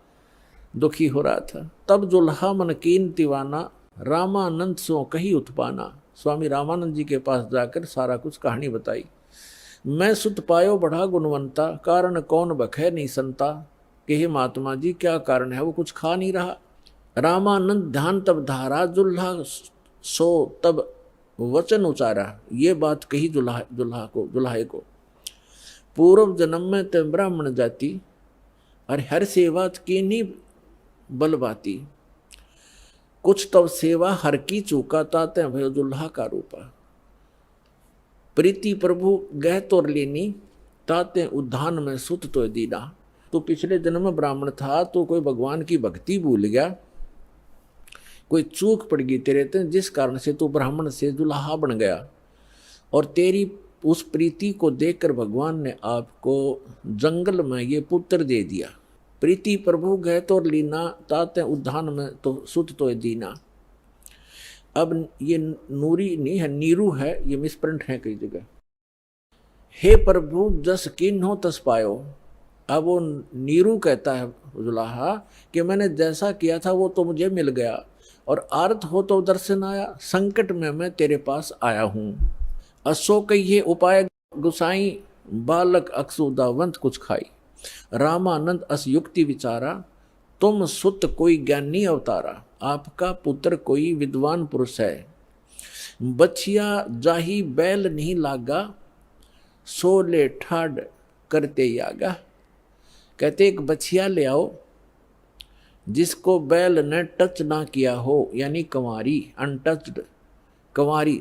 दुखी हो रहा था। तब दुल्हा मन कीन दीवाना, रामानंद सो कही उत्पाना। स्वामी रामानंद जी के पास जाकर सारा कुछ कहानी बताई। मैं सुत पायो बढ़ा गुणवंता, कारण कौन बखै नहीं संता। कि हे महात्मा जी, क्या कारण है, वो कुछ खा नहीं रहा। रामानंद ध्यान तब धारा, जुल्हा सो तब वचन उचारा। ये बात कही दुल्हाए को, पूर्व जन्म में ते ब्राह्मण जाति, और हर सेवा की नहीं बलबाती। कुछ तब सेवा हर की चूका, ताते भयो दुल्हा का रूपा। प्रीति प्रभु गह तोर लेनी, ताते उद्धान में सुत तो दीना। तो पिछले जन्म में ब्राह्मण था, तो कोई भगवान की भक्ति भूल गया, कोई चूक पड़ गई तेरे ते, जिस कारण से तू ब्राह्मण से दुल्हा बन गया। और तेरी उस प्रीति को देखकर भगवान ने आपको जंगल में ये पुत्र दे दिया। प्रीति प्रभु गह तोर लीना, ताते उद्धान में तो सुत तो दीना। अब ये नूरी नहीं है, नीरू है, ये मिसप्रिंट है कई जगह। हे प्रभु जस कीन्हो तस पायो। अब वो नीरू कहता है जुलाहा कि मैंने जैसा किया था वो तो मुझे मिल गया, और आर्त हो तो दर्शन आया, संकट में मैं तेरे पास आया हूँ। असो कहिए उपाय गुसाई, बालक अक्सुदावंत कुछ खाई। रामानंद अस युक्ति विचारा, तुम सुत कोई ज्ञानी अवतारा। आपका पुत्र कोई विद्वान पुरुष है। बछिया जाही बैल नहीं लागा, सोले ठाड करते यागा। कहते एक बछिया ले आओ जिसको बैल ने टच ना किया हो, यानी कंवारी, अनटच्ड कंवारी।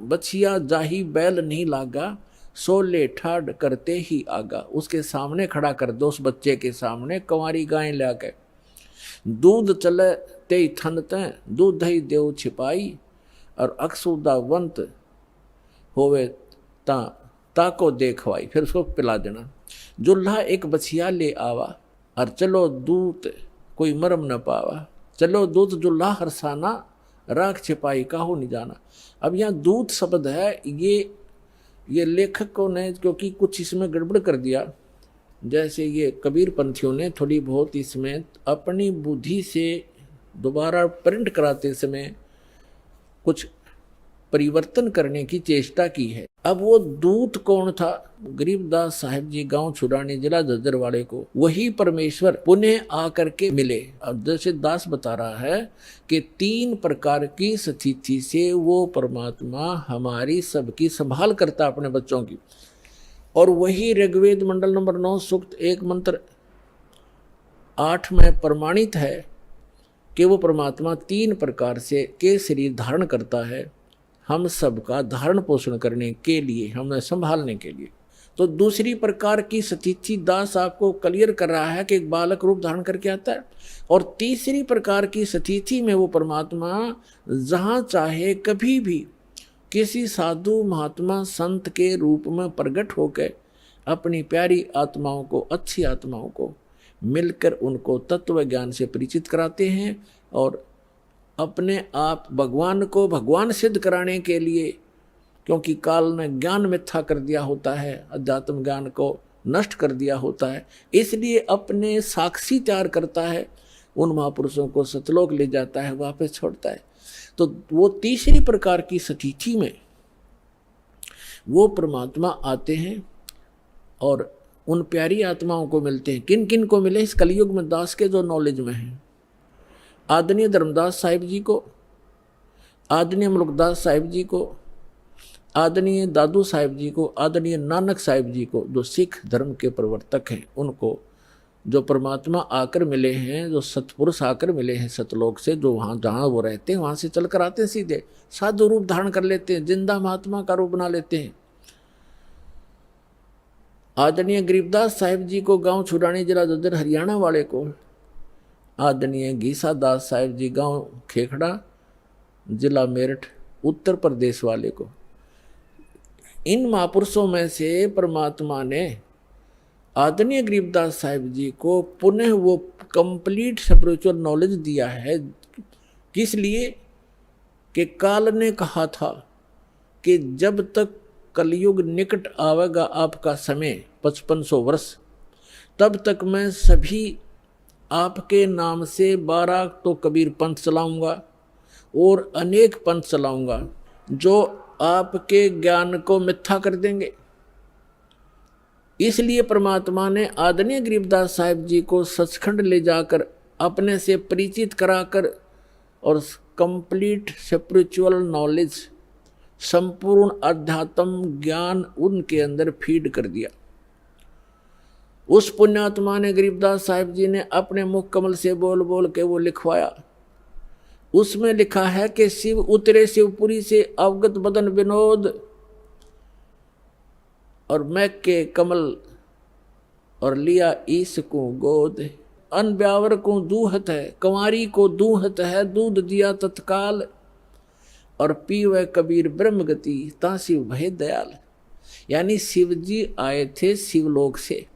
बछिया जाही बैल नहीं लागा, सोले ठाड करते ही आगा। उसके सामने खड़ा कर दो, उस बच्चे के सामने कंवारी गाय ला के। दूध चले ते थनते, दूध ही देव छिपाई, और अक्सुदावंत होवे ताको देखवाई। फिर उसको पिला देना। जुल्हा एक बछिया ले आवा, और चलो दूत कोई मरम न पावा। चलो दूत जुल्हा हरसाना, राख छिपाई काहू नहीं जाना। अब यहाँ दूत शब्द है, ये लेखकों ने क्योंकि कुछ इसमें गड़बड़ कर दिया, जैसे ये कबीर पंथियों ने थोड़ी बहुत इसमें अपनी बुद्धि से दोबारा प्रिंट कराते समय कुछ परिवर्तन करने की चेष्टा की है। अब वो दूत कौन था? गरीबदास साहिब जी गांव छुड़ानी जिला झज्जर वाले को वही परमेश्वर पुनः आकर के मिले। अब जैसे दास बता रहा है कि 3 प्रकार की स्थिति से वो परमात्मा हमारी सबकी संभाल करता अपने बच्चों की। और वही ऋग्वेद मंडल नंबर 9 सूक्त 1 मंत्र 8 में प्रमाणित है कि वो परमात्मा 3 प्रकार से के शरीर धारण करता है, हम सबका धारण पोषण करने के लिए, हमें संभालने के लिए। तो दूसरी प्रकार की स्थिति दास आपको क्लियर कर रहा है कि एक बालक रूप धारण करके आता है। और तीसरी प्रकार की स्थिति में वो परमात्मा जहाँ चाहे कभी भी किसी साधु महात्मा संत के रूप में प्रकट होकर अपनी प्यारी आत्माओं को, अच्छी आत्माओं को मिलकर उनको तत्व ज्ञान से परिचित कराते हैं, और अपने आप भगवान को भगवान सिद्ध कराने के लिए, क्योंकि काल ने ज्ञान मिथ्या कर दिया होता है, अध्यात्म ज्ञान को नष्ट कर दिया होता है, इसलिए अपने साक्षी तैयार करता है, उन महापुरुषों को सतलोक ले जाता है, वापस छोड़ता है। तो वो तीसरी प्रकार की स्थिति में वो परमात्मा आते हैं और उन प्यारी आत्माओं को मिलते हैं। किन किन को मिले? इस कलयुग में दास के जो नॉलेज में है, आदरणीय धर्मदास साहिब जी को, आदरणीय मुल्कदास साहिब जी को, आदरणीय दादू साहिब जी को, आदरणीय नानक साहिब जी को, जो सिख धर्म के प्रवर्तक हैं, उनको जो परमात्मा आकर मिले हैं, जो सतपुरुष आकर मिले हैं सतलोक से, जो वहाँ जहाँ वो रहते हैं वहाँ से चल कर आते हैं, सीधे साधु रूप धारण कर लेते हैं, जिंदा महात्मा का रूप बना लेते हैं। आदरणीय गरीबदास साहिब जी को गांव छुड़ानी जिला झज्जर हरियाणा वाले को, आदरणीय गीसा दास साहिब जी गांव खेखड़ा जिला मेरठ उत्तर प्रदेश वाले को, इन महापुरुषों में से परमात्मा ने आदरणीय गरीबदास साहिब जी को पुनः वो कंप्लीट स्पिरिचुअल नॉलेज दिया है। किस लिए? कि काल ने कहा था कि जब तक कलयुग निकट आवेगा आपका समय 5500 वर्ष, तब तक मैं सभी आपके नाम से 12 तो कबीर पंथ चलाऊंगा और अनेक पंथ चलाऊंगा जो आपके ज्ञान को मिथ्या कर देंगे। इसलिए परमात्मा ने आदरणीय गरीबदास साहिब जी को सचखंड ले जाकर अपने से परिचित कराकर और कंप्लीट स्पिरिचुअल नॉलेज, संपूर्ण अध्यात्म ज्ञान उनके अंदर फीड कर दिया। उस पुण्यात्मा ने गरीबदास साहिब जी ने अपने मुख कमल से बोल बोल के वो लिखवाया। उसमें लिखा है कि शिव उतरे शिवपुरी से अवगत बदन विनोद, और मैं के कमल और लिया ईस को गोद। अन ब्यावर को दूहत है, कंवारी को दूहत है, दूध दिया तत्काल, और पीवे कबीर ब्रह्म गति ता शिव भय दयाल। यानी शिव जी आए थे शिवलोक से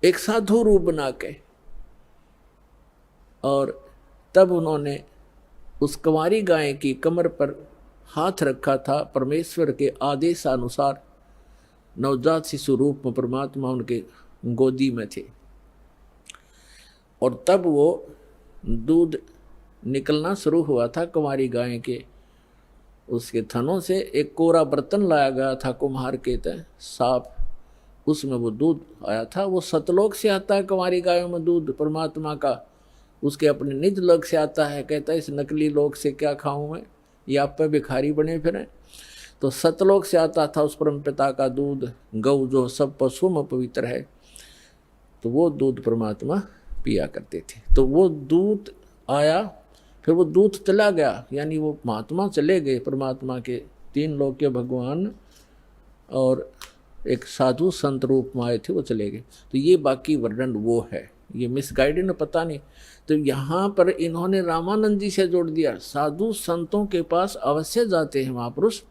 एक साधु रूप बना के, और तब उन्होंने उस कुंवारी गाय की कमर पर हाथ रखा था। परमेश्वर के आदेशानुसार नवजात शिशु रूप में परमात्मा उनके गोदी में थे, और तब वो दूध निकलना शुरू हुआ था कुंवारी गाय के उसके थनों से। एक कोरा बर्तन लाया गया था कुम्हार के तय साफ, उसमें वो दूध आया था। वो सतलोक से आता है कुंवारी गायों में दूध परमात्मा का, उसके अपने निज लोक से आता है। कहता है इस नकली लोक से क्या खाऊं मैं, ये आप पे भिखारी बने फिरें। तो सतलोक से आता था उस परम पिता का दूध। गौ जो सब पशुओं में पवित्र है, तो वो दूध परमात्मा पिया करते थे। तो वो दूध आया, फिर वो दूध चला गया, यानी वो महात्मा चले गए परमात्मा के। 3 लोक के भगवान और एक साधु संत रूप में आए थे, वो चले गए। तो ये बाकी वर्णन वो है, ये मिसगाइडेड पता नहीं। तो यहाँ पर इन्होंने रामानंद जी से जोड़ दिया। साधु संतों के पास अवश्य जाते हैं महापुरुष,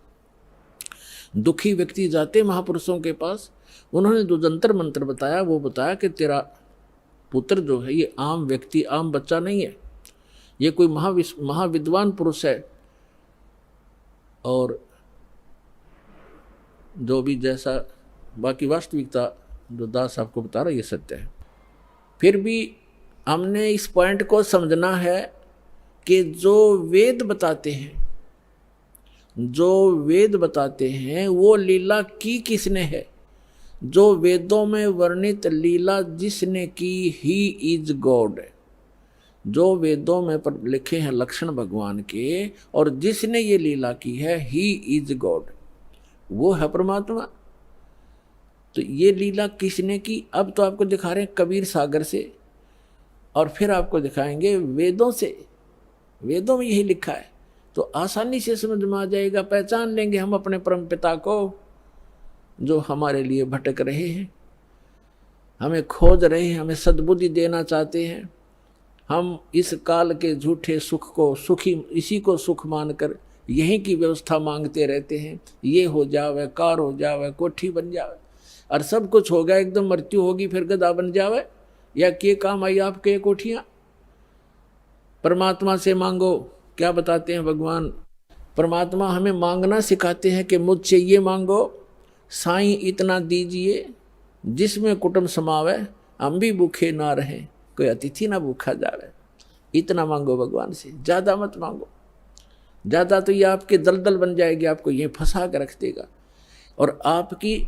दुखी व्यक्ति जाते महापुरुषों के पास। उन्होंने जो जंतर मंत्र बताया वो बताया कि तेरा पुत्र जो है ये आम व्यक्ति, आम बच्चा नहीं है, ये कोई महाविद्वान पुरुष है। और जो भी जैसा बाकी वास्तविकता जो दास आपको बता रहा है ये सत्य है। फिर भी हमने इस पॉइंट को समझना है कि जो वेद बताते हैं, जो वेद बताते हैं वो लीला की किसने है। जो वेदों में वर्णित लीला जिसने की ही इज गॉड। जो वेदों में पर लिखे हैं लक्षण भगवान के और जिसने ये लीला की है ही इज गॉड, वो है परमात्मा। तो ये लीला किसने की, अब तो आपको दिखा रहे हैं कबीर सागर से, और फिर आपको दिखाएंगे वेदों से। वेदों में यही लिखा है, तो आसानी से समझ में आ जाएगा, पहचान लेंगे हम अपने परम पिता को जो हमारे लिए भटक रहे हैं, हमें खोज रहे हैं, हमें सद्बुद्धि देना चाहते हैं। हम इस काल के झूठे सुख को सुखी, इसी को सुख मानकर यहीं की व्यवस्था मांगते रहते हैं। ये हो जावे, कार हो जावे, कोठी बन जावे, और सब कुछ हो गया, एकदम मृत्यु होगी फिर गधा बन जावे, या के काम आई आपके कोठियाँ। परमात्मा से मांगो, क्या बताते हैं भगवान। परमात्मा हमें मांगना सिखाते हैं कि मुझसे ये मांगो, साईं इतना दीजिए जिसमें कुटुंब समावे, हम भी भूखे ना रहें, कोई अतिथि ना भूखा जावे। इतना मांगो भगवान से, ज़्यादा मत मांगो। ज़्यादा तो ये आपके दलदल बन जाएगी, आपको ये फंसा कर रख देगा। और आपकी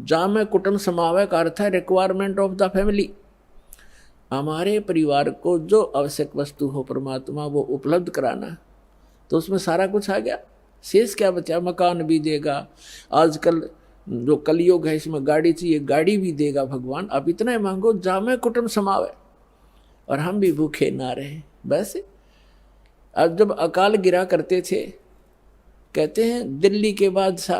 जामे कुटुंब समावे का अर्थ है रिक्वायरमेंट ऑफ द फैमिली। हमारे परिवार को जो आवश्यक वस्तु हो परमात्मा वो उपलब्ध कराना, तो उसमें सारा कुछ आ गया। शेष क्या बचा, मकान भी देगा। आजकल जो कलयुग है इसमें गाड़ी चाहिए, गाड़ी भी देगा भगवान। अब इतना ही मांगो जामे कुटुंब समावे और हम भी भूखे ना रहे। बस अब जब अकाल गिरा करते थे, कहते हैं दिल्ली के बादशाह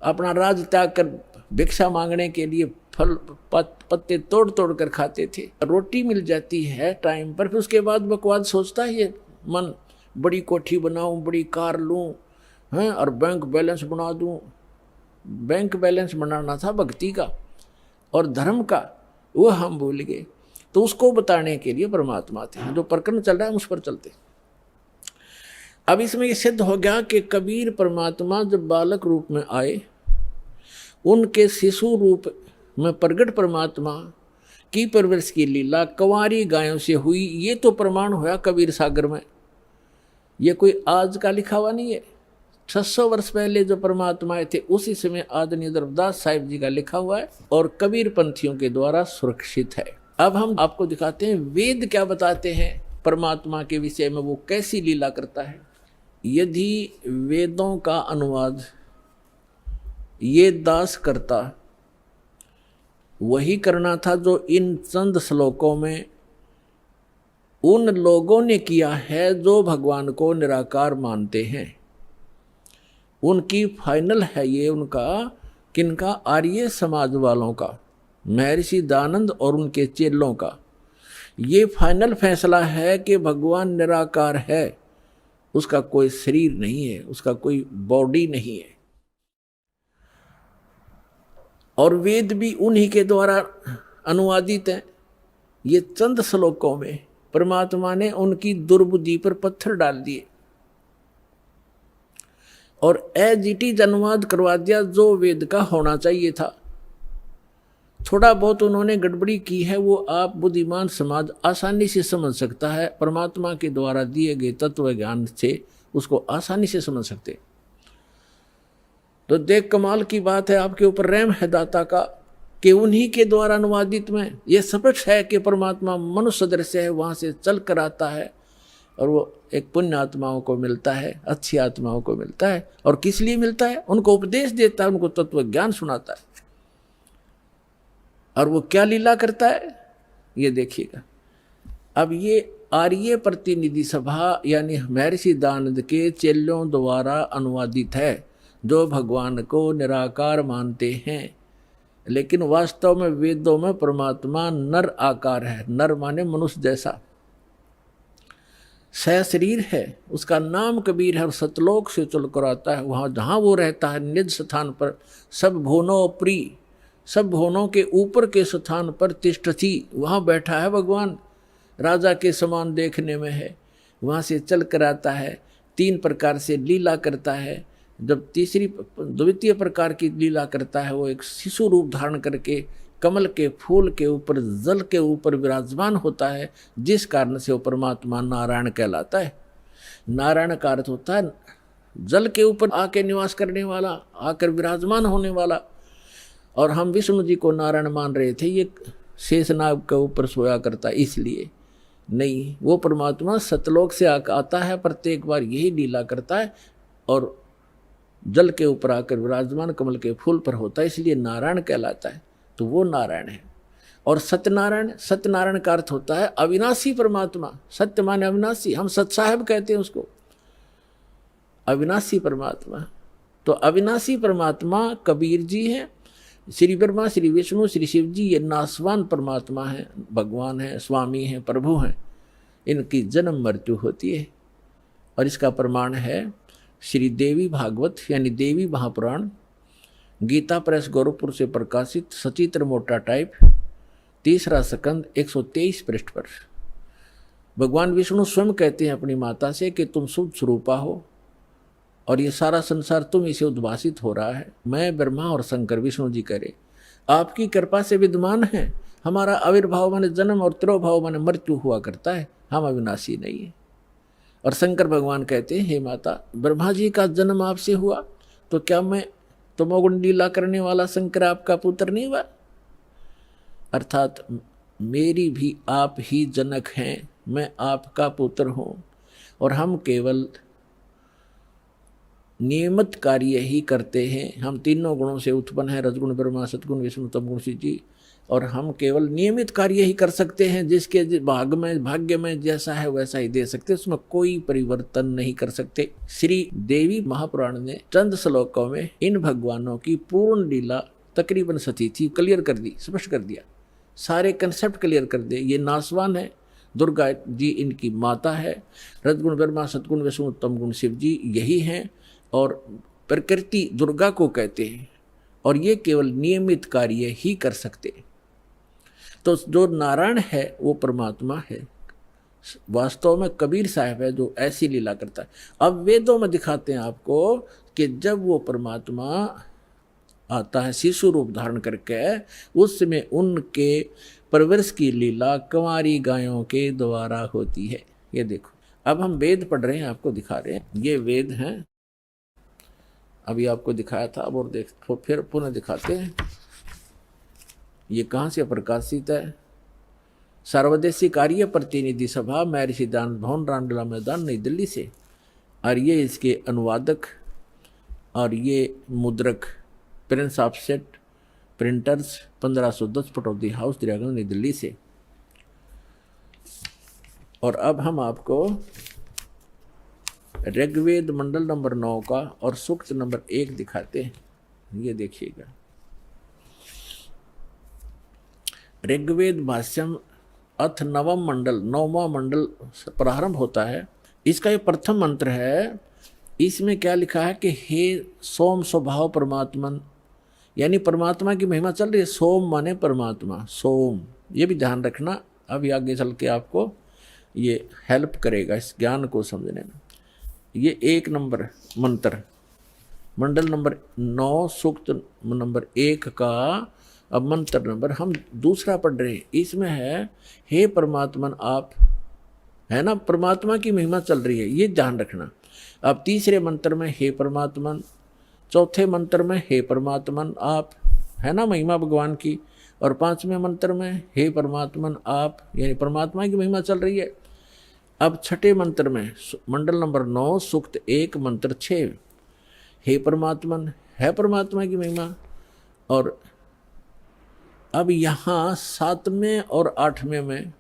अपना राज त्याग कर भिक्षा मांगने के लिए फल पत्ते तोड़ तोड़ कर खाते थे। रोटी मिल जाती है टाइम पर, फिर उसके बाद बकवास सोचता है ये मन, बड़ी कोठी बनाऊं, बड़ी कार लूं, हैं, और बैंक बैलेंस बना दूं। बैंक बैलेंस बनाना था भक्ति का और धर्म का, वो हम भूल गए। तो उसको बताने के लिए परमात्मा थे। जो प्रकरण चल रहा है उस पर चलते। अब इसमें ये सिद्ध हो गया कि कबीर परमात्मा जब बालक रूप में आए, उनके शिशु रूप में प्रगट परमात्मा की परवरिश की लीला कुंवारी गायों से हुई। ये तो प्रमाण होया कबीर सागर में, ये कोई आज का लिखा हुआ नहीं है। 600 वर्ष पहले जो परमात्मा आए थे उसी समय आदरणीय धर्मदास साहिब जी का लिखा हुआ है और कबीर पंथियों के द्वारा सुरक्षित है। अब हम आपको दिखाते हैं वेद क्या बताते हैं परमात्मा के विषय में, वो कैसी लीला करता है। यदि वेदों का अनुवाद ये दास करता, वही करना था जो इन चंद श्लोकों में उन लोगों ने किया है जो भगवान को निराकार मानते हैं। उनकी फाइनल है ये, उनका किनका, आर्य समाज वालों का, महर्षि दानंद और उनके चेलों का। ये फाइनल फैसला है कि भगवान निराकार है, उसका कोई शरीर नहीं है, उसका कोई बॉडी नहीं है। और वेद भी उन्हीं के द्वारा अनुवादित हैं। ये चंद श्लोकों में परमात्मा ने उनकी दुर्बुद्धि पर पत्थर डाल दिए और एजिटिज अनुवाद करवा दिया जो वेद का होना चाहिए था। थोड़ा बहुत उन्होंने गड़बड़ी की है, वो आप बुद्धिमान समाज आसानी से समझ सकता है। परमात्मा के द्वारा दिए गए तत्व ज्ञान से उसको आसानी से समझ सकते। तो देख, कमाल की बात है, आपके ऊपर रहम है दाता का कि उन्हीं के द्वारा अनुवादित में यह स्पष्ट है कि परमात्मा मनुष्य सदृश है, वहां से चल कर आता है और वो एक पुण्य आत्माओं को मिलता है, अच्छी आत्माओं को मिलता है। और किस लिए मिलता है? उनको उपदेश देता है, उनको तत्व ज्ञान सुनाता है। और वो क्या लीला करता है ये देखिएगा। अब ये आर्य प्रतिनिधि सभा यानी महर्षि दयानंद के चेलों द्वारा अनुवादित है, जो भगवान को निराकार मानते हैं, लेकिन वास्तव में वेदों में परमात्मा नर आकार है। नर माने मनुष्य जैसा, सशरीर है, उसका नाम कबीर है और सतलोक से चल कर आता है। वहाँ जहाँ वो रहता है निज स्थान पर, सब भुवनों प्रिय, सब भुवनों के ऊपर के स्थान पर तिष्ठति, वहाँ बैठा है भगवान, राजा के समान देखने में है। वहाँ से चल कर आता है, 3 प्रकार से लीला करता है। जब द्वितीय प्रकार की लीला करता है, वो एक शिशु रूप धारण करके कमल के फूल के ऊपर, जल के ऊपर विराजमान होता है, जिस कारण से वो परमात्मा नारायण कहलाता है। नारायण का अर्थ होता है जल के ऊपर आके निवास करने वाला, आकर विराजमान होने वाला। और हम विष्णु जी को नारायण मान रहे थे, ये शेषनाग के ऊपर सोया करता, इसलिए नहीं, वो परमात्मा सतलोक से आता है, प्रत्येक बार यही लीला करता है और जल के ऊपर आकर विराजमान कमल के फूल पर होता है, इसलिए नारायण कहलाता है। तो वो नारायण है। और सत्यनारायण, सत्यनारायण का अर्थ होता है अविनाशी परमात्मा। सत्य माने अविनाशी, हम सत साहेब कहते हैं उसको, अविनाशी परमात्मा। तो अविनाशी परमात्मा कबीर जी हैं, श्री ब्रह्मा, श्री विष्णु, श्री शिव जी, ये नासवान परमात्मा हैं, भगवान हैं, स्वामी हैं, प्रभु हैं। इनकी जन्म मृत्यु होती है। और इसका प्रमाण है श्री देवी भागवत यानी देवी महापुराण, गीता प्रेस गोरखपुर से प्रकाशित, सचित्र मोटा टाइप, 3रा स्कंद 123 पृष्ठ पर। भगवान विष्णु स्वयं कहते हैं अपनी माता से कि तुम शुद्ध स्वरूपा हो और ये सारा संसार तुम इसे उद्भासित हो रहा है। मैं ब्रह्मा और शंकर, विष्णु जी करे, आपकी कृपा से विद्यमान है। हमारा आविर्भाव माने जन्म और तिरोभाव माने मृत्यु हुआ करता है, हम अविनाशी नहीं है। और शंकर भगवान कहते हैं, हे माता, ब्रह्मा जी का जन्म आपसे हुआ तो क्या मैं तमोगुण लीला करने वाला शंकर आपका पुत्र नहीं हुआ? अर्थात मेरी भी आप ही जनक हैं, मैं आपका पुत्र हूँ और हम केवल नियमित कार्य ही करते हैं। हम तीनों गुणों से उत्पन्न हैं, रजगुण ब्रह्मा, सतगुण विष्णु, तमगुण शिव जी, और हम केवल नियमित कार्य ही कर सकते हैं। जिसके भाग्य में जैसा है वैसा ही दे सकते, उसमें कोई परिवर्तन नहीं कर सकते। श्री देवी महापुराण ने चंद श्लोकों में इन भगवानों की पूर्ण लीला तकरीबन सती क्लियर कर दी, स्पष्ट कर दिया, सारे कंसेप्ट क्लियर कर दिए। ये नासवान है, दुर्गा जी इनकी माता है, रजगुण ब्रह्मा, सतगुण विष्णु, तमगुण शिव जी यही हैं, और प्रकृति दुर्गा को कहते हैं, और ये केवल नियमित कार्य ही कर सकते। तो जो नारायण है वो परमात्मा है, वास्तव में कबीर साहब है जो ऐसी लीला करता है। अब वेदों में दिखाते हैं आपको कि जब वो परमात्मा आता है शिशु रूप धारण करके, उस समय उनके परवरिश की लीला कुंवारी गायों के द्वारा होती है। ये देखो, अब हम वेद पढ़ रहे हैं, आपको दिखा रहे हैं, ये वेद हैं। अभी आपको दिखाया था, अब और देख फिर पुनः दिखाते हैं। ये कहाँ से प्रकाशित है? सर्वदेशी कार्य प्रतिनिधि सभा, महर्षि दयानंद भवन, रामलीला मैदान, नई दिल्ली से। और ये इसके अनुवादक और ये मुद्रक Prince offset printers 1510 Pataudi house, Daryaganj, नई दिल्ली से। और अब हम आपको ऋग्वेद मंडल नंबर 9 का और सूक्त नंबर 1 दिखाते हैं। ये देखिएगा, ऋग्वेद भाष्यम अथ नवम मंडल, 9वां मंडल प्रारंभ होता है। इसका ये प्रथम मंत्र है। इसमें क्या लिखा है कि हे सोम स्वभाव परमात्मन, यानी परमात्मा की महिमा चल रही है। सोम माने परमात्मा, सोम, ये भी ध्यान रखना, अभी आगे चल के आपको ये हेल्प करेगा इस ज्ञान को समझने में। ये 1 नंबर मंत्र, मंडल नंबर 9 सूक्त नंबर 1 का अब मंत्र नंबर हम दूसरा पढ़ रहे हैं। इसमें है हे परमात्मन आप, है ना, परमात्मा की महिमा चल रही है, ये ध्यान रखना। अब तीसरे मंत्र में हे परमात्मन, चौथे मंत्र में हे परमात्मन आप, है ना, महिमा भगवान की, और 5वें मंत्र में हे परमात्मन आप, यानी परमात्मा की महिमा चल रही है। अब छठे मंत्र में मंडल नंबर 9 सूक्त 1 मंत्र 6 हे परमात्मन, है परमात्मा की महिमा। और अब यहाँ 7वें और 8वें में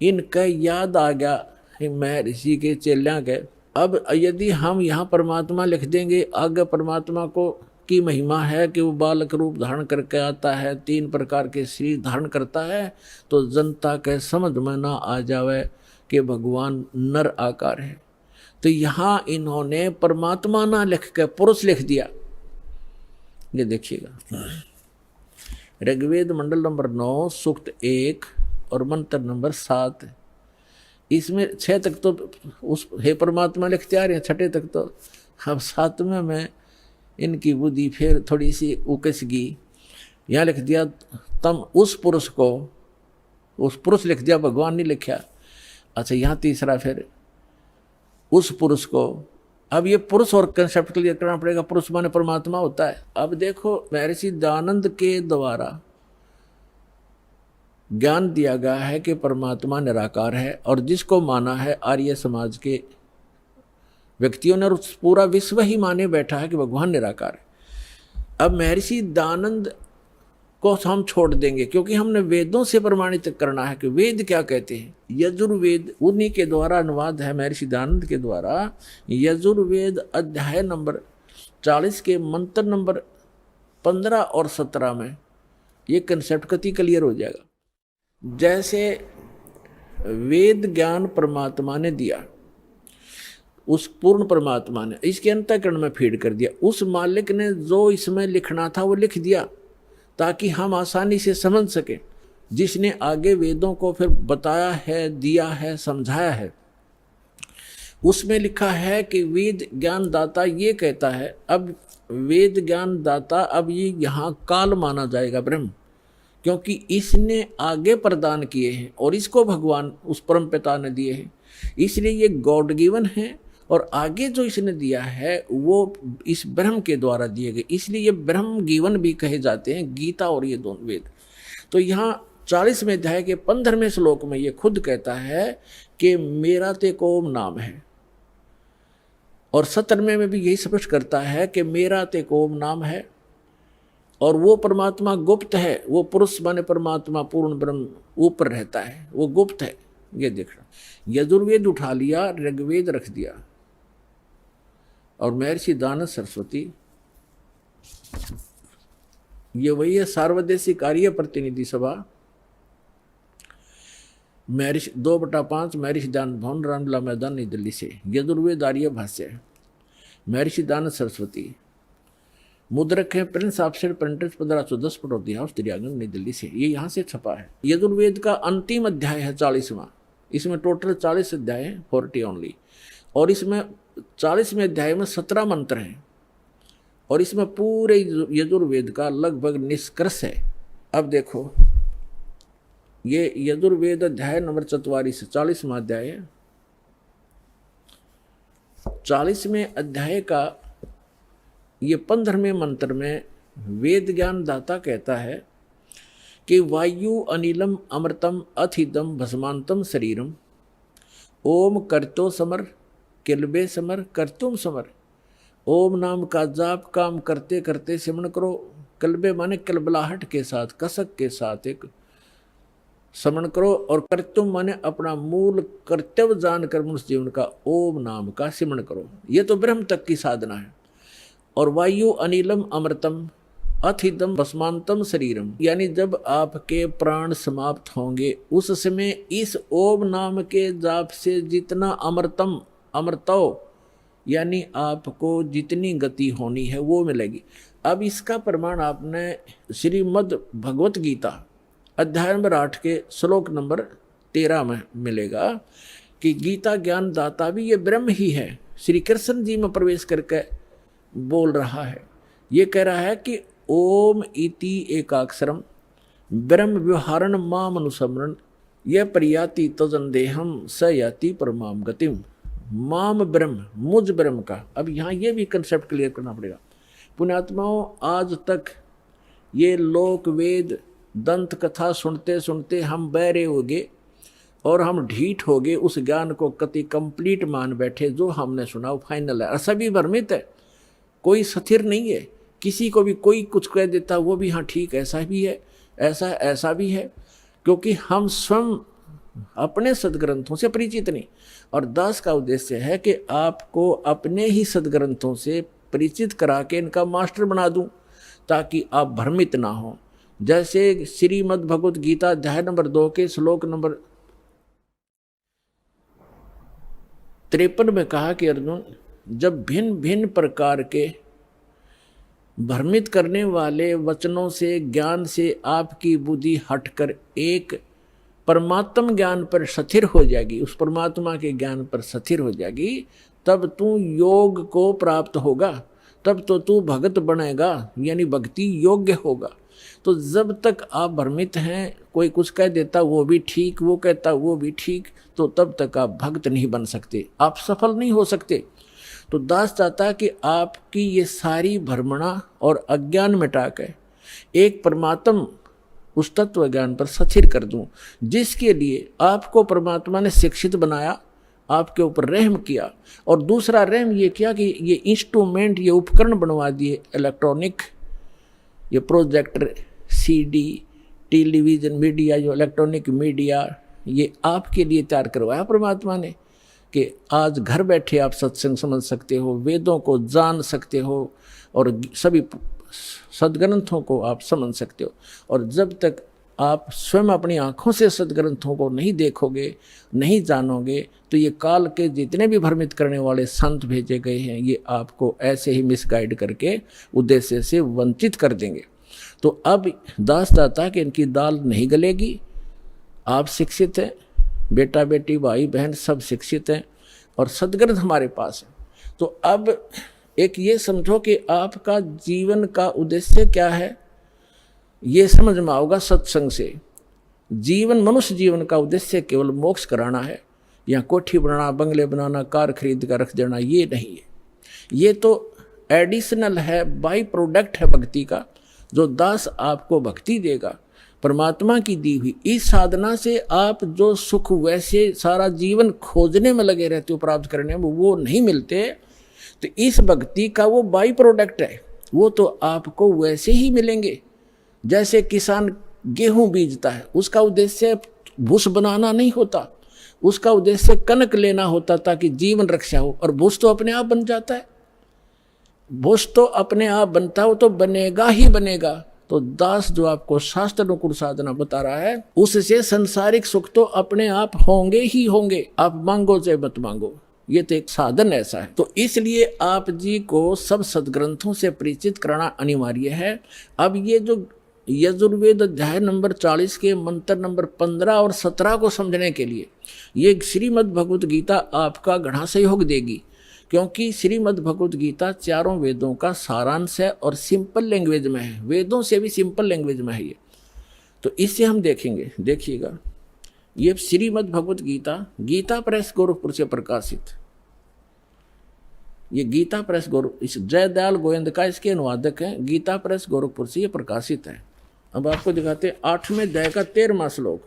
इनका याद आ गया मैं ऋषि के चेलियाँ के। अब यदि हम यहाँ परमात्मा लिख देंगे, आगे परमात्मा को की महिमा है कि वो बालक रूप धारण करके आता है, 3 प्रकार के शरीर धारण करता है, तो जनता के समझ में ना आ जावे कि भगवान नर आकार है। तो यहाँ इन्होंने परमात्मा ना लिख के पुरुष लिख दिया। ये देखिएगा ऋग्वेद मंडल नंबर 9 सूक्त 1 और मंत्र नंबर 7, इसमें 6 तक तो उस हे परमात्मा लिखते आ रहे हैं, 6ठे तक तो। अब 7वें में इनकी बुद्धि फिर थोड़ी सी उकस गई, यहाँ लिख दिया तम उस पुरुष को, उस पुरुष लिख दिया, भगवान नहीं लिखा। अच्छा यहाँ तीसरा फिर उस पुरुष को। अब ये पुरुष और कंसेप्ट क्लियर करना पड़ेगा, पुरुष माने परमात्मा होता है। अब देखो महर्षि दयानंद के द्वारा ज्ञान दिया गया है कि परमात्मा निराकार है, और जिसको माना है आर्य समाज के व्यक्तियों ने, और पूरा विश्व ही माने बैठा है कि भगवान निराकार है। अब महर्षि दयानंद को हम छोड़ देंगे क्योंकि हमने वेदों से प्रमाणित करना है कि वेद क्या कहते हैं। यजुर्वेद उन्हीं के द्वारा अनुवाद है महर्षि दयानंद के द्वारा। यजुर्वेद अध्याय नंबर 40 के मंत्र नंबर 15 और 17 में ये कंसेप्ट कति क्लियर हो जाएगा। जैसे वेद ज्ञान परमात्मा ने दिया, उस पूर्ण परमात्मा ने इसके अंतःकरण में फीड कर दिया, उस मालिक ने जो इसमें लिखना था वो लिख दिया ताकि हम आसानी से समझ सकें। जिसने आगे वेदों को फिर बताया है, दिया है, समझाया है, उसमें लिखा है कि वेद ज्ञान दाता ये कहता है। अब वेद ज्ञान दाता, अब ये यहाँ काल माना जाएगा ब्रह्म, क्योंकि इसने आगे प्रदान किए हैं और इसको भगवान उस परम पिता ने दिए हैं, इसलिए ये गॉड गिवन है। और आगे जो इसने दिया है वो इस ब्रह्म के द्वारा दिए गए, इसलिए ये ब्रह्म गिवन भी कहे जाते हैं, गीता और ये दोनों वेद। तो यहाँ 40वें अध्याय के 15वें श्लोक में ये खुद कहता है कि मेरा ते कोम नाम है, और 17वें में भी यही स्पष्ट करता है कि मेरा ते कोम नाम है। और वो परमात्मा गुप्त है, वो पुरुष माने परमात्मा पूर्ण ब्रह्म ऊपर रहता है, वो गुप्त है। ये देखना, यजुर्वेद उठा लिया, ऋग्वेद रख दिया, और महर्षि दयानंद सरस्वती ये वही है सार्वदेशिक कार्य प्रतिनिधि सभा, महर्षि 2/5 महर्षि दयानंद भवन, रामलीला मैदान, नई दिल्ली से। यजुर्वेद आर्य भाष्य महर्षि दयानंद सरस्वती, मुद्रक है Prince officer printers 1510 Pataudi house Daryaganj, नई दिल्ली से। ये यहाँ से छपा है। यजुर्वेद का अंतिम अध्याय है 40वां, इसमें टोटल 40 अध्याय है, 40 ओनली, और इसमें 40वें अध्याय में 17 मंत्र हैं, और इसमें पूरे यजुर्वेद का लगभग निष्कर्ष है। अब देखो ये यजुर्वेद अध्याय नंबर 44 40वां अध्याय है। 40वें अध्याय का ये 15वें मंत्र में वेद ज्ञान दाता कहता है कि वायु अनिलम अमृतम अथिदम भस्मांतम शरीरम ओम करतो समर किलबे समर करतुम समर। ओम नाम का जाप काम करते करते सिमरण करो। कलबे माने कलबलाहट के साथ, कसक के साथ एक समरण करो, और कर्तुम माने अपना मूल कर्तव्य जानकर मनुष्य जीवन का ओम नाम का सिमरण करो। ये तो ब्रह्म तक की साधना है। और वायु अनिलम अमृतम अथिदम भस्मांतम शरीरम, यानी जब आपके प्राण समाप्त होंगे उस समय इस ओम नाम के जाप से जितना अमृतम अमृतो यानी आपको जितनी गति होनी है वो मिलेगी। अब इसका प्रमाण आपने श्रीमद् भगवत गीता अध्याय नंबर 8 के श्लोक नंबर 13 में मिलेगा कि गीता ज्ञान दाता भी ये ब्रह्म ही है। श्री कृष्ण जी में प्रवेश करके बोल रहा है, ये कह रहा है कि ओम इति एकाक्षरम ब्रह्म व्यवहारण माम अनुसमरण यह प्रयाति तजन देहम स याति परमाम गतिम। माम ब्रह्म, मुझ ब्रह्म का। अब यहाँ ये भी कंसेप्ट क्लियर करना पड़ेगा। पुण्यात्माओं, आज तक ये लोक वेद दंत कथा सुनते सुनते हम बहरे हो गए और हम ढीठ हो गए, उस ज्ञान को कति कंप्लीट मान बैठे, जो हमने सुना वो फाइनल है। और सभी भ्रमित है, कोई स्थिर नहीं है। किसी को भी कोई कुछ कह देता वो भी हाँ ठीक ऐसा भी है, ऐसा भी है, क्योंकि हम स्वयं अपने सदग्रंथों से परिचित नहीं। और दास का उद्देश्य है कि आपको अपने ही सदग्रंथों से परिचित करा के इनका मास्टर बना दूं, ताकि आप भ्रमित ना हो। जैसे श्रीमद् भगवत गीता अध्याय नंबर 2 के श्लोक नंबर 53 में कहा कि अर्जुन, जब भिन्न भिन्न प्रकार के भ्रमित करने वाले वचनों से, ज्ञान से आपकी बुद्धि हटकर एक परमात्म ज्ञान पर स्थिर हो जाएगी, उस परमात्मा के ज्ञान पर स्थिर हो जाएगी, तब तू योग को प्राप्त होगा, तब तो तू भगत बनेगा, यानी भक्ति योग्य होगा। तो जब तक आप भ्रमित हैं, कोई कुछ कह देता वो भी ठीक, वो कहता वो भी ठीक, तो तब तक आप भक्त नहीं बन सकते, आप सफल नहीं हो सकते। तो दास चाहता कि आपकी ये सारी भ्रमणा और अज्ञान मिटा के एक परमात्म उस तत्व ज्ञान पर स्थिर कर दूं, जिसके लिए आपको परमात्मा ने शिक्षित बनाया, आपके ऊपर रहम किया। और दूसरा रहम ये किया कि ये इंस्ट्रूमेंट, ये उपकरण बनवा दिए इलेक्ट्रॉनिक, ये प्रोजेक्टर, सीडी, टेलीविज़न मीडिया, जो इलेक्ट्रॉनिक मीडिया, ये आपके लिए तैयार करवाया परमात्मा ने कि आज घर बैठे आप सत्संग समझ सकते हो, वेदों को जान सकते हो और सभी सदग्रंथों को आप समझ सकते हो। और जब तक आप स्वयं अपनी आँखों से सदग्रंथों को नहीं देखोगे, नहीं जानोगे, तो ये काल के जितने भी भ्रमित करने वाले संत भेजे गए हैं, ये आपको ऐसे ही मिसगाइड करके उद्देश्य से वंचित कर देंगे। तो अब दास दाता कि इनकी दाल नहीं गलेगी। आप शिक्षित हैं, बेटा बेटी भाई बहन सब शिक्षित हैं और सदग्रंथ हमारे पास है। तो अब एक ये समझो कि आपका जीवन का उद्देश्य क्या है, ये समझ में आओगा सत्संग से। जीवन, मनुष्य जीवन का उद्देश्य केवल मोक्ष कराना है, या कोठी बनाना, बंगले बनाना, कार खरीद कर रख देना, ये नहीं है। ये तो एडिशनल है, बाई प्रोडक्ट है भक्ति का, जो दास आपको भक्ति देगा, परमात्मा की दी हुई। इस साधना से आप जो सुख वैसे सारा जीवन खोजने में लगे रहते हो, प्राप्त करने में, वो नहीं मिलते। तो इस भक्ति का वो बाई प्रोडक्ट है, वो तो आपको वैसे ही मिलेंगे। जैसे किसान गेहूं बीजता है, उसका उद्देश्य भूस बनाना नहीं होता, उसका उद्देश्य कनक लेना होता ताकि जीवन रक्षा हो, और भूस तो अपने आप बन जाता है। भूस तो अपने आप बनता हो तो बनेगा ही बनेगा। तो दास जो आपको शास्त्र अनुकूल साधना बता रहा है, उससे संसारिक सुख तो अपने आप होंगे ही होंगे, आप मांगो चाहे मत मांगो, ये तो एक साधन ऐसा है। तो इसलिए आप जी को सब सदग्रंथों से परिचित कराना अनिवार्य है। अब ये जो यजुर्वेद अध्याय नंबर 40 के मंत्र नंबर 15 और 17 को समझने के लिए ये श्रीमद् भगवत गीता आपका घना सहयोग देगी, क्योंकि श्रीमद् भगवत गीता चारों वेदों का सारांश है और सिंपल लैंग्वेज में है, वेदों से भी सिंपल लैंग्वेज में है ये। तो इससे हम देखेंगे, देखिएगा, ये श्रीमद् भगवत गीता गीता प्रेस गोरखपुर से प्रकाशित, ये गीता प्रेस गोरखपुर, इस जयदयाल गोविंद का इसके अनुवादक हैं, गीता प्रेस गोरखपुर से ये प्रकाशित है। अब आपको दिखाते हैं 8वें अध्याय का 13वां श्लोक,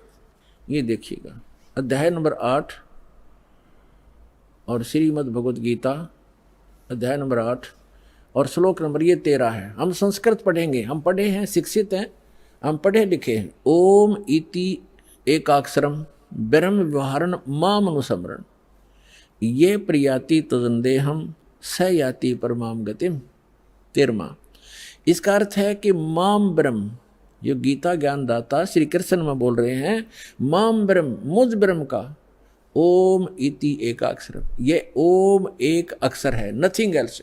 ये देखिएगा, अध्याय नंबर 8 और श्रीमद् भगवत गीता अध्याय नंबर 8 और श्लोक नंबर ये 13 है। हम संस्कृत पढ़ेंगे, हम पढ़े हैं, शिक्षित हैं, हम पढ़े लिखे हैं। ओम इति एकाक्षरम ब्रह्म व्यवहारण माम अनुसमरण ये प्रियाति तजंदेहम स याति परमाम गतिम। 13वां, इसका अर्थ है कि माम ब्रह्म, जो गीता ज्ञानदाता श्री कृष्ण में बोल रहे हैं, माम ब्रह्म, मुझ ब्रह्म का, ओम इति एकाक्षर, ये ओम एक अक्षर है, नथिंग एल्स,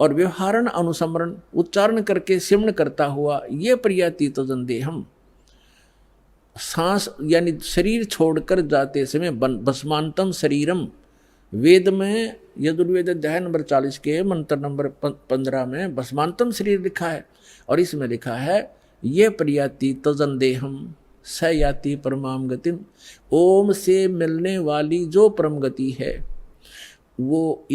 और व्यवहारण अनुसमरण उच्चारण करके सिमरण करता हुआ, ये प्रियाति तजंदेहम, सांस यानी शरीर छोड़कर जाते समय भस्मांतम शरीरम, वेद में यजुर्वेद अध्याय नंबर 40 के मंत्र नंबर 15 में भस्मांतम शरीर लिखा है, और इसमें लिखा है ये प्रयाति तजन देहम स याति परमाम गतिम। ओम से मिलने वाली जो परम गति है वो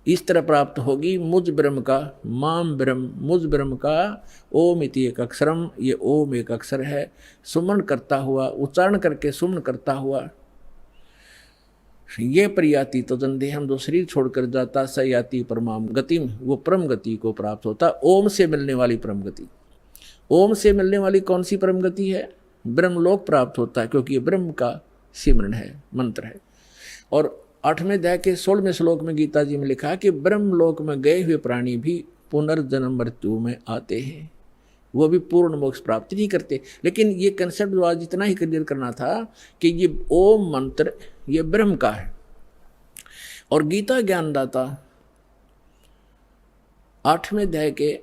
इस तरह प्राप्त होगी, मुझ ब्रह्म का, माम ब्रह्म, मुझ ब्रह्म का, ओम इति एक अक्षरम, ये ओम एक अक्षर है, सुमन करता हुआ, उच्चारण करके सुमन करता हुआ, ये प्रयाति तो जंदे हम जो शरीर छोड़कर जाता स याति परमाम गतिम, वो परम गति को प्राप्त होता। ओम से मिलने वाली परम गति, ओम से मिलने वाली कौन सी परम गति है? ब्रह्मलोक प्राप्त होता है, क्योंकि ये ब्रह्म का सिमरन है, मंत्र है। और 8वें अध्याय के 16वें श्लोक में गीता जी में लिखा कि ब्रह्मलोक में गए हुए प्राणी भी पुनर्जन्म मृत्यु में आते हैं, वो भी पूर्ण मोक्ष प्राप्ति नहीं करते। लेकिन ये कंसेप्ट जो आज इतना ही क्लियर करना था कि ये ओम मंत्र ये ब्रह्म का है, और गीता ज्ञानदाता 8वें अध्याय के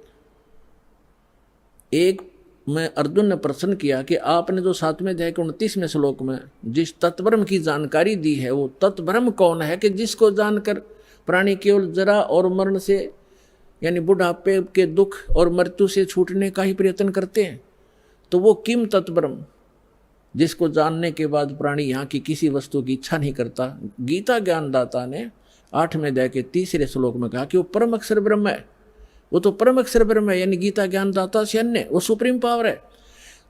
1 में अर्जुन ने प्रश्न किया कि आपने जो 7वें अध्याय के 29वें श्लोक में जिस तत्ब्रह्म की जानकारी दी है, वो तत्ब्रह्म कौन है कि जिसको जानकर प्राणी केवल जरा और मरण से यानी बुढ़ापे के दुख और मृत्यु से छूटने का ही प्रयत्न करते हैं? तो वो किम तत्ब्रह्म, जिसको जानने के बाद प्राणी यहाँ की किसी वस्तु की इच्छा नहीं करता। गीता ज्ञानदाता ने 8वें अध्याय के 3रे श्लोक में कहा कि वो परम अक्षर ब्रह्म है, वो तो परम अक्षर ब्रह्म है, यानी गीता ज्ञानदाता से अन्य वो सुप्रीम पावर है।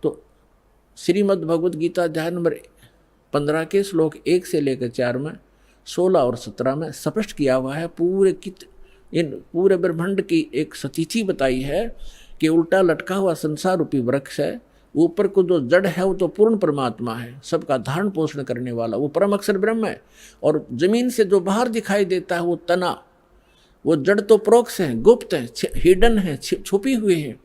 तो श्रीमद् भगवद गीता अध्याय नंबर 15 के श्लोक 1 से लेकर 4 में, 16 और 17 में स्पष्ट किया हुआ है, इन पूरे ब्रह्मांड की एक सतीथि बताई है कि उल्टा लटका हुआ संसार रूपी वृक्ष है, ऊपर को जो जड़ है वो तो पूर्ण परमात्मा है, सबका धारण पोषण करने वाला वो परम अक्षर ब्रह्म है। और जमीन से जो बाहर दिखाई देता है वो तना, वो जड़ तो प्रोक्ष है, गुप्त है, हिडन है, छुपी हुई है,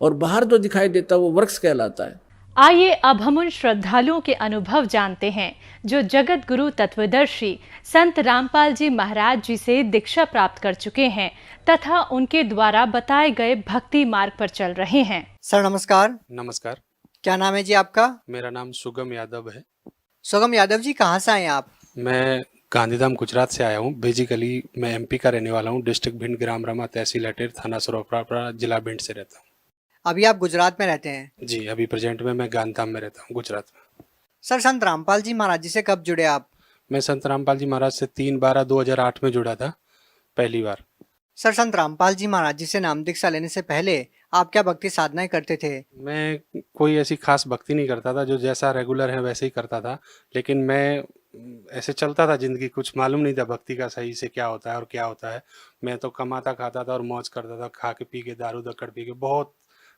और बाहर जो दिखाई देता है वो वृक्ष कहलाता है। आइए अब हम उन श्रद्धालुओं के अनुभव जानते हैं जो जगत गुरु तत्वदर्शी संत रामपाल जी महाराज जी से दीक्षा प्राप्त कर चुके हैं तथा उनके द्वारा बताए गए भक्ति मार्ग पर चल रहे हैं। सर नमस्कार। नमस्कार। क्या नाम है जी आपका? मेरा नाम सुगम यादव है। सुगम यादव जी, कहाँ से आए हैं आप? मैं गांधीधाम गुजरात से आया हूँ। बेसिकली मैं एमपी का रहने वाला हूँ। डिस्ट्रिक्ट भिंड, ग्राम रमा, तहसील अटेर, थाना सरोपरा, जिला भिंड से रहता हूँ। अभी आप गुजरात में रहते हैं? जी, अभी प्रेजेंट में मैं गांधीधाम में रहता हूँ, गुजरात में। सर संत रामपाल जी महाराज जी से कब जुड़े आप? मैं संत रामपाल जी महाराज से 3/12/2008 में जुड़ा था पहली बार। सर संत रामपाल जी महाराज जी से नाम दीक्षा लेने से पहले आप क्या भक्ति साधनाएं करते थे? मैं कोई ऐसी खास भक्ति नहीं करता था, जो जैसा रेगुलर है वैसे ही करता था, लेकिन मैं ऐसे चलता था जिंदगी, कुछ मालूम नहीं था भक्ति का सही से क्या होता है और क्या होता है। मैं तो कमाता खाता था और मौज करता था, खा के पी के, दारू दक्कड़ पी के बहुत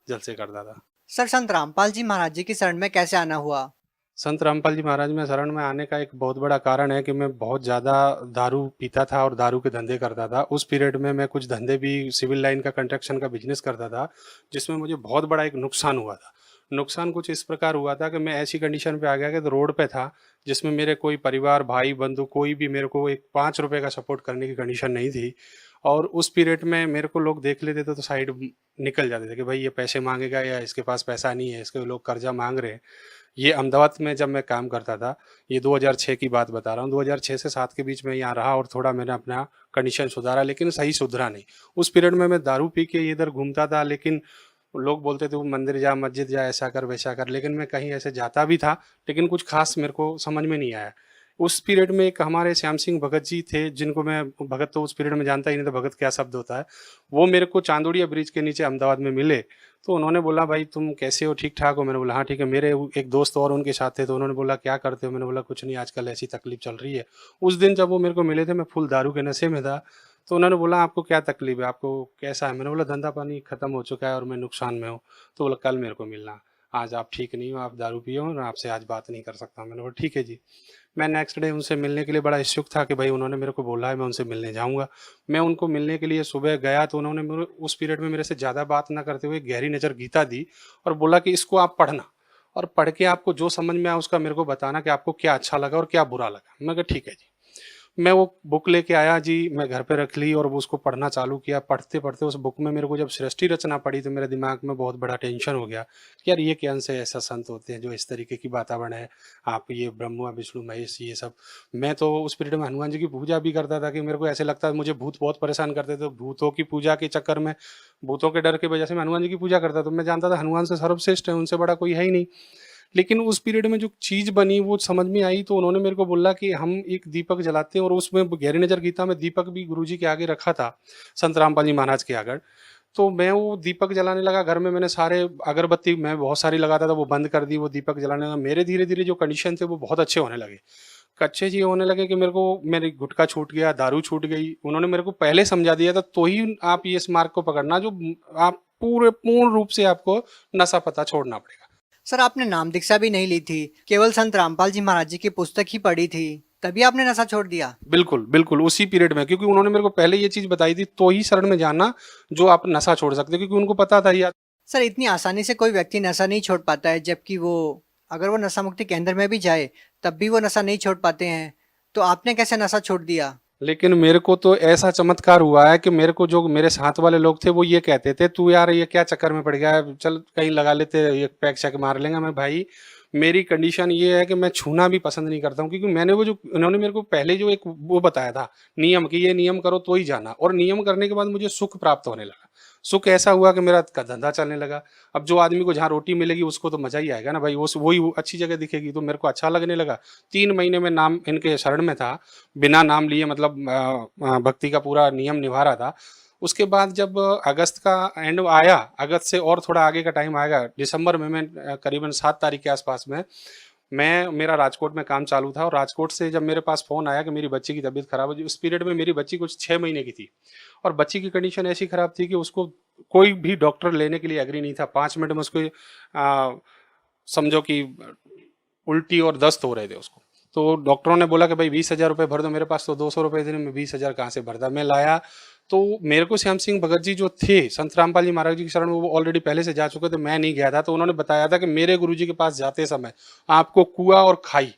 जलसे करता था। सर संत रामपाल जी महाराज जी की शरण में कैसे आना हुआ? संत रामपाल जी महाराज में शरण में आने का एक बहुत बड़ा कारण है कि मैं बहुत ज़्यादा दारू पीता था और दारू के धंधे करता था। उस पीरियड में मैं कुछ धंधे भी, सिविल लाइन का, कंस्ट्रक्शन का बिजनेस करता था, जिसमें मुझे बहुत बड़ा एक नुकसान हुआ था। नुकसान कुछ इस प्रकार हुआ था कि मैं ऐसी कंडीशन पे आ गया कि रोड पे था, जिसमें मेरे कोई परिवार, भाई बंधु, कोई भी मेरे को एक 5 रुपये का सपोर्ट करने की कंडीशन नहीं थी। और उस पीरियड में मेरे को लोग देख लेते थे तो साइड निकल जाते थे कि भाई ये पैसे मांगेगा या इसके पास पैसा नहीं है, इसके लोग कर्जा मांग रहे हैं। ये अहमदाबाद में जब मैं काम करता था, ये 2006 की बात बता रहा हूँ, 2006 से 7 के बीच में यहाँ रहा और थोड़ा मैंने अपना कंडीशन सुधारा, लेकिन सही सुधरा नहीं। उस पीरियड में मैं दारू पी के इधर घूमता था, लेकिन लोग बोलते थे वो मंदिर जा, मस्जिद जा, ऐसा कर वैसा कर, लेकिन मैं कहीं ऐसे जाता भी था, लेकिन कुछ खास मेरे को समझ में नहीं आया। उस पीरियड में एक हमारे श्याम सिंह भगत जी थे, जिनको मैं, भगत तो उस पीरियड में जानता ही नहीं था भगत क्या शब्द होता है। वो मेरे को चांदोड़िया ब्रिज के नीचे अहमदाबाद में मिले, तो उन्होंने बोला भाई तुम कैसे हो, ठीक ठाक हो? मैंने बोला हाँ ठीक है। मेरे एक दोस्त और उनके साथ थे, तो उन्होंने बोला क्या करते हो? मैंने बोला कुछ नहीं, आजकल ऐसी तकलीफ चल रही है। उस दिन जब वो मेरे को मिले थे, मैं फुल दारू के नशे में था, तो उन्होंने बोला आपको क्या तकलीफ है, आपको कैसा है? मैंने बोला धंधा पानी खत्म हो चुका है और मैं नुकसान में हूँ। तो बोला कल मेरे को मिलना, आज आप ठीक नहीं हो, आप दारू पिए हो और आपसे आज बात नहीं कर सकता। मैंने बोला ठीक है जी। मैं नेक्स्ट डे उनसे मिलने के लिए बड़ा इच्छुक था कि भाई उन्होंने मेरे को बोला है, मैं उनसे मिलने जाऊंगा। मैं उनको मिलने के लिए सुबह गया, तो उन्होंने मेरे उस पीरियड में मेरे से ज़्यादा बात ना करते हुए गहरी नज़र गीता दी और बोला कि इसको आप पढ़ना और पढ़ के आपको जो समझ में आया उसका मेरे को बताना कि आपको क्या अच्छा लगा और क्या बुरा लगा। मैं कहा ठीक है जी। मैं वो बुक लेके आया जी, मैं घर पे रख ली और वो उसको पढ़ना चालू किया। पढ़ते पढ़ते उस बुक में मेरे को जब सृष्टि रचना पड़ी तो मेरे दिमाग में बहुत बड़ा टेंशन हो गया कि यार ये कौन से ऐसा संत होते हैं जो इस तरीके की वातावरण है, आप ये ब्रह्मा विष्णु महेश ये सब। मैं तो उस पीरियड में हनुमान जी की पूजा भी करता था कि मेरे को ऐसे लगता है, मुझे भूत बहुत परेशान करते थे। भूतों की पूजा के चक्कर में, भूतों के डर की वजह से मैं हनुमान जी की पूजा करता था। तो मैं जानता था हनुमान से सर्वश्रेष्ठ है, उनसे बड़ा कोई है ही नहीं। लेकिन उस पीरियड में जो चीज़ बनी वो समझ में आई, तो उन्होंने मेरे को बोला कि हम एक दीपक जलाते हैं, और उसमें गहरी नज़र गीता में दीपक भी गुरुजी के आगे रखा था, संत रामपाल जी महाराज के आगे। तो मैं वो दीपक जलाने लगा घर में। मैंने सारे अगरबत्ती मैं बहुत सारी लगाता था, वो बंद कर दी, वो दीपक जलाने लगा। मेरे धीरे धीरे जो कंडीशन थे वो बहुत अच्छे होने लगे। अच्छे जी होने लगे कि मेरे को, मेरी गुटखा छूट गया, दारू छूट गई। उन्होंने मेरे को पहले समझा दिया था, तो ही आप ये इस मार्ग को पकड़ना जो आप पूर्ण रूप से आपको नशा पता छोड़ना पड़ेगा। सर, आपने नाम दीक्षा भी नहीं ली थी, केवल संत रामपाल जी महाराज जी की पुस्तक ही पढ़ी थी, तभी आपने नशा छोड़ दिया? बिल्कुल बिल्कुल, उसी पीरियड में, क्योंकि उन्होंने मेरे को पहले ये चीज बताई थी, तो ही शरण में जाना जो आप नशा छोड़ सकते हो, क्योंकि उनको पता था यार। सर, इतनी आसानी से कोई व्यक्ति नशा नहीं छोड़ पाता है, जबकि वो अगर वो नशा मुक्ति केंद्र में भी जाए तब भी वो नशा नहीं छोड़ पाते हैं, तो आपने कैसे नशा छोड़ दिया? लेकिन मेरे को तो ऐसा चमत्कार हुआ है कि मेरे को जो मेरे साथ वाले लोग थे वो ये कहते थे, तू यार ये क्या चक्कर में पड़ गया है, चल कहीं लगा लेते, ये पैक शैक मार लेंगे। मैं भाई, मेरी कंडीशन ये है कि मैं छूना भी पसंद नहीं करता हूँ, क्योंकि मैंने वो जो उन्होंने मेरे को पहले जो एक वो बताया था नियम, कि ये नियम करो तो ही जाना, और नियम करने के बाद मुझे सुख प्राप्त होने लगा। सुख ऐसा हुआ कि मेरा धंधा चलने लगा। अब जो आदमी को जहाँ रोटी मिलेगी उसको तो मजा ही आएगा ना भाई, वही अच्छी जगह दिखेगी, तो मेरे को अच्छा लगने लगा। 3 महीने में नाम इनके शरण में था, बिना नाम लिए, मतलब भक्ति का पूरा नियम निभा रहा था। उसके बाद जब अगस्त का एंड आया, अगस्त से और थोड़ा आगे का टाइम आएगा, दिसंबर में मैं करीबन 7 तारीख के आसपास में, मेरा राजकोट में काम चालू था, और राजकोट से जब मेरे पास फ़ोन आया कि मेरी बच्ची की तबीयत खराब है। उस पीरियड में मेरी बच्ची कुछ 6 महीने की थी, और बच्ची की कंडीशन ऐसी खराब थी कि उसको कोई भी डॉक्टर लेने के लिए एग्री नहीं था। 5 मिनट में उसको समझो कि उल्टी और दस्त हो रहे थे उसको। तो डॉक्टरों ने बोला कि भाई 20,000 रुपये भर दो। मेरे पास तो 200 रुपये थे, मैं 20,000 कहाँ से भरता। मैं लाया, तो मेरे को श्याम सिंह भगत जी जो थे, संत रामपाल जी महाराज जी की शरण में, वो ऑलरेडी पहले से जा चुके थे, मैं नहीं गया था। तो उन्होंने बताया था कि मेरे गुरुजी के पास जाते समय आपको कुआं और खाई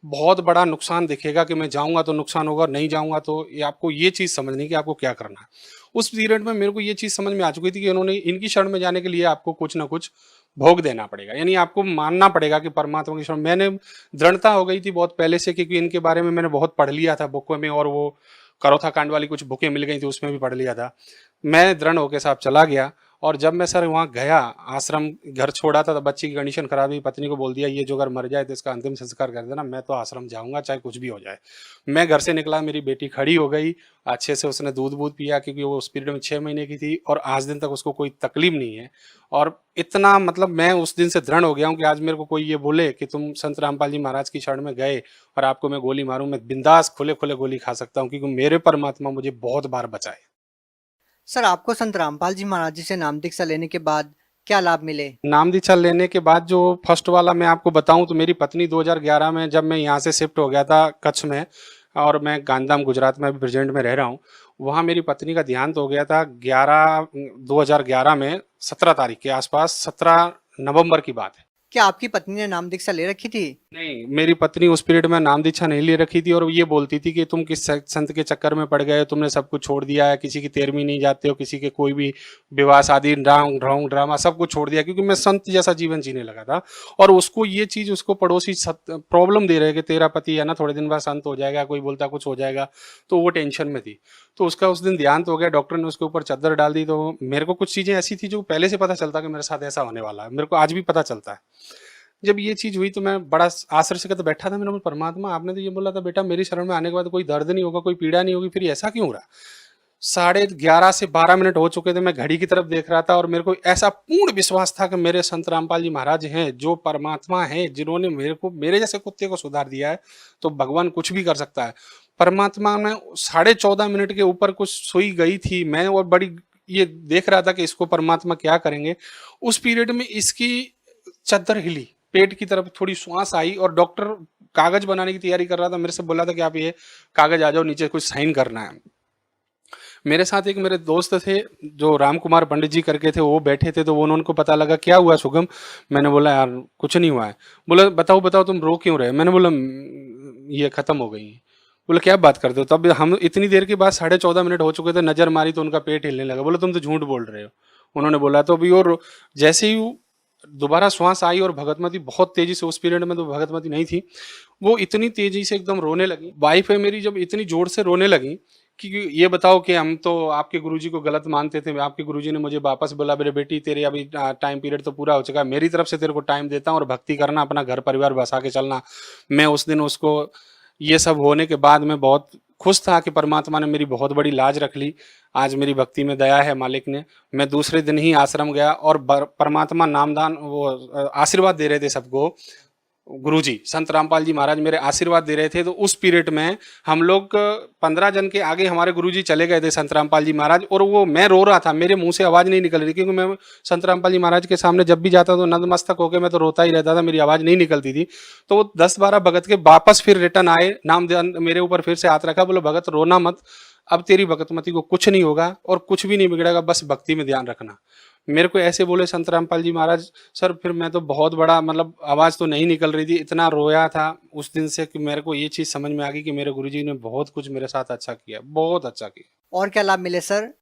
बहुत बड़ा नुकसान दिखेगा, कि मैं जाऊंगा तो नुकसान होगा, नहीं जाऊंगा तो। ये आपको ये चीज़ समझनी कि आपको क्या करना है। उस पीरियड में मेरे को ये चीज़ समझ में आ चुकी थी कि उन्होंने इनकी शरण में जाने के लिए आपको कुछ ना कुछ भोग देना पड़ेगा, यानी आपको मानना पड़ेगा कि परमात्मा की शरण। मैंने दृढ़ता हो गई थी बहुत पहले से, क्योंकि इनके बारे में मैंने बहुत पढ़ लिया था बुकों में, और वो करोथा कांड वाली कुछ बुकें मिल गई थी, उसमें भी पढ़ लिया था। मैं दृढ़ होके साहब चला गया, और जब मैं सर वहाँ गया, आश्रम घर छोड़ा था, तो बच्ची की कंडीशन खराब हुई। पत्नी को बोल दिया ये जो अगर मर जाए तो इसका अंतिम संस्कार कर देना, मैं तो आश्रम जाऊंगा चाहे कुछ भी हो जाए। मैं घर से निकला, मेरी बेटी खड़ी हो गई, अच्छे से उसने दूध बूध पिया, क्योंकि वो उस पीरियड में 6 महीने की थी, और आज दिन तक उसको कोई तकलीफ नहीं है। और इतना मतलब मैं उस दिन से दृढ़ हो गया हूँ कि आज मेरे को कोई ये बोले कि तुम संत रामपाल जी महाराज की शरण में गए और आपको मैं गोली मारूं, मैं बिंदास खुले खुले गोली खा सकता हूँ, क्योंकि मेरे परमात्मा मुझे बहुत बार बचाए। सर, आपको संत रामपाल जी महाराज जी से नाम दीक्षा लेने के बाद क्या लाभ मिले? नाम दीक्षा लेने के बाद जो फर्स्ट वाला मैं आपको बताऊं, तो मेरी पत्नी 2011 में, जब मैं यहाँ से शिफ्ट हो गया था कच्छ में, और मैं गांधीधाम गुजरात में भी प्रेजेंट में रह रहा हूँ, वहाँ मेरी पत्नी का देहांत हो गया था 2011 में 17 तारीख के आसपास, 17 नवंबर की बात है। क्या आपकी पत्नी ने नाम दीक्षा ले रखी थी? नहीं, मेरी पत्नी उस पीरियड में नाम दीक्षा नहीं ले रखी थी, और ये बोलती थी कि तुम किस संत के चक्कर में पड़ गए, तुमने सब कुछ छोड़ दिया है, किसी की 13वीं नहीं जाते हो, किसी के कोई भी विवाह शादी ढोंग ड्रामा सब कुछ छोड़ दिया, क्योंकि मैं संत जैसा जीवन जीने लगा था। और उसको ये चीज़, उसको पड़ोसी प्रॉब्लम दे रहे कि तेरा पति है ना थोड़े दिन बाद संत हो जाएगा, कोई बोलता कुछ हो जाएगा, तो वो टेंशन में थी। तो उसका उस दिन देहांत हो गया, डॉक्टर ने उसके ऊपर चादर डाल दी। तो मेरे को कुछ चीज़ें ऐसी थी जो पहले से पता चलता कि मेरे साथ ऐसा होने वाला है, मेरे को आज भी पता चलता है। जब ये चीज़ हुई तो मैं बड़ा आश्चर्य से बैठा था। मैंने बोला परमात्मा, आपने तो ये बोला था बेटा मेरी शरण में आने के बाद कोई दर्द नहीं होगा, कोई पीड़ा नहीं होगी, फिर ऐसा क्यों हो रहा? 11:30 से 12 मिनट हो चुके थे, मैं घड़ी की तरफ देख रहा था, और मेरे को ऐसा पूर्ण विश्वास था कि मेरे संत रामपाल जी महाराज हैं, जो परमात्मा हैं, जिन्होंने मेरे को, मेरे जैसे कुत्ते को सुधार दिया है, तो भगवान कुछ भी कर सकता है। परमात्मा ने 14.5 मिनट के ऊपर कुछ सुई गई थी, मैं और बड़ी ये देख रहा था कि इसको परमात्मा क्या करेंगे। उस पीरियड में इसकी चद्दर हिली, पेट की तरफ थोड़ी श्वास आई, और डॉक्टर कागज बनाने की तैयारी कर रहा था, मेरे से बोला था कि आप ये कागज आ जाओ नीचे, कुछ साइन करना है। मेरे साथ एक मेरे दोस्त थे जो राम कुमार पंडित जी करके थे, वो बैठे थे, तो वो उनको पता लगा क्या हुआ शुभम। मैंने बोला यार कुछ नहीं हुआ है। बोला बताओ बताओ तुम रो क्यों रहे? मैंने बोला ये खत्म हो गई। बोले क्या बात करते हो? तब हम इतनी देर के बाद 14.5 मिनट हो चुके थे, नजर मारी तो उनका पेट हिलने लगा। बोले तुम तो झूठ बोल रहे हो, उन्होंने बोला। तो अभी और जैसे ही दोबारा श्वास आई और भगतमती बहुत तेजी से, उस पीरियड में तो भगतमती नहीं थी, वो इतनी तेजी से एकदम रोने लगी। वाइफ है मेरी, जब इतनी जोर से रोने लगी कि ये बताओ कि हम तो आपके गुरुजी को गलत मानते थे, आपके गुरुजी ने मुझे वापस बोला मेरे बेटी तेरे अभी टाइम पीरियड तो पूरा हो चुका है, मेरी तरफ से तेरे को टाइम देता हूँ और भक्ति करना, अपना घर परिवार बसा के चलना। मैं उस दिन उसको, ये सब होने के बाद मैं बहुत खुश था कि परमात्मा ने मेरी बहुत बड़ी लाज रख ली। आज मेरी भक्ति में दया है मालिक ने। मैं दूसरे दिन ही आश्रम गया और परमात्मा नामदान वो आशीर्वाद दे रहे थे सबको। गुरुजी संत रामपाल जी महाराज मेरे आशीर्वाद दे रहे थे। तो उस पीरियड में हम लोग 15 जन के आगे हमारे गुरुजी चले गए थे संत रामपाल जी महाराज, और वो मैं रो रहा था, मेरे मुंह से आवाज नहीं निकल रही, क्योंकि मैं संत रामपाल जी महाराज के सामने जब भी जाता तो नतमस्तक होकर मैं तो रोता ही रहता था, मेरी आवाज नहीं निकलती थी। तो वो 10-12 भगत के वापस फिर रिटर्न आए, नाम मेरे ऊपर फिर से हाथ रखा, बोलो भगत रोना मत, अब तेरी भगतमती को कुछ नहीं होगा और कुछ भी नहीं बिगड़ेगा, बस भक्ति में ध्यान रखना। मेरे को ऐसे बोले संत रामपाल जी महाराज। सर फिर मैं तो बहुत बड़ा, मतलब आवाज़ तो नहीं निकल रही थी, इतना रोया था उस दिन से कि मेरे को ये चीज़ समझ में आ गई कि मेरे गुरुजी ने बहुत कुछ मेरे साथ अच्छा किया, बहुत अच्छा किया। और क्या लाभ मिले सर?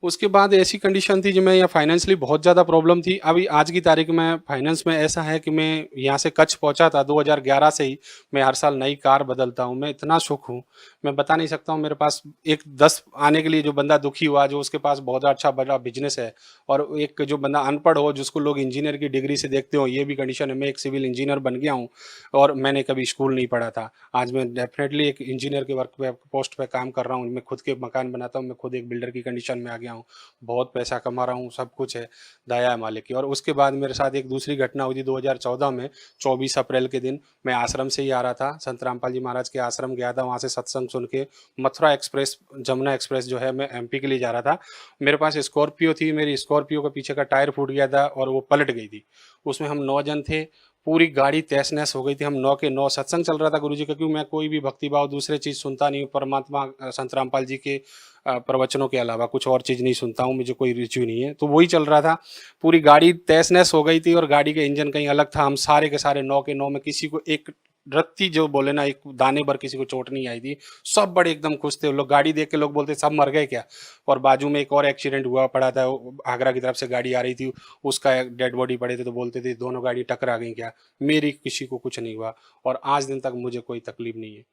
उसके बाद ऐसी कंडीशन थी जो मैं यहाँ फाइनेंशियली बहुत ज़्यादा प्रॉब्लम थी। अभी आज की तारीख में फाइनेंस में ऐसा है कि मैं यहाँ से कच्छ पहुँचा था 2011 से ही मैं हर साल नई कार बदलता हूँ। मैं इतना सुख हूँ, मैं बता नहीं सकता हूँ। मेरे पास एक 10 आने के लिए जो बंदा दुखी हुआ, जो उसके पास बहुत अच्छा बड़ा बिजनेस है, और एक जो बंदा अनपढ़ हो, जिसको लोग इंजीनियर की डिग्री से देखते हो, ये भी कंडीशन है। मैं एक सिविल इंजीनियर बन गया हूँ और मैंने कभी स्कूल नहीं पढ़ा था। आज मैं डेफिनेटली एक इंजीनियर के वर्क पे पोस्ट पे काम कर रहा हूँ। मैं खुद के मकान बनाता हूँ, मैं खुद एक बिल्डर की कंडीशन में आ गया हूँ, बहुत पैसा कमा रहा हूँ, सब कुछ है, दया है मालिक की। और उसके बाद मेरे साथ एक दूसरी घटना हुई थी 2014 में, 24 अप्रैल के दिन मैं आश्रम से ही आ रहा था, संत रामपाल जी महाराज के आश्रम गया था। वहाँ से सत्संग सुन के मथुरा एक्सप्रेस, जमुना एक्सप्रेस जो है, मैं MP के लिए जा रहा था। मेरे पास स्कॉर्पियो थी, मेरी स्कॉर्पियो का पीछे का टायर फूट गया था और वो पलट गई थी। उसमें हम 9 जन थे, पूरी गाड़ी तहस नहस हो गई थी। हम 9 के 9 सत्संग चल रहा था गुरुजी का, क्योंकि मैं कोई भी भक्तिभाव दूसरे चीज़ सुनता नहीं हूँ, परमात्मा संत रामपाल जी के प्रवचनों के अलावा कुछ और चीज़ नहीं सुनता हूँ, मुझे कोई रुचि नहीं है। तो वही चल रहा था, पूरी गाड़ी तहस नहस हो गई थी और गाड़ी का इंजन कहीं अलग था। हम सारे के सारे 9 के 9 में किसी को एक रत्ती, जो बोले ना, एक दाने भर किसी को चोट नहीं आई थी। सब बड़े एकदम खुश थे। लोग गाड़ी देख के लोग बोलते सब मर गए क्या। और बाजू में एक और एक्सीडेंट हुआ पड़ा था, आगरा की तरफ से गाड़ी आ रही थी, उसका डेड बॉडी पड़े थे, तो बोलते थे दोनों गाड़ी टकरा गई क्या। मेरी किसी को कुछ नहीं हुआ और आज दिन तक मुझे कोई तकलीफ नहीं है।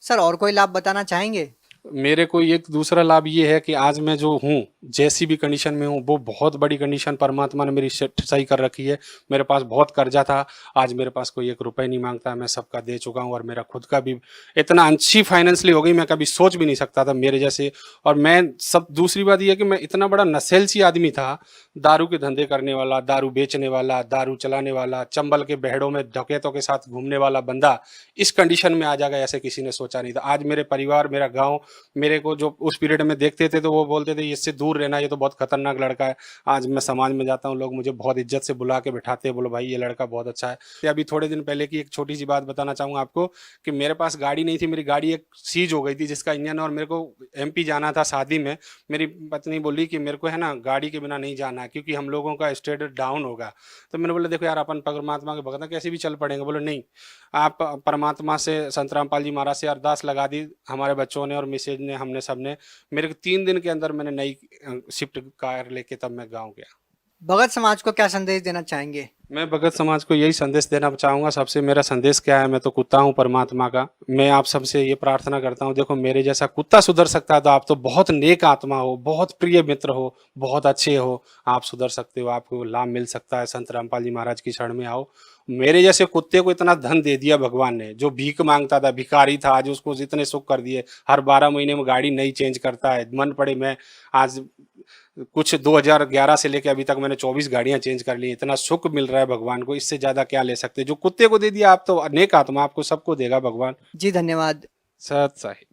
सर और कोई लाभ बताना चाहेंगे? मेरे को एक दूसरा लाभ ये है कि आज मैं जो हूँ, जैसी भी कंडीशन में हूँ, वो बहुत बड़ी कंडीशन परमात्मा ने मेरी सही कर रखी है। मेरे पास बहुत कर्जा था, आज मेरे पास कोई 1 रुपये नहीं मांगता, मैं सबका दे चुका हूँ। और मेरा खुद का भी इतना अच्छी फाइनेंशियली हो गई, मैं कभी सोच भी नहीं सकता था मेरे जैसे। और मैं सब, दूसरी बात यह है कि मैं इतना बड़ा नशेलसी आदमी था, दारू के धंधे करने वाला, दारू बेचने वाला, दारू चलाने वाला, चंबल के बहड़ों में डकैतों के साथ घूमने वाला बंदा इस कंडीशन में आ जाएगा, ऐसे किसी ने सोचा नहीं था। आज मेरे परिवार, मेरा गाँव, मेरे को जो उस पीरियड में देखते थे तो वो बोलते थे इससे दूर रहना, ये तो बहुत खतरनाक लड़का है। आज मैं समाज में जाता हूँ, लोग मुझे बहुत इज्जत से बुला के बैठाते हैं, बोलो भाई ये लड़का बहुत अच्छा है। अभी थोड़े दिन पहले की एक छोटी सी बात बताना चाहूँगा आपको कि मेरे पास गाड़ी नहीं थी, मेरी गाड़ी एक सीज हो गई थी जिसका इंजन, और मेरे को MP जाना था शादी में। मेरी पत्नी बोली कि मेरे को है ना गाड़ी के बिना नहीं जाना है, क्योंकि हम लोगों का स्टेटस डाउन होगा। तो मैंने बोला देखो यार, अपन परमात्मा के भक्त कैसे भी चल पड़ेंगे। बोले नहीं, आप परमात्मा से, संत रामपाल जी महाराज से अरदास लगा दी हमारे बच्चों ने और मिसेज ने, हमने सबने। मेरे को 3 दिन के अंदर मैंने नई शिफ्ट कार लेके तब मैं गाँव गया। भगत समाज को क्या संदेश देना चाहेंगे? मैं भगत समाज को यही संदेश देना चाहूँगा। सबसे मेरा संदेश क्या है, मैं तो कुत्ता हूँ परमात्मा का। मैं आप सबसे ये प्रार्थना करता हूँ, देखो मेरे जैसा कुत्ता सुधर सकता है तो आप तो बहुत नेक आत्मा हो, बहुत प्रिय मित्र हो, बहुत अच्छे हो, आप सुधर सकते हो, आपको लाभ मिल सकता है। संत रामपाल जी महाराज की शरण में आओ। मेरे जैसे कुत्ते को इतना धन दे दिया भगवान ने, जो भीख मांगता था, भिखारी था, आज उसको इतने सुख कर दिए। हर 12 महीने में गाड़ी नई चेंज करता है, मन पड़े। मैं आज कुछ 2011 से लेके अभी तक मैंने 24 गाड़ियां चेंज कर ली। इतना सुख मिल रहा है भगवान को, इससे ज्यादा क्या ले सकते। जो कुत्ते को दे दिया, आप तो अनेक आत्मा, आपको सबको देगा भगवान जी। धन्यवाद। सत साहिब।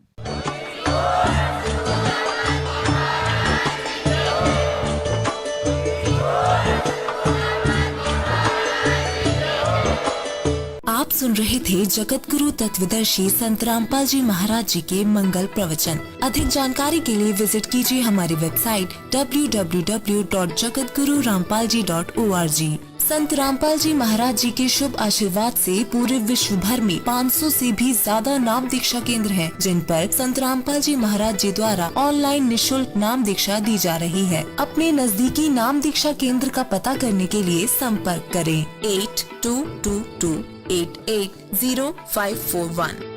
आप सुन रहे थे जगत गुरु तत्वदर्शी संत रामपाल जी महाराज जी के मंगल प्रवचन। अधिक जानकारी के लिए विजिट कीजिए हमारी वेबसाइट www.jagatgururampalji.org। संत रामपाल जी महाराज जी के शुभ आशीर्वाद से पूरे विश्व भर में 500 से भी ज्यादा नाम दीक्षा केंद्र हैं, जिन पर संत रामपाल जी महाराज जी द्वारा ऑनलाइन निशुल्क नाम दीक्षा दी जा रही है। अपने नजदीकी नाम दीक्षा केंद्र का पता करने के लिए संपर्क करें 8222880541।